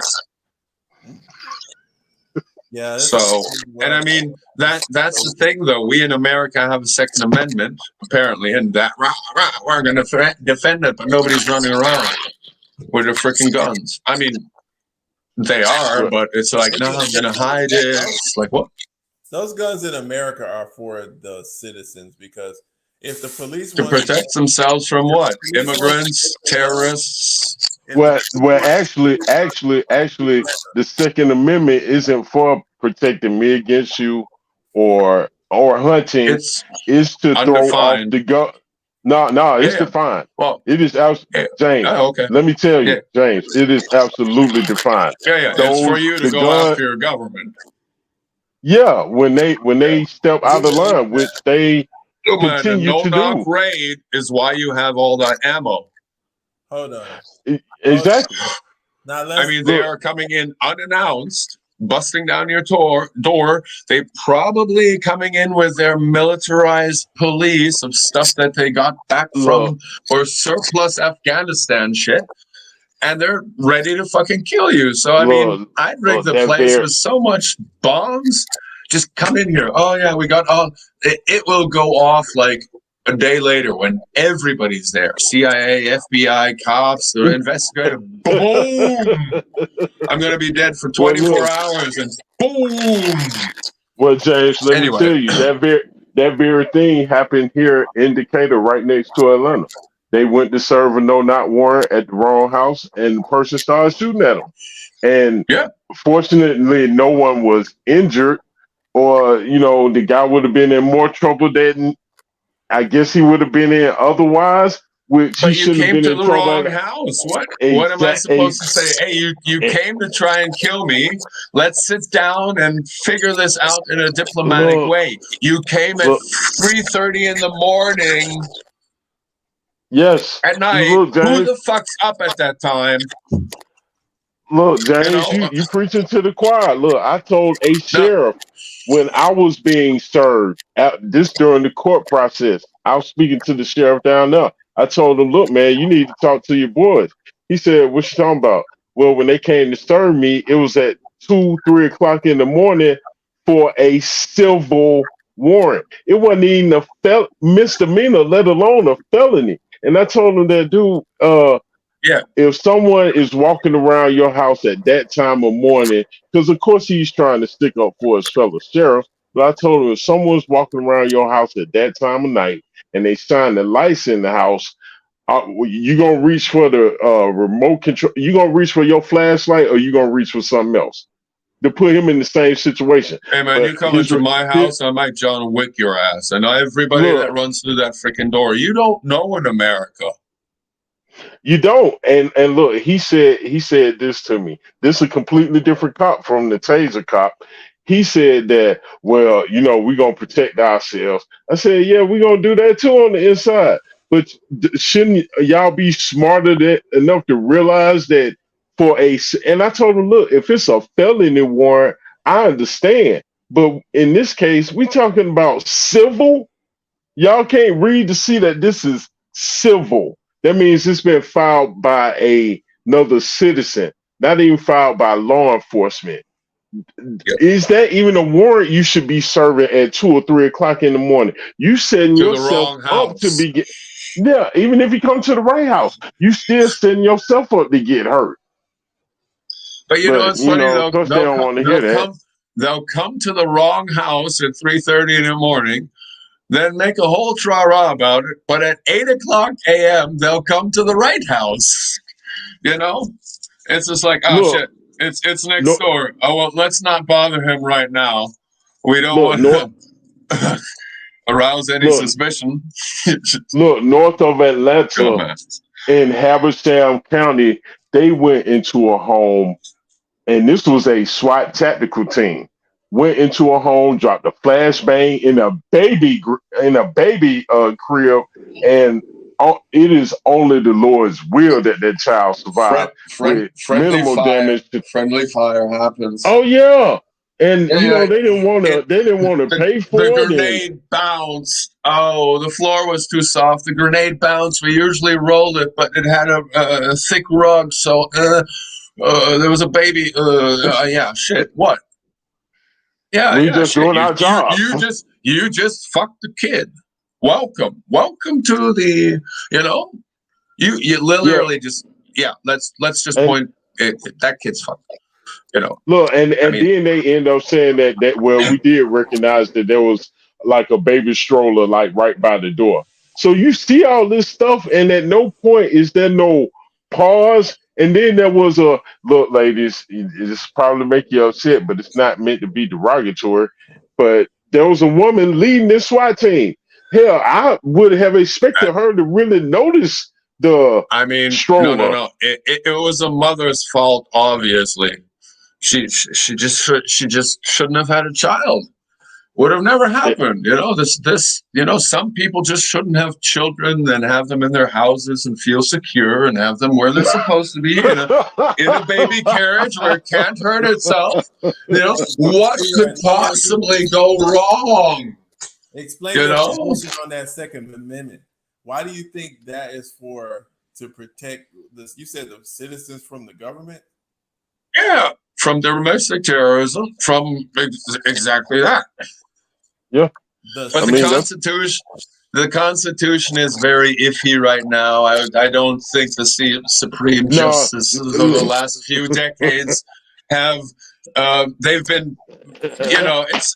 Yeah. So, and I mean that's the thing though. We in America have a Second Amendment apparently, and that we're gonna defend it, but nobody's running around with their freaking guns. I mean, they are, but it's like no, I'm gonna hide it. It's like what? Those guns in America are for the citizens because if the police To protect themselves from what? Immigrants, terrorists. well, actually, the Second Amendment isn't for protecting me against you or hunting. It's to throw off the gun. No, it's defined. Well, it is James. Okay. Let me tell you, James, it is absolutely defined. It's for you to go after your government. Yeah, when they step out of line, which they continue to no-knock do. raid is why you have all that ammo. Hold on. Exactly. Now I mean, they are coming in unannounced, busting down your door. They probably coming in with their militarized police of stuff that they got back from or surplus Afghanistan shit. And they're ready to fucking kill you. So, I mean, I'd rig the place with so much bombs. Just come in here. Oh, yeah, we got all. It will go off like a day later when everybody's there. CIA, FBI, cops, the investigator. Boom! I'm going to be dead for 24 hours and boom! Well, James, let me tell you, that very thing happened here in Decatur, right next to Atlanta. They went to serve a no-knock warrant at the wrong house, and the person started shooting at them. And fortunately, no one was injured, or the guy would have been in more trouble than I guess he would have been in otherwise. Which but he shouldn't have came been to in the trouble. wrong house. What am I supposed to say? Hey, you came to try and kill me. Let's sit down and figure this out in a diplomatic way. You came at 3:30 in the morning. Yes. At night. Who the fuck's up at that time? Look, James, you preaching to the choir. Look, I told a sheriff when I was being served this during the court process. I was speaking to the sheriff down there. I told him, look, man, you need to talk to your boys. He said, what you talking about? Well, when they came to serve me, it was at 2, 3 o'clock in the morning for a civil warrant. It wasn't even a misdemeanor, let alone a felony. And I told him that, dude, if someone is walking around your house at that time of morning, because of course he's trying to stick up for his fellow sheriff, but I told him if someone's walking around your house at that time of night and they shine the lights in the house, you gonna reach for the remote control? You gonna reach for your flashlight, or you gonna reach for something else to put him in the same situation? Hey man, you come into my house, I might John Wick your ass, and everybody that runs through that freaking door. You don't know in America. You don't. And look, he said this to me. This is a completely different cop from the taser cop. He said that, well, we're going to protect ourselves. I said, yeah, we're going to do that too on the inside. But shouldn't y'all be smarter enough to realize that and I told him, look, if it's a felony warrant, I understand. But in this case, we're talking about civil. Y'all can't read to see that this is civil. That means it's been filed by another citizen, not even filed by law enforcement. Is that even a warrant you should be serving at 2 or 3 o'clock in the morning? You setting yourself up to be even if you come to the right house, you still setting yourself up to get hurt. But you know what's funny though? They don't want to hear that. They'll come to the wrong house at 3:30 in the morning. Then make a whole tra-ra about it. But at 8 o'clock a.m., they'll come to the right house. You know, it's just like, oh shit, it's next door. Oh well, let's not bother him right now. We don't want to arouse any suspicion. North of Atlanta in Habersham County, they went into a home, and this was a SWAT tactical team. Went into a home, dropped a flashbang in a baby crib, and it is only the Lord's will that that child survived with minimal damage. Friendly fire happens. Oh yeah, and they didn't want to pay for the it. Grenade bounced. Oh, the floor was too soft. The grenade bounced. We usually roll it, but it had a thick rug, so there was a baby. Yeah, shit. What? Yeah, we just doing our job. You just fucked the kid. Welcome to the. You literally just Let's just point that kid's fucked. Look, and then they end up saying that we did recognize that there was like a baby stroller like right by the door. So you see all this stuff, and at no point is there no pause. And then there was a look, ladies. It's probably make you upset, but it's not meant to be derogatory. But there was a woman leading this SWAT team. Hell, I would have expected her to really notice the. Stroller. No. It was a mother's fault, obviously. She just shouldn't have had a child. Would have never happened. Some people just shouldn't have children and have them in their houses and feel secure and have them where they're supposed to be in a baby carriage where it can't hurt itself. What could possibly go wrong? Explain your position on that Second Amendment. Why do you think that is to protect this? You said the citizens from the government? Yeah, from domestic terrorism, from exactly that. Yeah, but the Constitution is very iffy right now. I don't think the Supreme Justices of the last few decades have. They've been, it's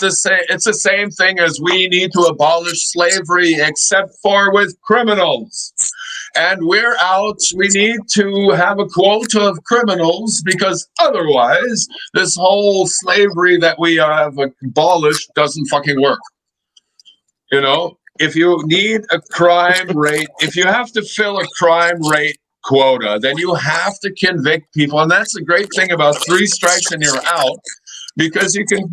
the same thing as we need to abolish slavery, except for with criminals. And we're out. We need to have a quota of criminals because otherwise this whole slavery that we have abolished doesn't fucking work. If you need a crime rate, if you have to fill a crime rate quota, then you have to convict people. And that's the great thing about 3 strikes and you're out, because you can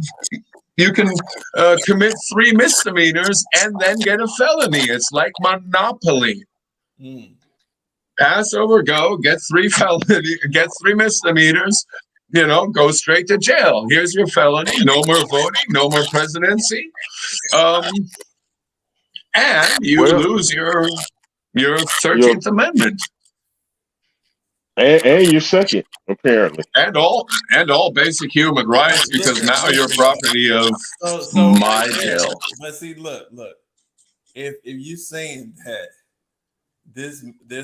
commit 3 misdemeanors and then get a felony. It's like Monopoly. Pass over, go, get 3 misdemeanors, go straight to jail. Here's your felony. No more voting, no more presidency. And you lose your 13th Amendment. And your second, apparently. And all basic human rights, because now you're property of my jail. But see, look, if you saying that this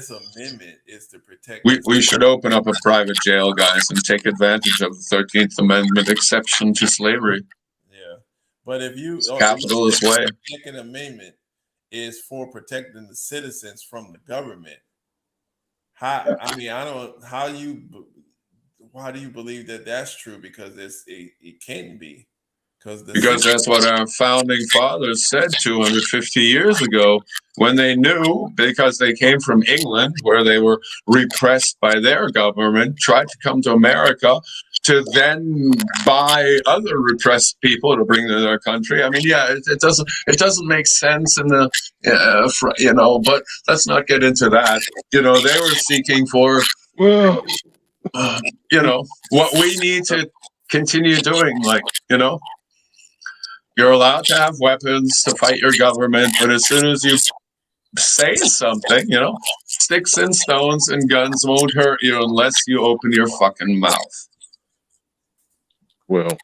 amendment is to protect. We should open up a private jail, guys, and take advantage of the 13th Amendment exception to slavery. Yeah, but if you capitalist way, the Second Amendment is for protecting the citizens from the government. Why do you believe that that's true? Because it can't be. Because that's what our founding fathers said 250 years ago, when they knew, because they came from England, where they were repressed by their government, tried to come to America to then buy other repressed people to bring to their country. It doesn't make sense in the, but let's not get into that. They were seeking for, what we need to continue doing, you're allowed to have weapons to fight your government, but as soon as you say something, sticks and stones and guns won't hurt you unless you open your fucking mouth. Well,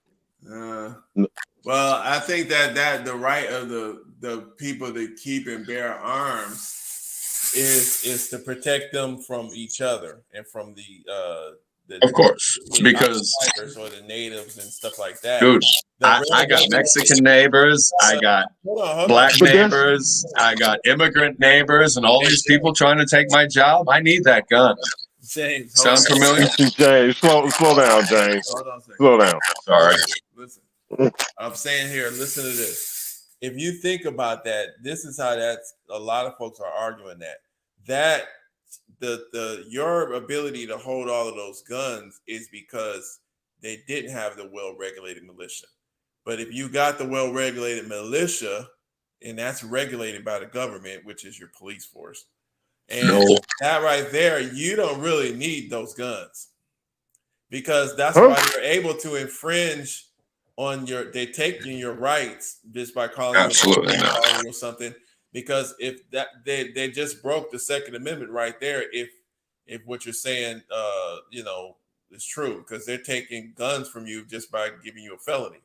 I think that the right of the people to keep and bear arms is to protect them from each other and from of course, because or the natives and stuff like that. Dude, I got Mexican neighbors, I got black neighbors, I got immigrant neighbors, and all these people trying to take my job. I need that gun. James, Sound familiar? James, slow down, James. Hold on a second. Slow down. Sorry. Listen, I'm saying here, listen to this. If you think about that, this is how that's a lot of folks are arguing that your ability to hold all of those guns is because they didn't have the well-regulated militia. But if you got the well-regulated militia, and that's regulated by the government, which is your police force, and that right there, you don't really need those guns, because that's why you're able to infringe on they take your rights just by calling you or something. Because if that they just broke the Second Amendment right there, if what you're saying is true, because they're taking guns from you just by giving you a felony.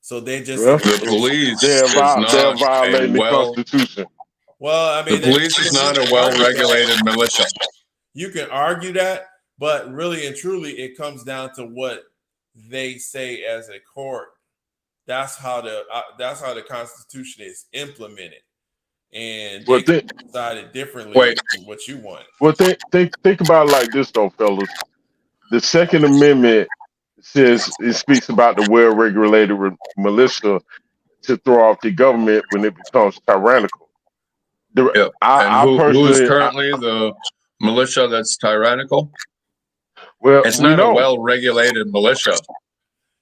So they just the police they're is not violating the Constitution. Well, I mean, the police is not a well-regulated militia. You can argue that, but really and truly, it comes down to what they say as a court. That's how the Constitution is implemented, and they decided differently than what you want. Well, think about it like this, though, fellas. The Second Amendment speaks about the well-regulated militia to throw off the government when it becomes tyrannical. Who is currently the militia that's tyrannical? Well, it's not a well-regulated militia.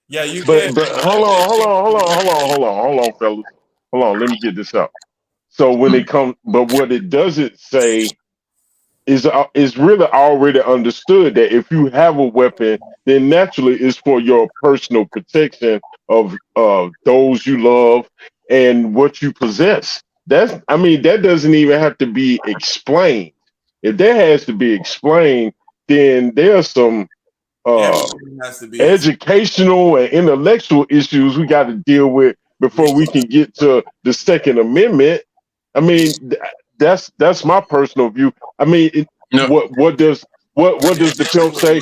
Yeah, you but hold on, fellas. Hold on, let me get this out. So when it comes, but what it doesn't say is really already understood that if you have a weapon, then naturally it's for your personal protection of those you love and what you possess. That doesn't even have to be explained. If that has to be explained, then there's some educational and intellectual issues we got to deal with before we can get to the Second Amendment. I mean, that's my personal view. I mean, what does the pimp say?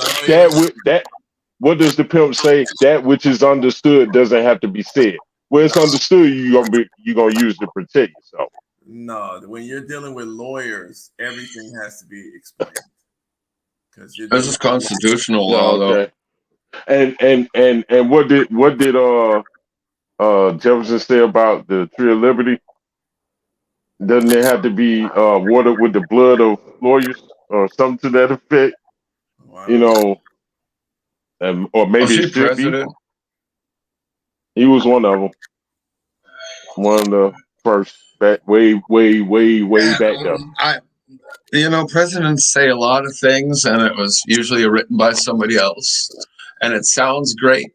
What does the pimp say? That which is understood doesn't have to be said. When it's understood, you're gonna use to protect yourself. No, when you're dealing with lawyers, everything has to be explained. This is constitutional law, though. And what did Jefferson say about the Tree of Liberty? Doesn't it have to be watered with the blood of lawyers or something to that effect? Or maybe it should president? Be. He was one of them. One of the first, back way back there. Presidents say a lot of things, and it was usually written by somebody else, and it sounds great.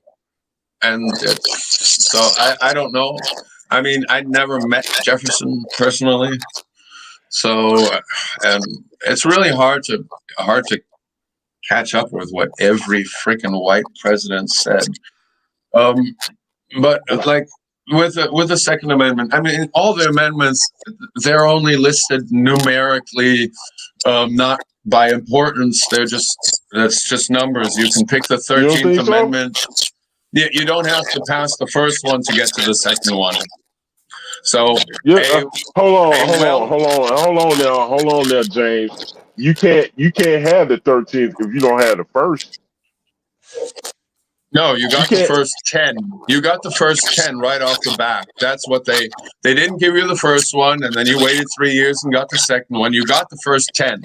And so I don't know. I mean, I never met Jefferson personally, so and it's really hard to catch up with what every freaking white president said. But like with the Second Amendment, I mean, all the amendments, they're only listed numerically, not by importance. That's just numbers. You can pick the 13th Amendment. So? You don't have to pass the first one to get to the second one. So hold on there, James. You can't have the 13th if you don't have the first. No, you got the first 10. You got the first 10 right off the bat. That's what they didn't give you the first one, and then you waited 3 years and got the second one. You got the first 10.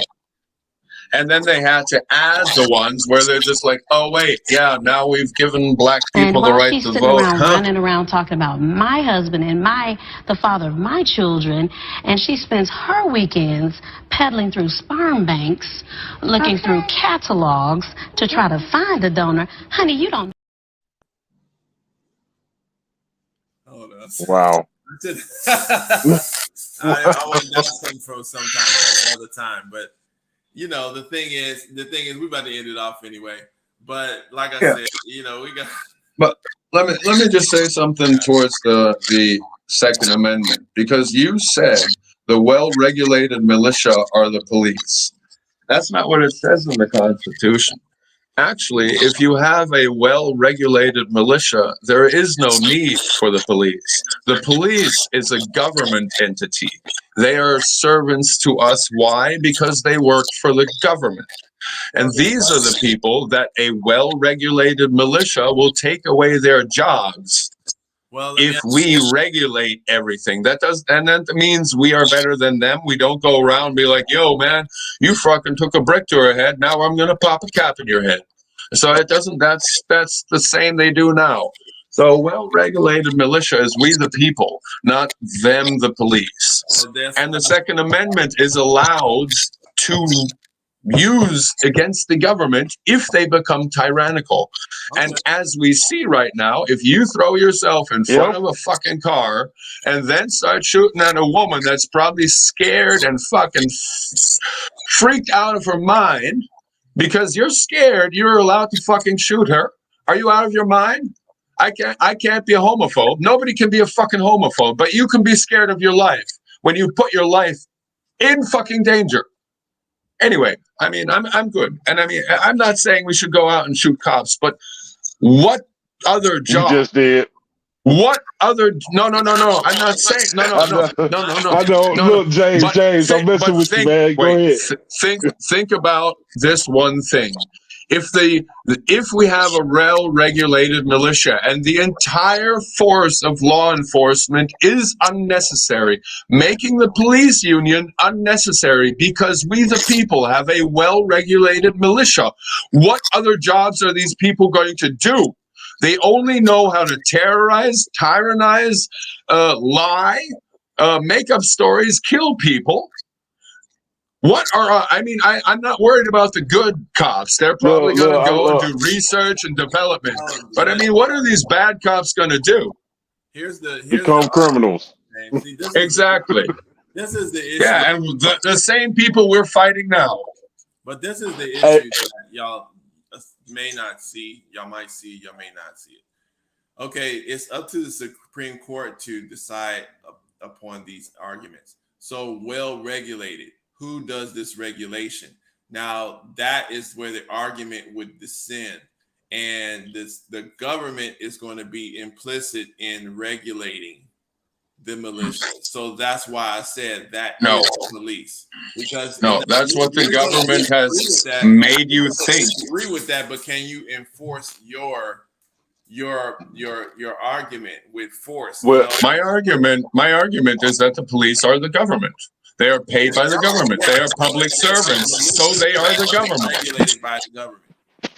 And then they had to add the ones where they're just like, oh, wait, yeah, now we've given black people the right to vote. Running around talking about my husband and the father of my children, and she spends her weekends peddling through sperm banks, looking through catalogs to try to find a donor. Honey, you don't. Wow. I always got something from sometimes all the time, but the thing is, we're about to end it off anyway. But like I said, we got. But let me just say something towards the Second Amendment, because you said the well-regulated militia are the police. That's not what it says in the Constitution. Actually, if you have a well-regulated militia, there is no need for the police. The police is a government entity. They are servants to us. Why? Because they work for the government. And these are the people that a well-regulated militia will take away their jobs if we regulate everything. That means we are better than them. We don't go around and be like, yo, man, you fucking took a brick to her head. Now I'm going to pop a cap in your head. So it doesn't, that's the same they do now. So well-regulated militia is we the people, not them the police. And the Second Amendment is allowed to use against the government if they become tyrannical. And as we see right now, if you throw yourself in front of a fucking car and then start shooting at a woman that's probably scared and fucking freaked out of her mind because you're scared, you're allowed to fucking shoot her. Are you out of your mind? I can't be a homophobe. Nobody can be a fucking homophobe, but you can be scared of your life when you put your life in fucking danger. Anyway, I mean, I'm good. And I mean, I'm not saying we should go out and shoot cops, but what other job? You just did. What other? No. I'm not saying. No. I don't. Look, James, I'm messing with you, man. Go ahead. Think about this one thing. If we have a well-regulated militia and the entire force of law enforcement is unnecessary, making the police union unnecessary because we the people have a well-regulated militia, what other jobs are these people going to do? They only know how to terrorize, tyrannize, lie, make up stories, kill people. What are, I'm not worried about the good cops. They're probably going to go and do research and development. But I mean, what are these bad cops going to do? Become criminals. See, exactly. This is the issue. Yeah, and the same people we're fighting now. But this is the issue that y'all may not see. Y'all might see, y'all may not see it. Okay, it's up to the Supreme Court to decide upon these arguments. So well-regulated. Who does this regulation? Now, that is where the argument would descend. And the government is going to be implicit in regulating the militia. So that's why I said that no police. Because that's what the government has made you think. I agree with that, but can you enforce your argument with force? Well, my argument is that the police are the government. They are paid by the government. They are public servants, so they are the government. Regulated by the government.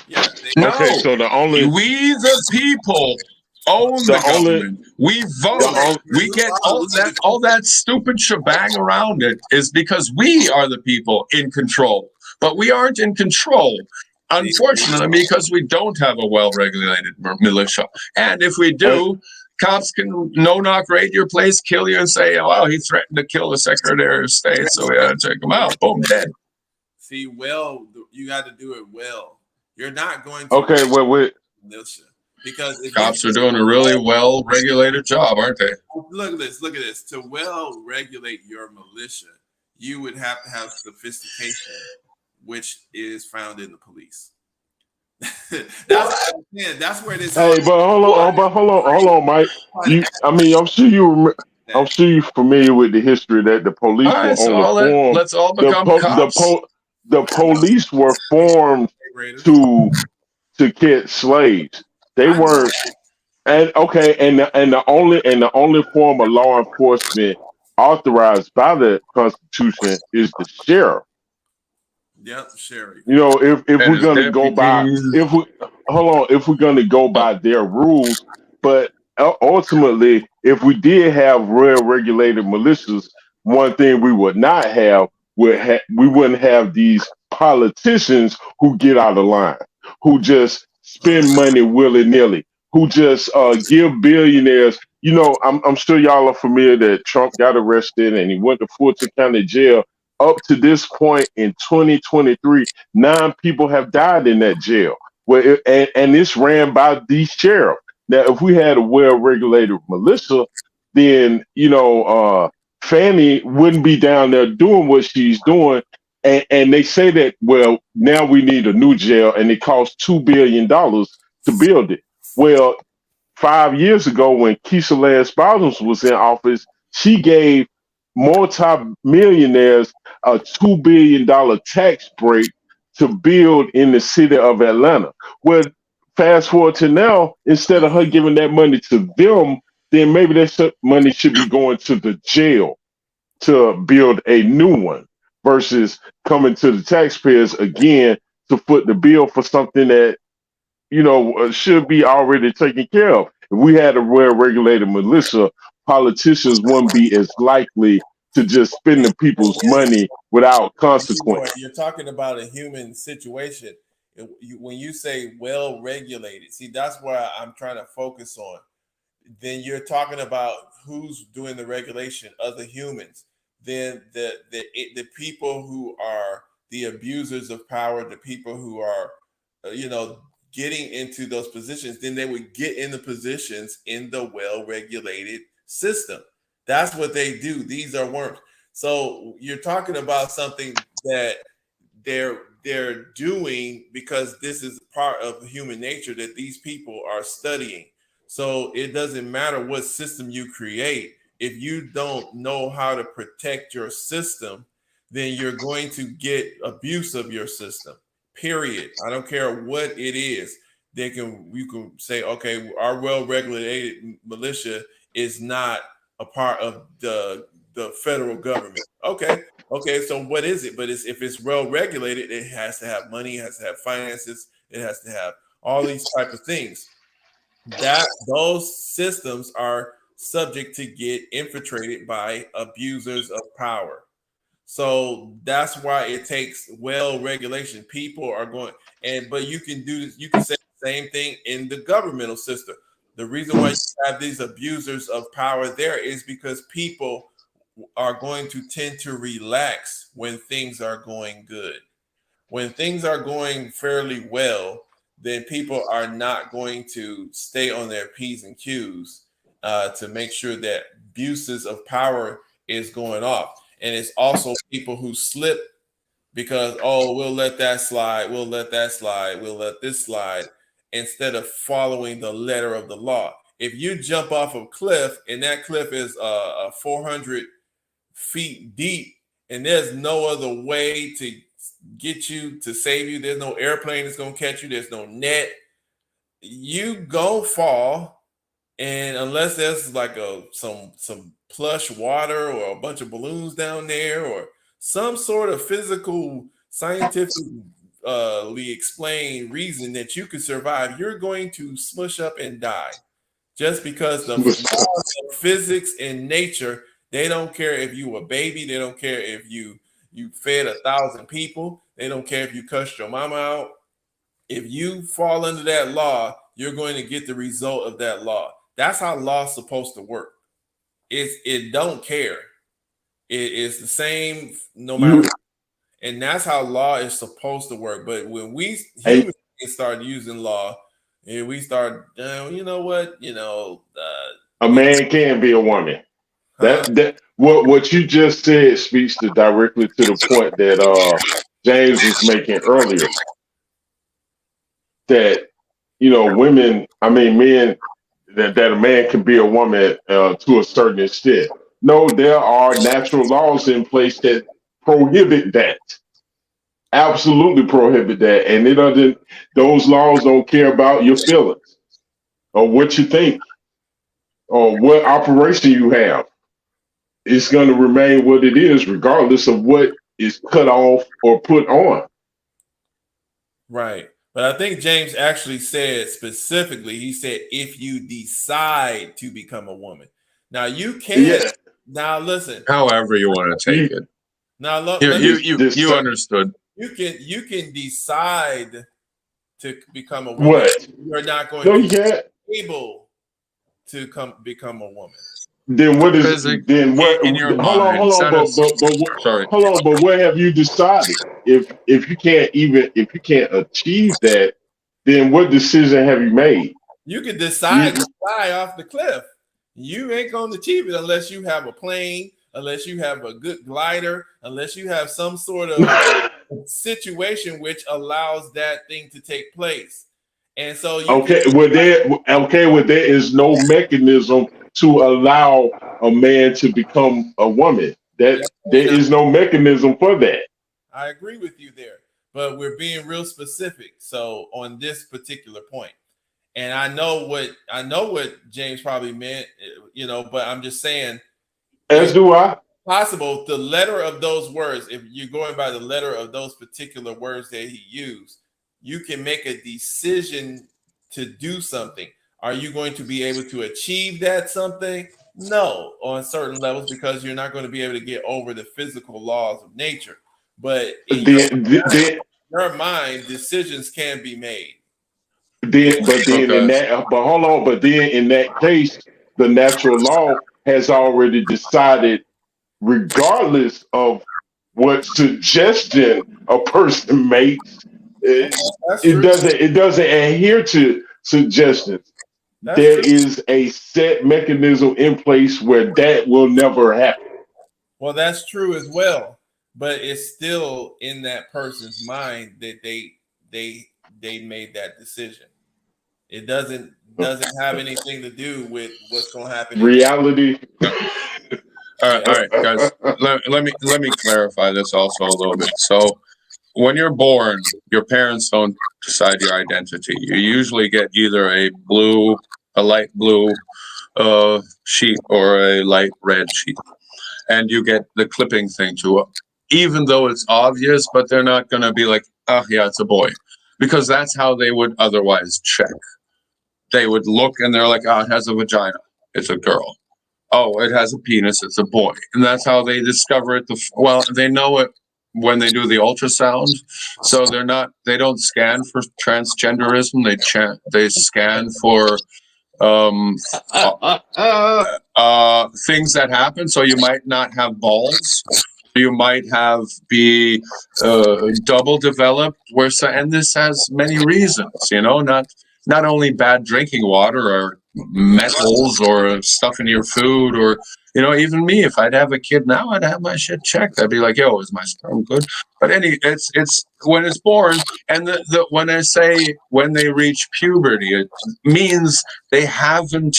Yeah. Okay, so we the people own the government. We vote. We get all that stupid shebang around it is because we are the people in control, but we aren't in control. Unfortunately, because we don't have a well-regulated militia, and if we do. Cops can no-knock raid your place, kill you, and say, "Oh, well, he threatened to kill the Secretary of State, so we had to take him out." Boom, dead. See, you got to do it well. You're not going to militia because cops are doing a really well-regulated job, aren't they? Look at this. To well-regulate your militia, you would have to have sophistication, which is found in the police. That's where this. Hey, but hold on, Mike. I'm sure you're familiar with the history that the police were only formed. Let's all become cops. The police were formed to catch slaves. They weren't, and the only form of law enforcement authorized by the Constitution is the sheriff. Yep, sheriff. You know, if we're gonna go by, if we're gonna go by their rules, but ultimately, if we did have well-regulated militias, one thing we would not have we wouldn't have these politicians who get out of line, who just spend money willy-nilly, who just give billionaires. You know, I'm sure y'all are familiar that Trump got arrested and he went to Fulton County Jail. Up to this point in 2023, 9 people have died in that jail. And it's ran by the sheriff. Now, if we had a well-regulated militia, then, Fannie wouldn't be down there doing what she's doing. And they say that, well, now we need a new jail, and it costs $2 billion to build it. Well, 5 years ago, when Keisha Lance Bottoms was in office, she gave multi-millionaires a $2 billion tax break to build in the city of Atlanta. Well, fast forward to now, instead of her giving that money to them, then maybe that money should be going to the jail to build a new one versus coming to the taxpayers again to foot the bill for something that should be already taken care of. If we had a well-regulated militia, politicians wouldn't be as likely to just spend the people's money without consequence. You're talking about a human situation. When you say well-regulated, see, that's where I'm trying to focus on. Then you're talking about who's doing the regulation, other humans. Then the people who are the abusers of power, the people who are, getting into those positions, then they would get in the positions in the well-regulated system. That's what they do. These are worms. So you're talking about something that they're doing because this is part of human nature that these people are studying. So it doesn't matter what system you create. If you don't know how to protect your system, then you're going to get abuse of your system. Period. I don't care what it is. You can say, okay, our well-regulated militia is not a part of the federal government. Okay, so what is it? But if it's well-regulated, it has to have money, it has to have finances, it has to have all these type of things. That those systems are subject to get infiltrated by abusers of power. So that's why it takes regulation. People are going, but you can do this. You can say the same thing in the governmental system. The reason why you have these abusers of power there is because people are going to tend to relax when things are going good. When things are going fairly well, then people are not going to stay on their P's and Q's to make sure that abuses of power is going off. And it's also people who slip because, we'll let that slide, we'll let that slide, we'll let this slide, instead of following the letter of the law. If you jump off a cliff and that cliff is 400 feet deep and there's no other way to get you, to save you, there's no airplane that's going to catch you, there's no net, you go fall. And unless there's like some plush water or a bunch of balloons down there or some sort of physical, scientifically explained reason that you could survive, you're going to smush up and die. Just because the laws of physics and nature, they don't care if you a baby, they don't care if you fed 1,000 people, they don't care if you cussed your mama out. If you fall under that law, you're going to get the result of that law. That's how law's supposed to work. It don't care. It's the same no matter what. And that's how law is supposed to work. But when we humans start using law, and we start, you know what, a man can be a woman. That what you just said speaks directly to the point that James was making earlier. That women, men, that a man can be a woman to a certain extent. No, there are natural laws in place that prohibit that. Absolutely prohibit that. And those laws don't care about your feelings or what you think or what operation you have. It's going to remain what it is, regardless of what is cut off or put on. Right. But I think James actually said specifically, he said, if you decide to become a woman. Now you can. Yeah. Now listen. However you want to take it. Now you understood. You can decide to become a woman. What? You're not going to be able to become a woman. Then what is then what in your mind? Hold on, but what have you decided? If you can't achieve that, then what decision have you made? You can decide to fly off the cliff. You ain't gonna achieve it unless you have a plane, unless you have a good glider, unless you have some sort of situation which allows that thing to take place. And so there is no mechanism to allow a man to become a woman. That there is no mechanism for that. I agree with you there, but we're being real specific. So on this particular point, and I know what James probably meant, but I'm just saying, as do I. Possible the letter of those words, if you're going by the letter of those particular words that he used, you can make a decision to do something. Are you going to be able to achieve that something? No, on certain levels, because you're not going to be able to get over the physical laws of nature. But in your mind, decisions can be made. But hold on. But then in that case, the natural law has already decided, regardless of what suggestion a person makes, it doesn't adhere to suggestions. There is a set mechanism in place where that will never happen. Well, that's true as well, but it's still in that person's mind that they made that decision. It doesn't have anything to do with what's going to happen. Reality. All right, guys. Let me clarify this also a little bit. So, when you're born, your parents don't decide your identity. You usually get either a light blue sheet or a light red sheet, and you get the clipping thing too. Even though it's obvious, but they're not going to be like, "Oh, yeah, it's a boy," because that's how they would otherwise check. They would look and they're like, "Oh, it has a vagina. It's a girl. Oh, it has a penis. It's a boy." And that's how they discover it. They know it when they do the ultrasound. So they don't scan for transgenderism. They scan for things that happen. So you might not have balls. You might be double developed. And this has many reasons, not only bad drinking water or metals or stuff in your food, or even me, if I'd have a kid now, I'd have my shit checked. I'd be like, "Yo, is my sperm good?" But it's when it's born, and when I say when they reach puberty, it means they haven't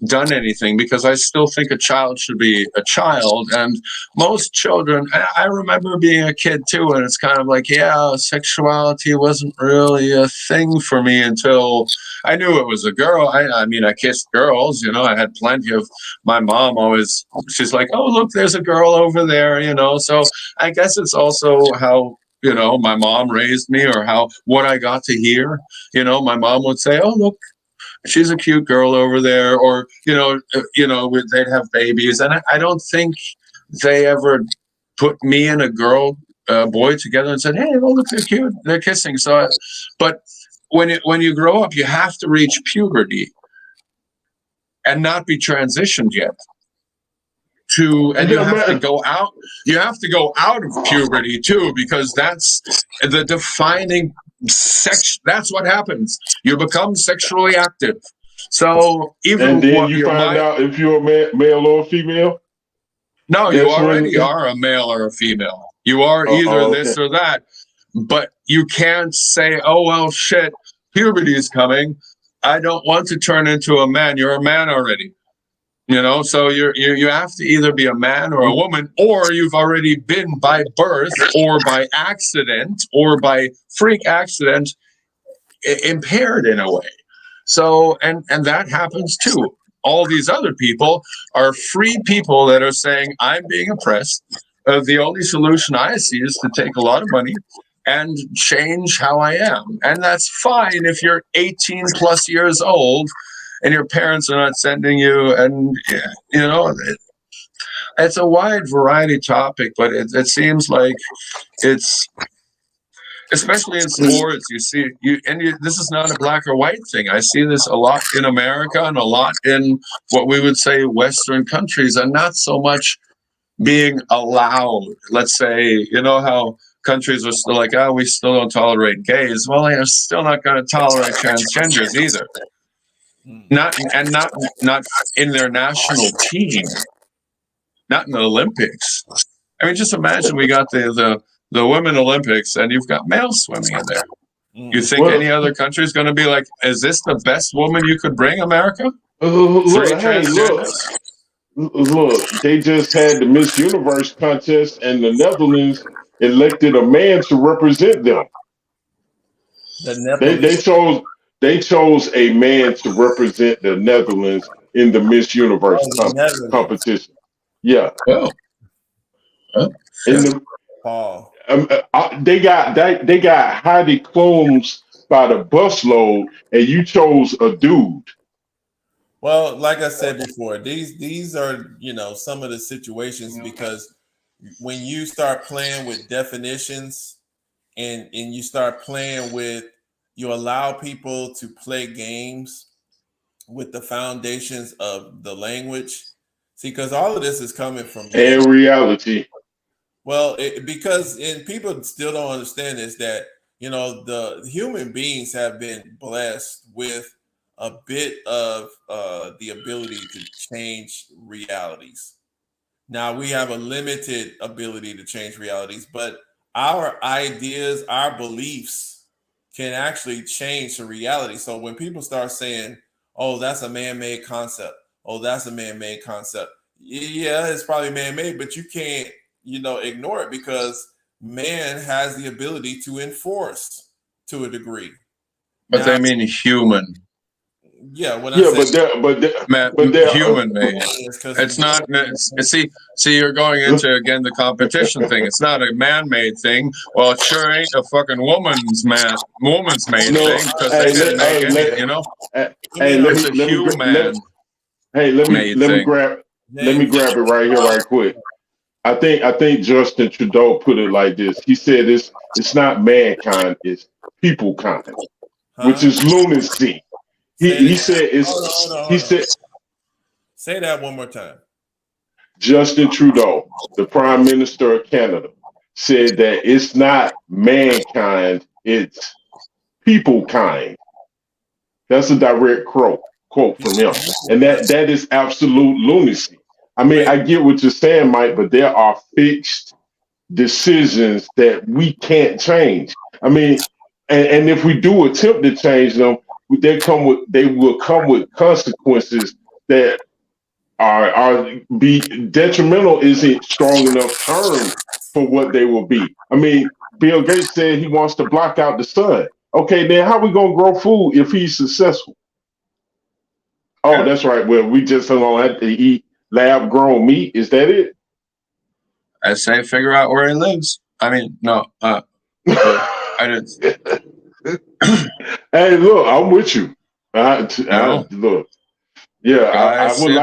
done anything, because I still think a child should be a child. And most children, I remember being a kid too, and it's kind of like, yeah, sexuality wasn't really a thing for me until I knew it was a girl. I mean, I kissed girls, I had plenty of, my mom always, she's like, "Oh, look, there's a girl over there," so I guess it's also how, my mom raised me, or what I got to hear. My mom would say, "Oh, look, she's a cute girl over there," or they'd have babies, and I don't think they ever put me and a boy together and said, "Hey, oh, look, they're cute, they're kissing." So, but when you grow up, you have to reach puberty and not be transitioned yet. And you have to go out. You have to go out of puberty too, because that's the defining sex. That's what happens. You become sexually active. So and then you find out if you're a male or a female. No, you already are a male or a female. You are either this or that. But you can't say, "Oh, well, shit, puberty is coming. I don't want to turn into a man." You're a man already. So you have to either be a man or a woman, or you've already been by birth or by accident or by freak accident impaired in a way. So, and that happens too. All these other people are free people that are saying, "I'm being oppressed. The only solution I see is to take a lot of money and change how I am." And that's fine if you're 18 plus years old and your parents are not sending you, and it's a wide variety topic, but it seems like it's, especially in sports, this is not a black or white thing. I see this a lot in America and a lot in what we would say Western countries, and not so much being allowed. Let's say, how countries are still like, "Oh, we still don't tolerate gays." Well, they are still not going to tolerate transgenders either. Not in their national team, not in the Olympics. I mean, just imagine we got the Women Olympics and you've got male swimming in there. You think any other country is going to be like, "Is this the best woman you could bring, America?" 3 transgenders? Look, they just had the Miss Universe contest, and the Netherlands elected a man to represent them. The They Nepalese. chose a man to represent the Netherlands in the Miss Universe Oh, the Netherlands. competition. Yeah, Oh, in the Paul. they got Heidi Klums by the busload, and you chose a dude. Well, like I said before, these are, you know, some of the situations, because when you start playing with definitions and you start playing with, you allow people to play games with the foundations of the language. See, because all of this is coming from man. And reality. Well, because people still don't understand is that, you know, the human beings have been blessed with a bit of the ability to change realities. Now we have a limited ability to change realities, but our ideas, our beliefs can actually change the reality. So when people start saying, "Oh, that's a man-made concept," "Oh, that's a man-made concept," yeah, it's probably man-made, but you can't, you know, ignore it, because man has the ability to enforce to a degree. But Now, they mean human. yeah, when I Yeah, say Human made. It's not. See, you're going into again the competition thing. It's not a man-made thing. Well, it sure ain't a fucking woman's made thing, because they didn't make any. You know, it's a human. Let me thing. grab it right here, right quick. I think Justin Trudeau put it like this. He said it's not mankind, it's people kind, which is lunacy. He said Hold on. Say that one more time. Justin Trudeau, the Prime Minister of Canada, said that it's not mankind, it's people kind. That's a direct quote from him. And that is absolute lunacy. I mean, I get what you're saying, Mike, but there are fixed decisions that we can't change. I mean, and if we do attempt to change them, they will come with consequences that are be detrimental isn't strong enough term for what they will be. I mean, Bill Gates said he wants to block out the sun. Okay, then how we gonna grow food if he's successful? Oh, that's right. Well, we just don't have to eat lab grown meat. Is that it? I say figure out where he lives. I mean, no, I didn't. Hey, look, I'm with you. Look, yeah, I would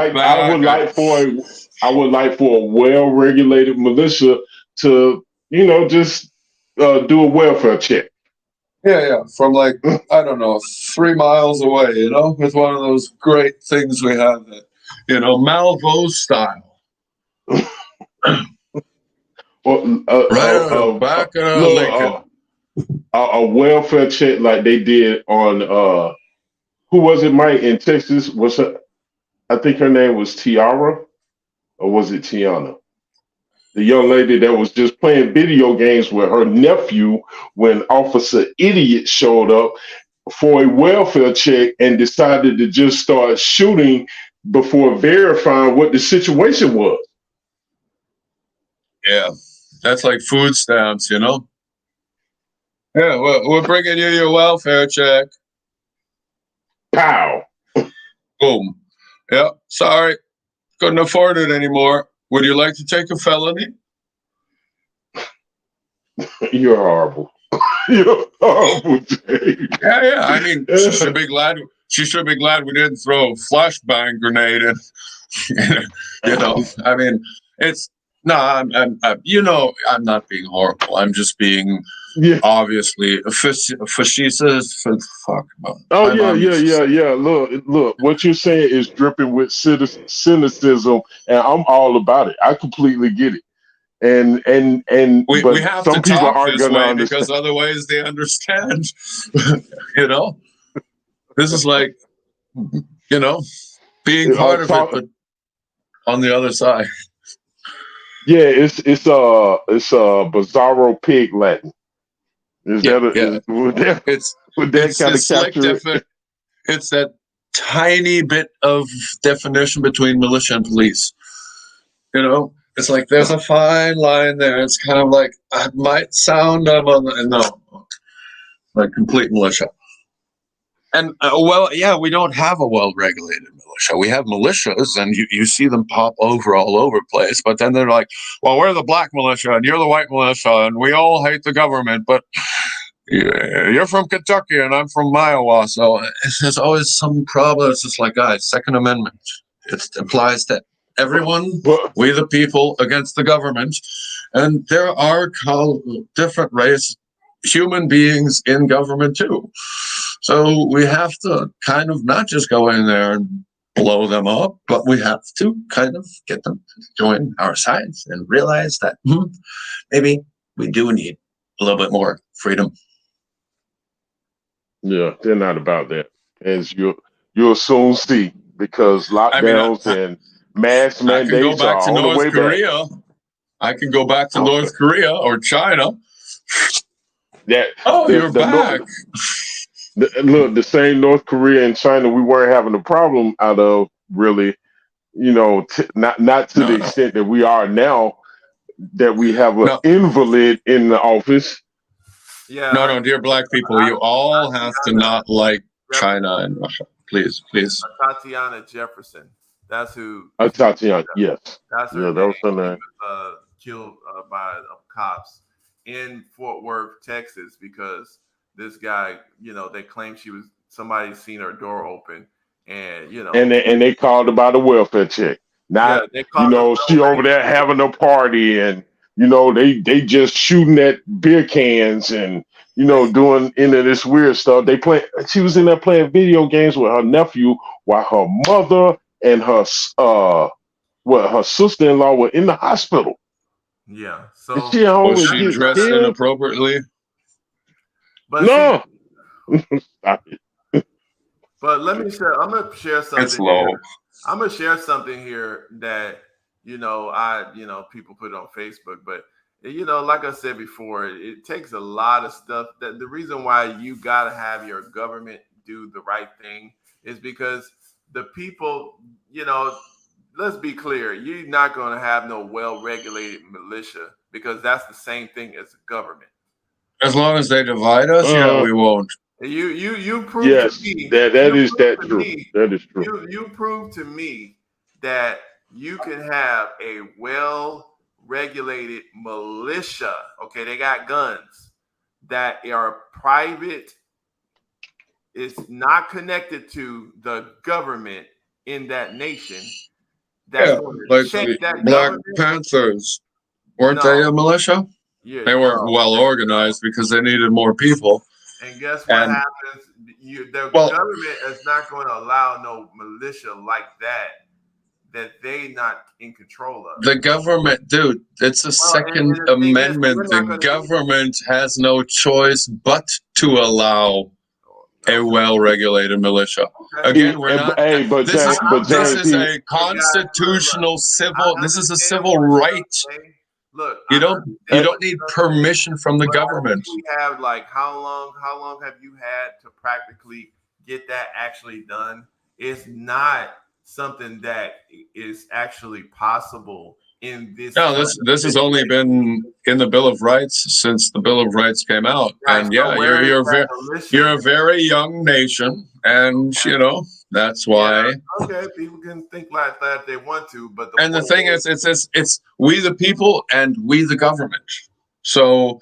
like for a well-regulated militia to, you know, just do a welfare check. Yeah, from like I don't know, 3 miles away. You know, with one of those great things we have that, you know, Malvo style. Right on the back of Lincoln. A welfare check like they did on who was it, Mike, in Texas? I think her name was Tiara, or was it Tiana? The young lady that was just playing video games with her nephew when Officer Idiot showed up for a welfare check and decided to just start shooting before verifying what the situation was. Yeah, that's like food stamps, you know? Yeah, we're bringing you your welfare check. Pow. Boom. Yeah, sorry. Couldn't afford it anymore. Would you like to take a felony? You're horrible. You're horrible, Jay. Yeah. I mean, she should be glad. She should be glad we didn't throw a flashbang grenade in. You know, I mean, it's no. I'm you know, I'm not being horrible. I'm just being obviously facetious. Fuck. Oh yeah. Look. What you're saying is dripping with cynicism, and I'm all about it. I completely get it. And we have some to people talk aren't this going to way understand. because otherwise they understand. You know, this is like, you know, being part of it, but on the other side. Yeah, it's bizarro pig Latin. Would that kind of capture it? It's that tiny bit of definition between militia and police. You know, it's like there's a fine line there. It's kind of like I might sound like complete militia. And we don't have a well-regulated militia. We have militias, and you see them pop over all over the place. But then they're like, "Well, we're the black militia, and you're the white militia, and we all hate the government." But you're from Kentucky, and I'm from Iowa, so there's always some problem. It's just like, guys, Second Amendment. It applies to everyone. We the people against the government, and there are different race human beings in government too. So we have to kind of not just go in there and blow them up, but we have to kind of get them to join our sides and realize that maybe we do need a little bit more freedom. Yeah, they're not about that, as you'll soon see, because lockdowns and mass mandates are on the way back. I can go back to North Korea or China. You're back. Look, the same North Korea and China we weren't having a problem out of, really, not to the extent that we are now, that we have an invalid in the office. Yeah. No, dear black people, you all have to not like China and Russia. Please. Tatiana Jefferson. That's who. Tatiana, yes. That's her that was her name. Killed by cops in Fort Worth, Texas, because this guy, they claim somebody seen her door open, and and they called about a welfare check. Not, she over there having a party, and they just shooting at beer cans and doing into this weird stuff. She was in there playing video games with her nephew while her mother and her sister-in-law were in the hospital. Yeah. So was she dressed inappropriately? But no. Stop it. But I'm gonna share something. It's low. I'm gonna share something here that people put it on Facebook, but like I said before, it takes a lot of stuff. That the reason why you gotta have your government do the right thing is because the people, let's be clear, you're not gonna have no well-regulated militia, because that's the same thing as the government. As long as they divide us, we won't. You prove to me that is true. You prove to me that you can have a well-regulated militia. Okay, they got guns that are private. It's not connected to the government in that nation. Like the Black Panthers, weren't they a militia? Yeah, they weren't well organized because they needed more people. And guess what happens? The government is not going to allow no militia like that they not in control of. The government, dude, it's the Second Amendment. The government has no choice but to allow a well-regulated militia. Again, we're not. This is a constitutional civil. This is a civil right. Look, you don't need permission from the government. We have how long have you had to practically get that actually done? It's not something that is actually possible in this. No, this has only been in the Bill of Rights since the Bill of Rights came out. Right, and so you're a very young nation, and that's why. Okay, people can think like that if they want to, but the thing is, it's we the people and we the government. So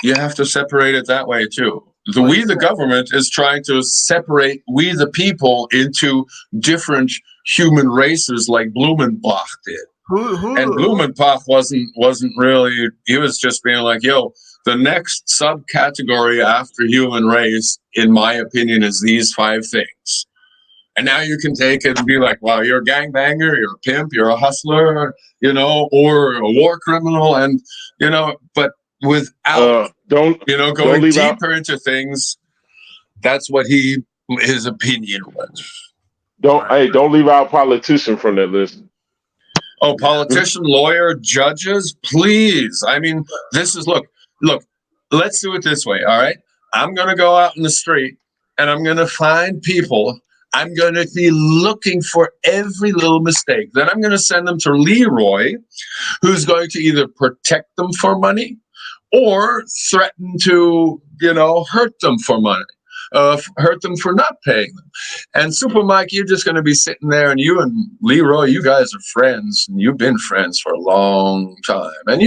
you have to separate it that way too. We the government is trying to separate we the people into different human races, like Blumenbach did. And Blumenbach wasn't really. He was just being like, "Yo, the next subcategory after human race, in my opinion, is these 5 things." And now you can take it and be like, "Wow, you're a gangbanger, you're a pimp, you're a hustler, or a war criminal," and but without going deeper into things, that's what his opinion was. Don't leave out politician from that list. Oh, politician, lawyer, judges, please. I mean, this is look, let's do it this way, all right? I'm gonna go out in the street and I'm gonna find people I'm going to be looking for every little mistake. Then I'm going to send them to Leroy, who's going to either protect them for money or threaten to, hurt them for money, hurt them for not paying them. And Super Mike, you're just going to be sitting there, and you and Leroy, you guys are friends, and you've been friends for a long time. And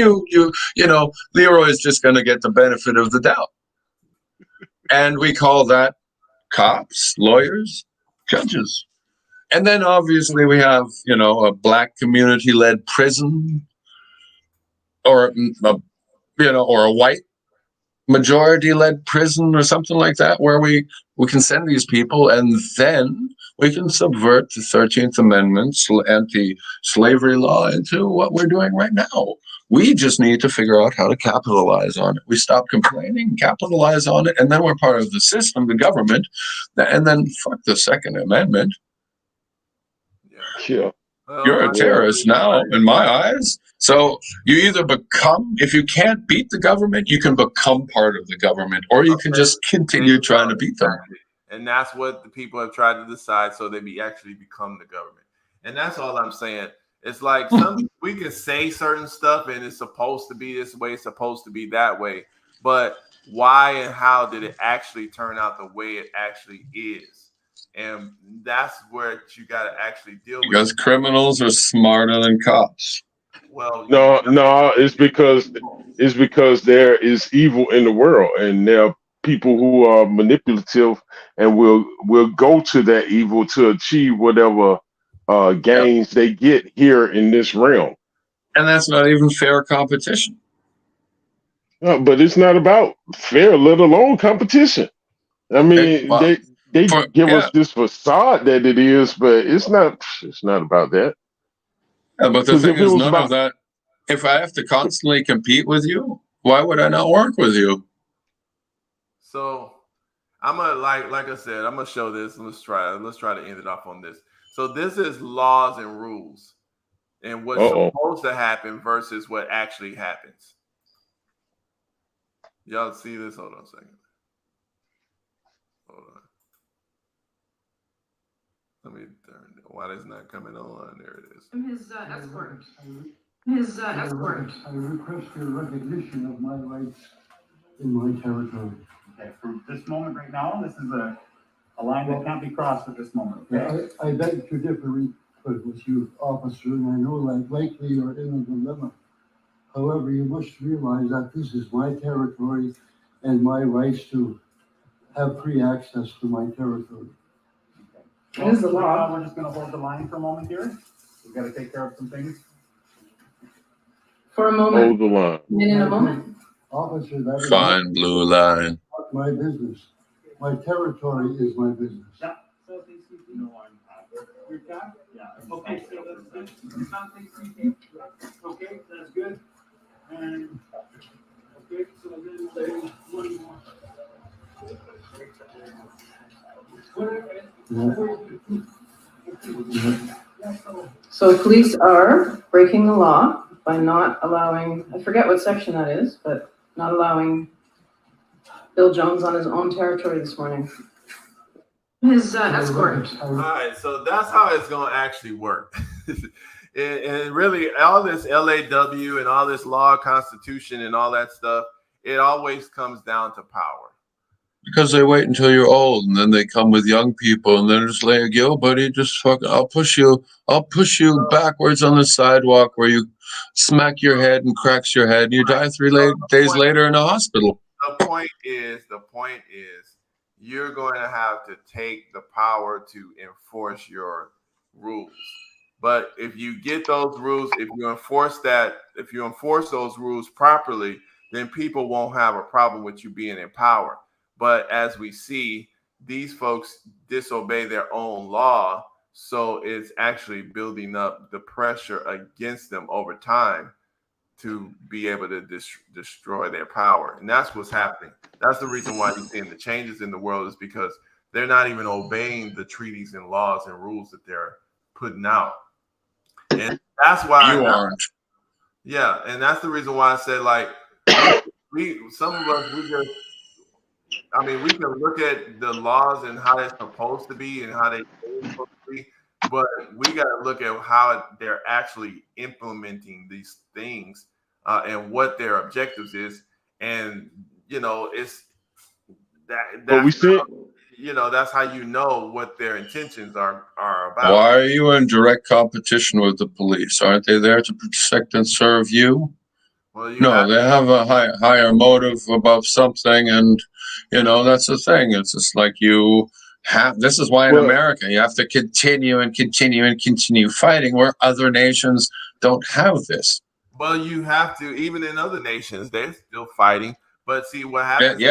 Leroy is just going to get the benefit of the doubt. And we call that cops, lawyers, judges. And then obviously we have, a Black community-led prison, or a white majority-led prison or something like that, where we can send these people, and then we can subvert the 13th Amendment anti-slavery law into what we're doing right now. We just need to figure out how to capitalize on it. We stop complaining, capitalize on it, and then we're part of the system, the government, and then fuck the Second Amendment. Yeah. You're a terrorist now, in my eyes. So you either become, if you can't beat the government, you can become part of the government, or you can just continue trying to beat them. And that's what the people have tried to decide, so they actually become the government. And that's all I'm saying. It's like we can say certain stuff, and it's supposed to be this way, it's supposed to be that way. But why and how did it actually turn out the way it actually is? And that's where you got to actually deal with. Because criminals are smarter than cops. Well, no, it's because there is evil in the world, and there are people who are manipulative and will go to that evil to achieve whatever gains they get here in this realm. And that's not even fair competition. But it's not about fair, let alone competition. I mean, they give us this facade that it is, but it's not about that. Yeah, but the thing is, none of that. If I have to constantly compete with you, why would I not work with you? So I'm gonna like I said, I'm gonna show this. Let's try to end it off on this. So this is laws and rules, and what's supposed to happen versus what actually happens. Y'all see this? Hold on a second. Hold on. Let me turn it. Why it's not coming on? There it is. His escort. His escort. I request your recognition of my rights in my territory. Okay, for this moment right now, this is a line that can't be crossed at this moment. Okay? I beg to differ with you, officer, and I know that likely you're in a dilemma. However, you must realize that this is my territory and my rights to have free access to my territory. Okay. Well, the law. We're just going to hold the line for a moment here. We've got to take care of some things. For a moment. Hold the line. In a moment. Officer, that is Fine blue line. not my business. My territory is my business. Yeah. Okay, so that's good. Okay, that's good. And okay, so then there's one more. So police are breaking the law by not allowing, I forget what section that is, but not allowing Bill Jones on his own territory this morning. His escort. All right, so that's how it's going to actually work. And really, all this LAW and all this law, constitution, and all that stuff, it always comes down to power. Because they wait until you're old, and then they come with young people, and they're just like, "Yo, buddy, just fucking, I'll push you backwards on the sidewalk where you smack your head and cracks your head, and you die 3 days later in a hospital." The point is, you're going to have to take the power to enforce your rules. But if you get those rules, if you enforce those rules properly, then people won't have a problem with you being in power. But as we see, these folks disobey their own law, so it's actually building up the pressure against them over time to be able to destroy their power. And that's what's happening. That's the reason why you're seeing the changes in the world, is because they're not even obeying the treaties and laws and rules that they're putting out. And that's why you aren't. Yeah, and that's the reason why I said, like, some of us, I mean, we can look at the laws and how they're supposed to be and how they're supposed to be, but we got to look at how they're actually implementing these things and what their objectives is. And it's But we that's said, that's how you know what their intentions are about. Why are you in direct competition with the police? Aren't they there to protect and serve you? Well, No, they have a higher motive about something, and that's the thing. It's just like you have. This is why in America you have to continue and continue and continue fighting, where other nations don't have this. Well, you have to. Even in other nations, they're still fighting. But see what happens.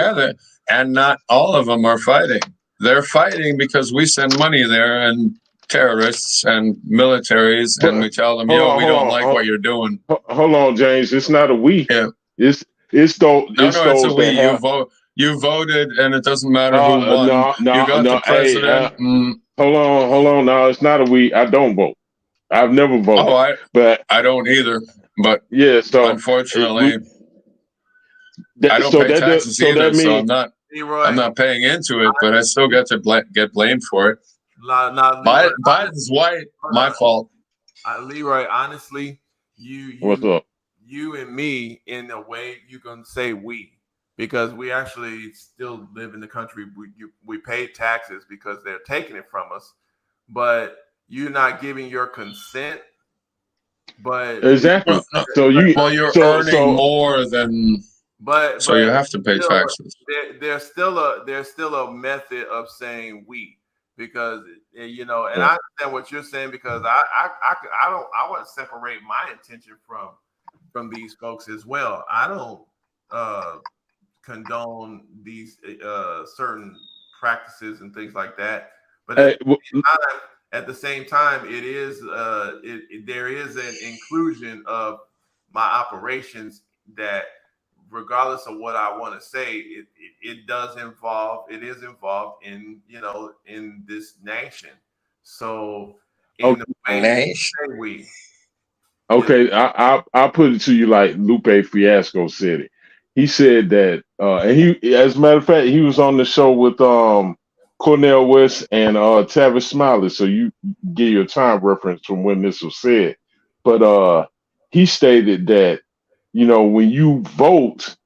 And not all of them are fighting. They're fighting because we send money there and terrorists and militaries, and we tell them, we don't like what you're doing. Hold on, James. It's not a we. Yeah. It's those. It's a we. You voted, and it doesn't matter who won. No, you got the president. Hold on. No, it's not a we. I don't vote. I've never voted. But I don't either. But yeah, so unfortunately, I don't pay taxes either, so I'm not paying into it. But I still get to get blamed for it. Biden's white. My fault. Leroy, honestly, what's up? You and me, in a way, you can say we, because we actually still live in the country. We pay taxes because they're taking it from us, but you're not giving your consent. But exactly. You're earning more than. But you have to pay taxes. There's still a method of saying we, because and I understand what you're saying, because I want to separate my intention from these folks as well. I don't condone these certain practices and things like that, but at the same time, it is there is an inclusion of my operations that, regardless of what I want to say, it is involved in in this nation. So in the way we Okay, I'll put it to you like Lupe Fiasco said it. He said that, and he, as a matter of fact, he was on the show with Cornel West and Tavis Smiley. So you get your time reference from when this was said. But he stated that, when you vote,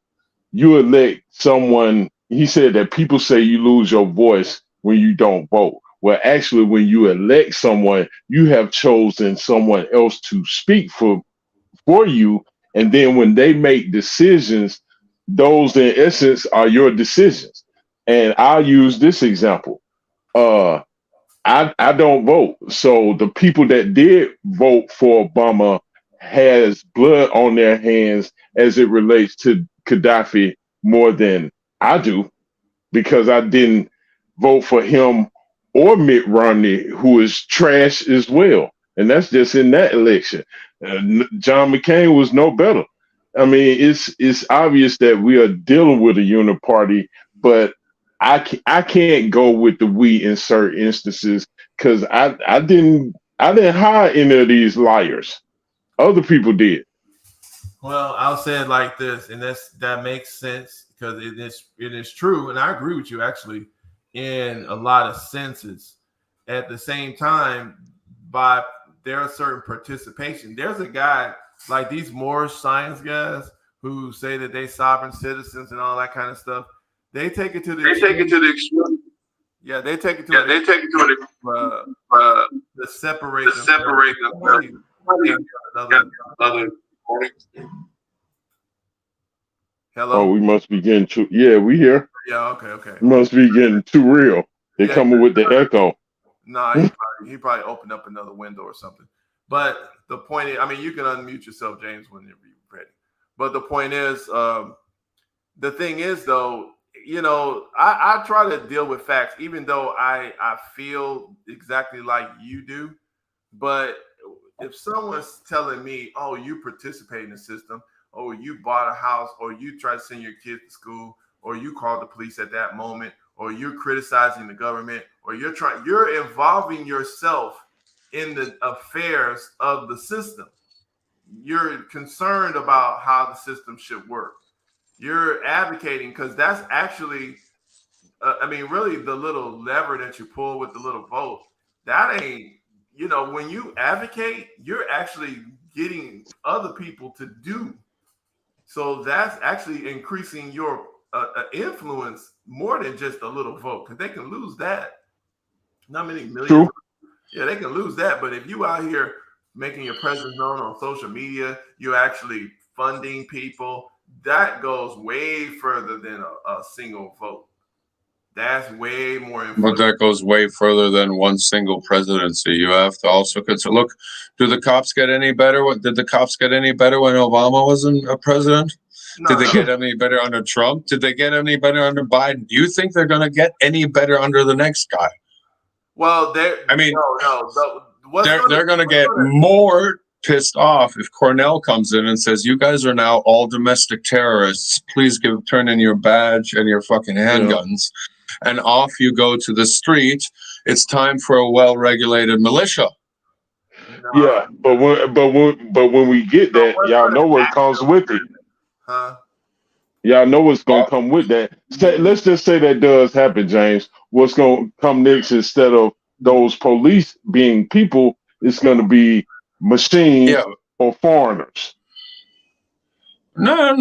you elect someone. He said that people say you lose your voice when you don't vote. Well, actually, when you elect someone, you have chosen someone else to speak for you. And then when they make decisions, those in essence are your decisions. And I'll use this example. I don't vote. So the people that did vote for Obama has blood on their hands as it relates to Gaddafi more than I do, because I didn't vote for him or Mitt Romney, who is trash as well. And that's just in that election. John McCain was no better. I mean, it's obvious that we are dealing with a uniparty, but I can't go with the we in certain instances, because I didn't hire any of these liars. Other people did. Well, I'll say it like this, and that makes sense, because it is true, and I agree with you actually in a lot of senses. At the same time, there are certain participation. There's a guy like these Moorish science guys who say that they sovereign citizens and all that kind of stuff. They take it to the extreme. Yeah, they take it to to separate them. Hello? Oh, we must be getting too. Yeah, we here. Yeah, okay. We must be getting too real. They're coming with the echo. No, he probably opened up another window or something. But the point is, I mean, you can unmute yourself, James, whenever you're ready. But the point is, the thing is, though, I try to deal with facts, even though I feel exactly like you do. But if someone's telling me, oh, you participate in the system, or you bought a house, or you try to send your kids to school, or you called the police at that moment, or you're criticizing the government, or you're involving yourself in the affairs of the system. You're concerned about how the system should work. You're advocating, because that's actually I mean, really, the little lever that you pull with the little vote, that ain't, you know, when you advocate, you're actually getting other people to do. So that's actually increasing your influence more than just a little vote, because they can lose that. Not many millions. True. Yeah, they can lose that. But if you out here making your presence known on social media, you're actually funding people, that goes way further than a single vote. That's way more But that goes way further than one single presidency. You have to also consider. Look, do the cops get any better? Did the cops get any better when Obama wasn't a president? No. Did they get any better under Trump? Did they get any better under Biden? Do you think they're going to get any better under the next guy? Well, they're they're going to get more pissed off if Cornell comes in and says, "You guys are now all domestic terrorists. Please turn in your badge and your fucking handguns." And off you go to the street. It's time for a well-regulated militia. Yeah, but when we get that, y'all know what comes with it. Huh? Y'all know what's gonna come with that. Let's just say that does happen, James. What's gonna come next, instead of those police being people, it's gonna be machines or foreigners. No.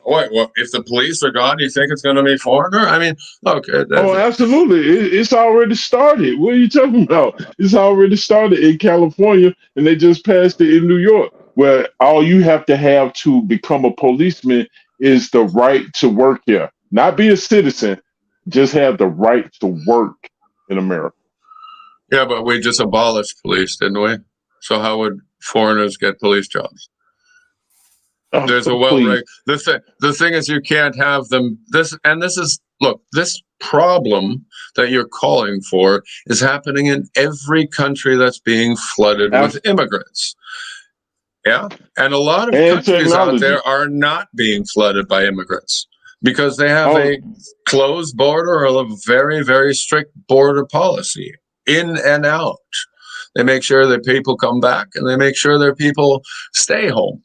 Wait, what? If the police are gone, you think it's going to be foreigner? I mean, look. Absolutely. It's already started. What are you talking about? It's already started in California, and they just passed it in New York, where all you have to become a policeman is the right to work here. Not be a citizen, just have the right to work in America. Yeah, but we just abolished police, didn't we? So how would foreigners get police jobs? There's a the thing is, you can't have them. This problem that you're calling for is happening in every country that's being flooded with immigrants. Yeah, and a lot of countries out there are not being flooded by immigrants because they have a closed border or a very, very strict border policy, in and out. They make sure that people come back, and they make sure their people stay home.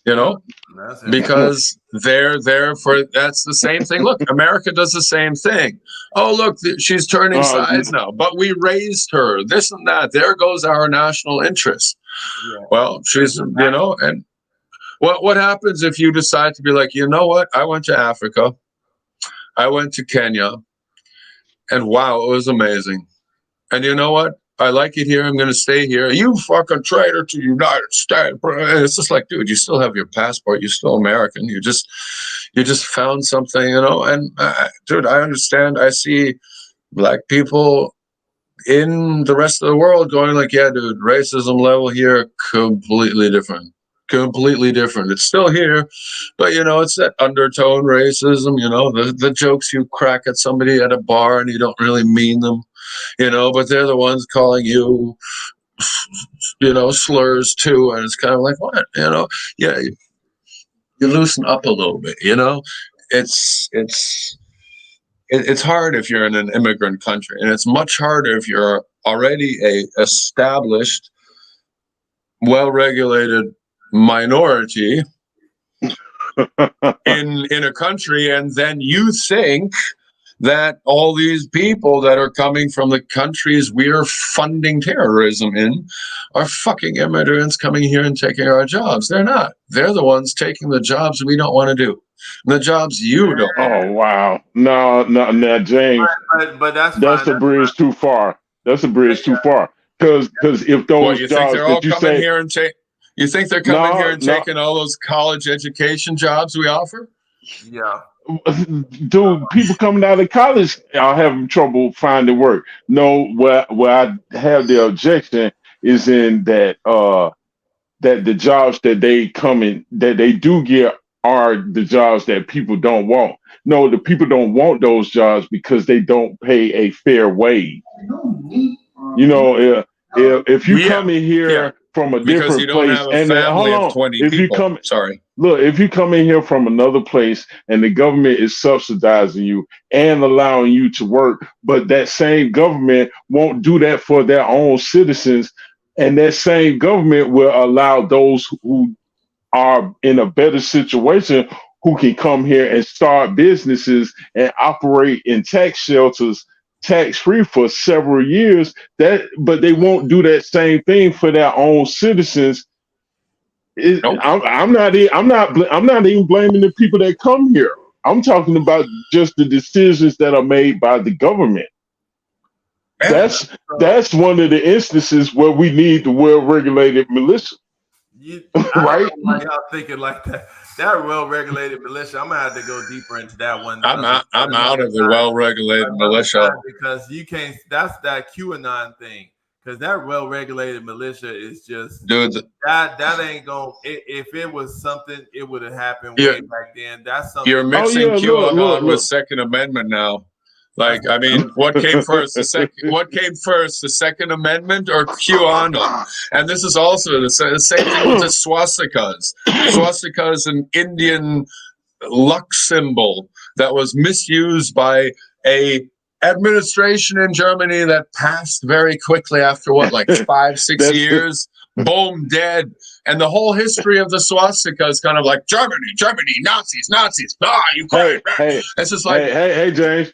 You know, because they're there for, that's the same thing. Look, America does the same thing. Oh, look, she's turning sides now, but we raised her, this and that. There goes our national interest. Yeah. Well, she's, you know, and what happens if you decide to be like, you know what? I went to Africa. I went to Kenya, and wow, it was amazing. And you know what? I like it here. I'm going to stay here. You fucking traitor to the United States. And it's just like, dude, you still have your passport. You're still American. You just found something, you know. And dude, I understand. I see black people in the rest of the world going like, yeah, dude, racism level here, completely different. Completely different. It's still here, but you know, it's that undertone racism, you know, the jokes you crack at somebody at a bar and you don't really mean them. You know, but they're the ones calling you, you know, slurs too, and it's kind of like, what, you know? Yeah, you loosen up a little bit, you know. It's hard if you're in an immigrant country, and it's much harder if you're already a established, well-regulated minority in a country, and then you think that all these people that are coming from the countries we're funding terrorism in are fucking immigrants coming here and taking our jobs. They're not. They're the ones taking the jobs we don't want to do. The jobs you don't. Oh, wow. No, James. But that's a bridge too far. That's a bridge too far. Because if those you jobs think they're all that you coming say, here and you think they're coming here and taking all those college education jobs we offer? Yeah. Dude, people coming out of college are having trouble finding work. No, where I have the objection is in that that the jobs that they do get are the jobs that people don't want. No, the people don't want those jobs because they don't pay a fair wage. You know, if you come in here from a because different you don't place, have a and family of 20 if people. you come, sorry. Look, if you come in here from another place and the government is subsidizing you and allowing you to work, but that same government won't do that for their own citizens, and that same government will allow those who are in a better situation who can come here and start businesses and operate in tax shelters tax free for several years. But they won't do that same thing for their own citizens. I'm not even blaming the people that come here. I'm talking about just the decisions that are made by the government. That's one of the instances where we need the well-regulated militia. Right? Y'all thinking like that. That well-regulated militia. I'm gonna have to go deeper into that one. I'm out of the well-regulated militia because you can't. That's that QAnon thing. Because that well-regulated militia is just that ain't going. If it was something, it would have happened way back then. That's something. You're mixing QAnon with Second Amendment now. Like, I mean, what came first? What came first, the Second Amendment or QAnon? And this is also the same thing with the swastikas. Swastika is an Indian luck symbol that was misused by a administration in Germany that passed very quickly after like 5-6 years. Boom, dead. And the whole history of the swastika is kind of like Germany, Nazis, Ukraine. It's just like James,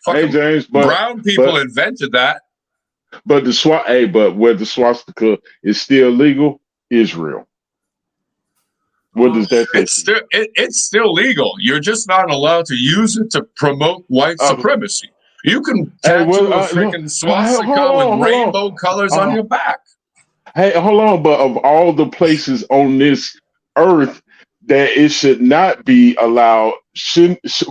but brown people invented that. But where the swastika is still legal, Israel. What does that say? It's still legal. You're just not allowed to use it to promote white supremacy. You can tattoo a freaking swastika with rainbow colors on your back. Hey, hold on, but of all the places on this earth that it should not be allowed,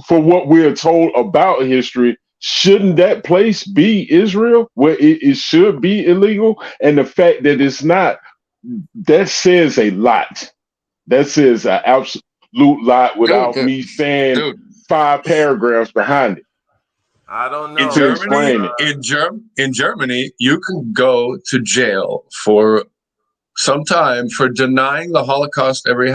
for what we're told about history, shouldn't that place be Israel, where it should be illegal? And the fact that it's not, that says a lot. That says an absolute lot without me saying 5 paragraphs behind it. I don't know. In Germany, you can go to jail for some time for denying the Holocaust ever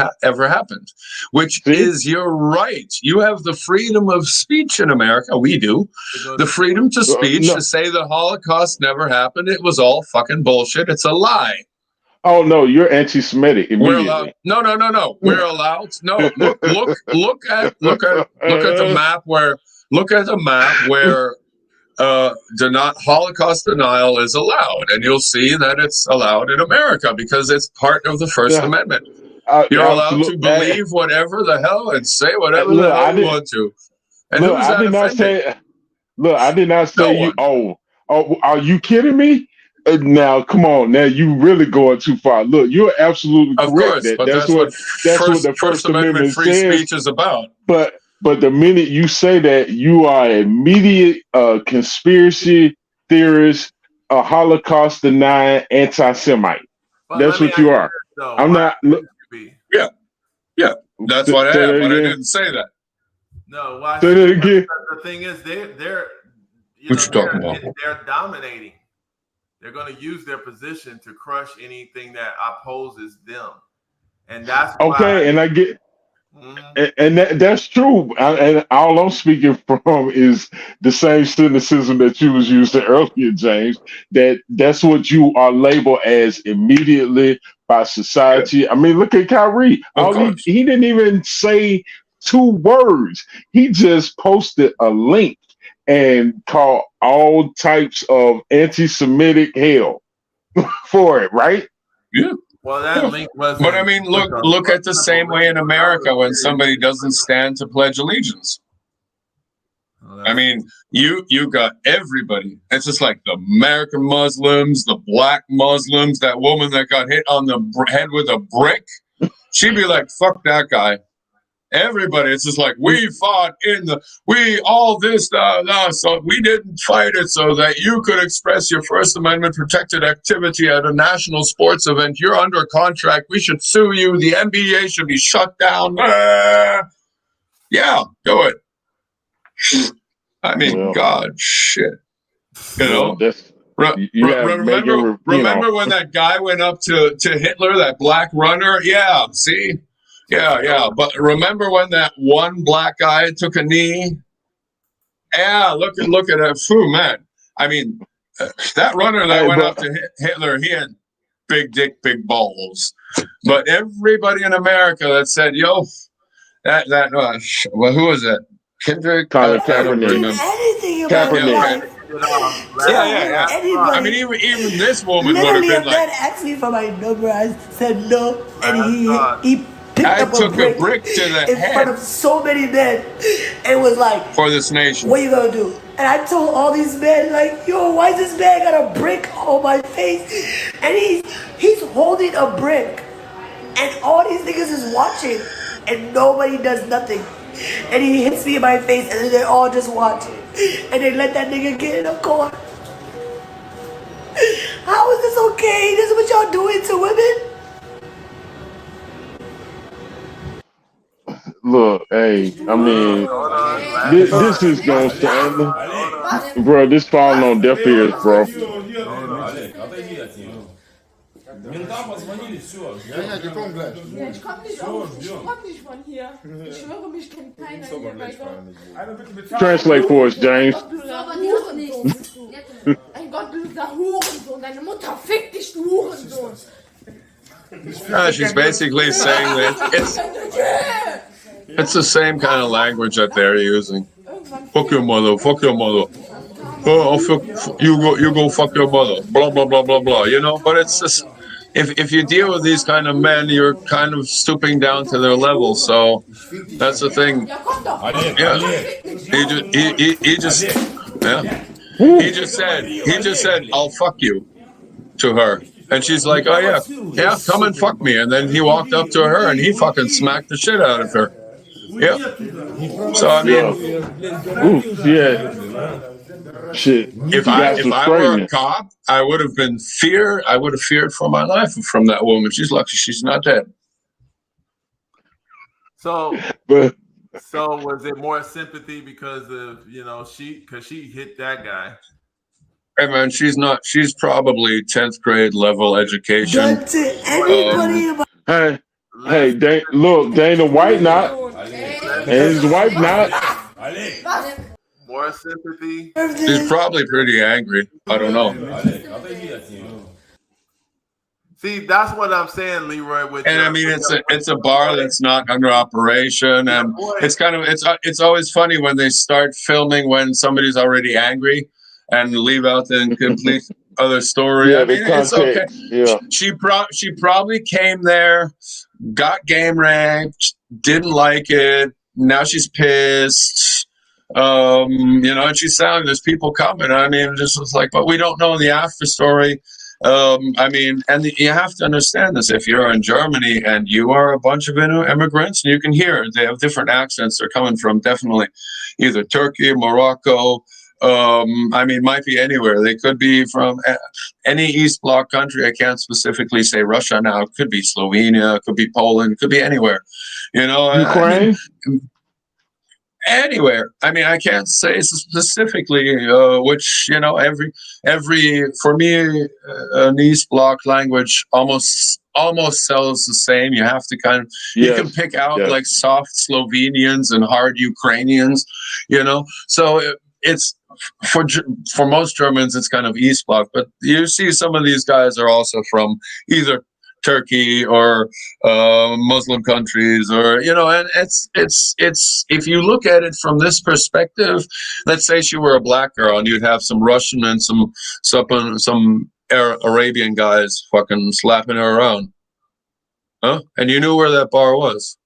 happened, which is your right. You have the freedom of speech in America. We do. The freedom to speech to say the Holocaust never happened. It was all fucking bullshit. It's a lie. Oh no, you're anti-Semitic immediately. We're allowed, no. We're allowed. No, look at the map where. Look at the map where Holocaust denial is allowed, and you'll see that it's allowed in America because it's part of the First Amendment. You're allowed to believe whatever the hell and say whatever the hell you want to. And who's that offending? I did not say you. Oh, are you kidding me? Now, come on. Now, you really going too far. Look, you're absolutely correct. Of course, but that's what the First Amendment free speech is about. But the minute you say that, you are an immediate conspiracy theorist, a Holocaust denying anti-Semite. That's what you are. I'm not. Yeah. That's what I am, but I didn't say that. No, why? Say that again. The thing is, they're dominating. They're going to use their position to crush anything that opposes them, and that's okay. And I get. And that's true. And all I'm speaking from is the same cynicism that you was using earlier, James. That's what you are labeled as immediately by society. I mean, look at Kyrie. He didn't even say 2 words. He just posted a link and called all types of anti-Semitic hell for it, right? Yeah. Well, that link wasn't. But I mean, look at the same way in America when somebody doesn't stand to pledge allegiance. I mean, you got everybody. It's just like the American Muslims, the black Muslims, that woman that got hit on the head with a brick. She'd be like, "Fuck that guy." Everybody, it's just like, we fought so we didn't fight it so that you could express your First Amendment protected activity at a national sports event. You're under contract. We should sue you. The NBA should be shut down. Yeah, do it. I mean, God, shit. You know? Remember when that guy went up to Hitler, that black runner? Yeah, see? Yeah. But remember when that one black guy took a knee? Yeah, look at that. Phew, man. I mean, that runner that went up to Hitler, he had big dick, big balls. But everybody in America that said, yo, Well, who was it? Kendrick? Colin I don't Kaepernick. remember. Anything in my Kaepernick. life. Yeah. I mean, even this woman would have Literally, been a like, man asked me for my number. I said no, and he picked I up took a brick to the in front head of so many men. It was like, for this nation. what you gonna do? And I told all these men, like, yo, why this man got a brick on my face? And he's holding a brick, and all these niggas is watching, and nobody does nothing. And he hits me in my face, and then they all just watch, and they let that nigga get in a car. How is this okay? This is what y'all doing to women? Look, hey, I mean, this is gonna stand, bro. This falling on deaf ears, bro. Ментам позвонили, все. Ich komm nicht von hier. Ich schwöre, mich kennt keiner hier, mein Gott. Translate for us, James. Ein gottloser Hurensohn. Deine Mutter fickt dich, du Hurensohn. She's basically saying that it's the same kind of language that they're using. Fuck your mother. Fuck your mother. Oh, you go fuck your mother. Blah blah blah blah blah. You know, but it's just if you deal with these kind of men, you're kind of stooping down to their level. So that's the thing. Yeah, he just said I'll fuck you to her, and she's like, oh yeah, come and fuck me. And then he walked up to her and he fucking smacked the shit out of her. Yeah. So I mean, shit. If I were a cop, I would have feared for my life from that woman. She's lucky she's not dead. So was it more sympathy because of she hit that guy? Hey man, she's probably 10th grade level education. That's it. Anybody Hey, look, Dana White not, and his wife not. More sympathy. She's probably pretty angry. I don't know. See, that's what I'm saying, Leroy. I mean, it's a bar that's not under operation, and it's always funny when they start filming when somebody's already angry and leave out the complete other story. Yeah, I mean, it's okay. Yeah. She probably came there, got game raped, didn't like it. Now she's pissed. And she's saying there's people coming. I mean, just was like, but we don't know the after story. I mean, and you have to understand this. If you're in Germany and you are a bunch of immigrants, and you can hear they have different accents. They're coming from definitely either Turkey, Morocco. I mean, might be anywhere. They could be from any East Bloc country. I can't specifically say Russia now. It could be Slovenia. It could be Poland. It could be anywhere. Ukraine. Anywhere. I mean, I can't say specifically which, every for me, an East Bloc language almost sells the same. You have to you can pick out like soft Slovenians and hard Ukrainians, So it's for most Germans, it's kind of East Bloc, but you see some of these guys are also from either Turkey or Muslim countries, or and it's if you look at it from this perspective, let's say she were a black girl and you'd have some Russian and some Arabian guys fucking slapping her around, and you knew where that bar was.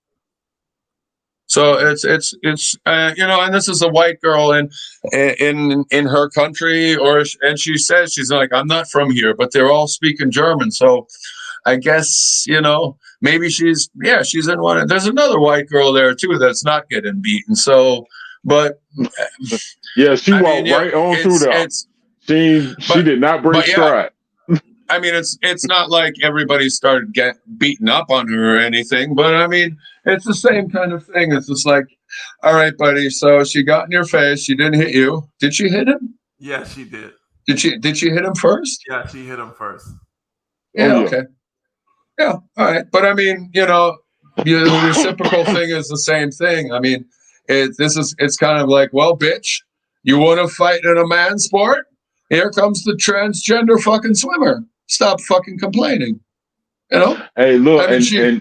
So it's and this is a white girl in her country, and she says she's like, I'm not from here, but they're all speaking German, so I guess, maybe she's in one. There's another white girl there too that's not getting beaten. So, but yeah, she walked right on through there. She did not break stride. I mean, it's not like everybody started get beaten up on her or anything, but I mean, it's the same kind of thing. It's just like, all right, buddy. So she got in your face. She didn't hit you. Did she hit him? Yeah, she did. Did she hit him first? Yeah, she hit him first. Yeah. Okay. Yeah, all right. But I mean, the reciprocal thing is the same thing. I mean, it's kind of like, well, bitch, you want to fight in a man sport? Here comes the transgender fucking swimmer. Stop fucking complaining. Hey, look, I mean,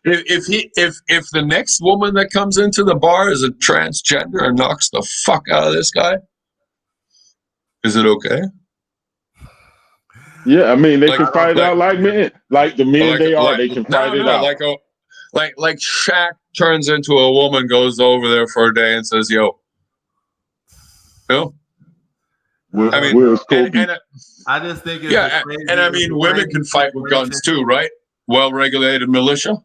If the next woman that comes into the bar is a transgender and knocks the fuck out of this guy, is it okay? Yeah, I mean they can fight it out like men, like the men they are. They can fight it out. Like Shaq turns into a woman, goes over there for a day and says, "Yo, Bill." I mean, I just think it's and I mean, women can fight with guns too, right? Well-regulated militia.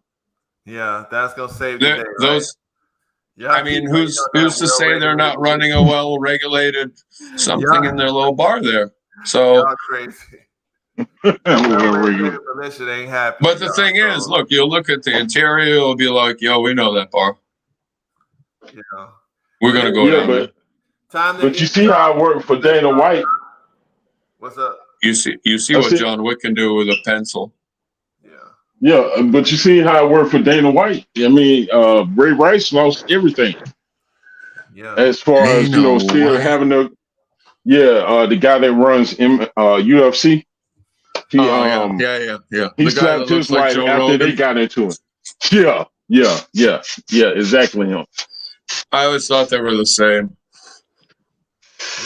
Yeah, that's gonna save the day. Those. I mean, who's to say they're not running a well-regulated something in their little bar there? So y'all crazy. Militia ain't happy. But the thing is, look, you'll look at the interior, it'll be like, yo, we know that bar. Yeah. We're gonna go down there. But you see how it worked for Dana White. What's up? You see what John Wick can do with a pencil. Yeah, but you see how it worked for Dana White. I mean, Ray Rice lost everything. Yeah. As far as still having the the guy that runs UFC. He He slapped his wife after they got into it. Yeah, exactly him. I always thought they were the same.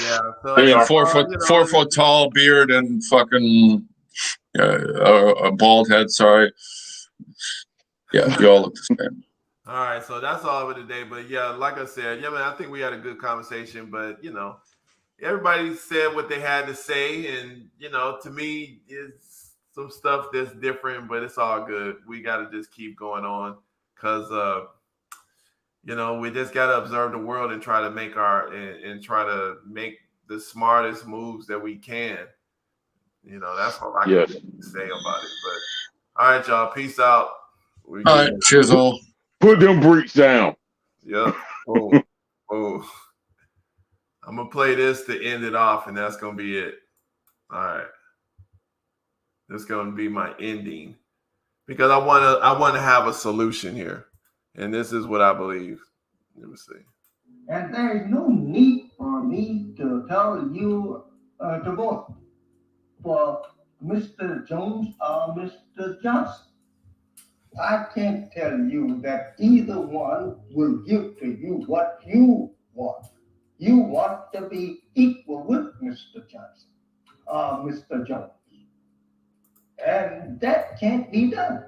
Yeah, so I mean, 4 foot tall, beard, and fucking a bald head. Sorry. Yeah, you all look the same. All right, so that's all of it today. But yeah, like I said, man, I think we had a good conversation. But everybody said what they had to say, and to me, it's some stuff that's different, but it's all good. We got to just keep going on because we just got to observe the world and try to make the smartest moves that we can. That's all I can say about it. But all right, y'all, peace out. All right, cheers all. Put them bricks down. Yep. Oh. I'm gonna play this to end it off, and that's gonna be it. All right. This is gonna be my ending because I wanna have a solution here, and this is what I believe. Let me see. And there is no need for me to tell you to vote for Mr. Jones or Mr. Johnson. I can't tell you that either one will give to you what you want. You want to be equal with Mr. Johnson or Mr. Jones. And that can't be done.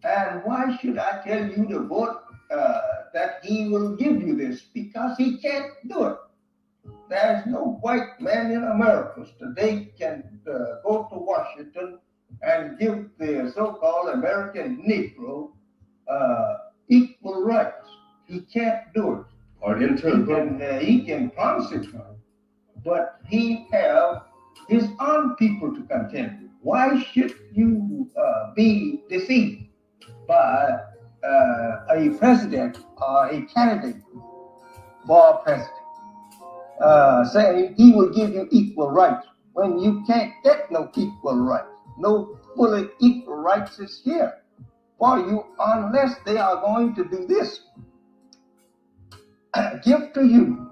And why should I tell you to vote that he will give you this? Because he can't do it. There's no white man in America today can go to Washington and give the so-called American Negro equal rights. He can't do it. Or he can promise it, but he have his own people to contend with. Why should you be deceived by a president or a candidate for president saying he will give you equal rights when you can't get no equal rights? No fully equal rights is here for you unless they are going to do this. Give to you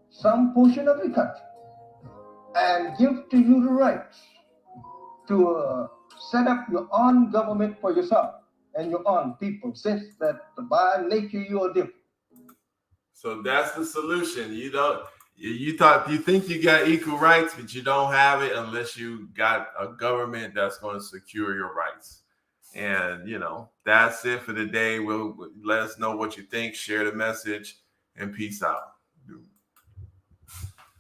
some portion of the country and give to you the rights to set up your own government for yourself and your own people, since that by nature you are different. So that's the solution. You think you got equal rights, but you don't have it unless you got a government that's going to secure your rights. And that's it for the day. We'll let us know what you think. Share the message, and peace out.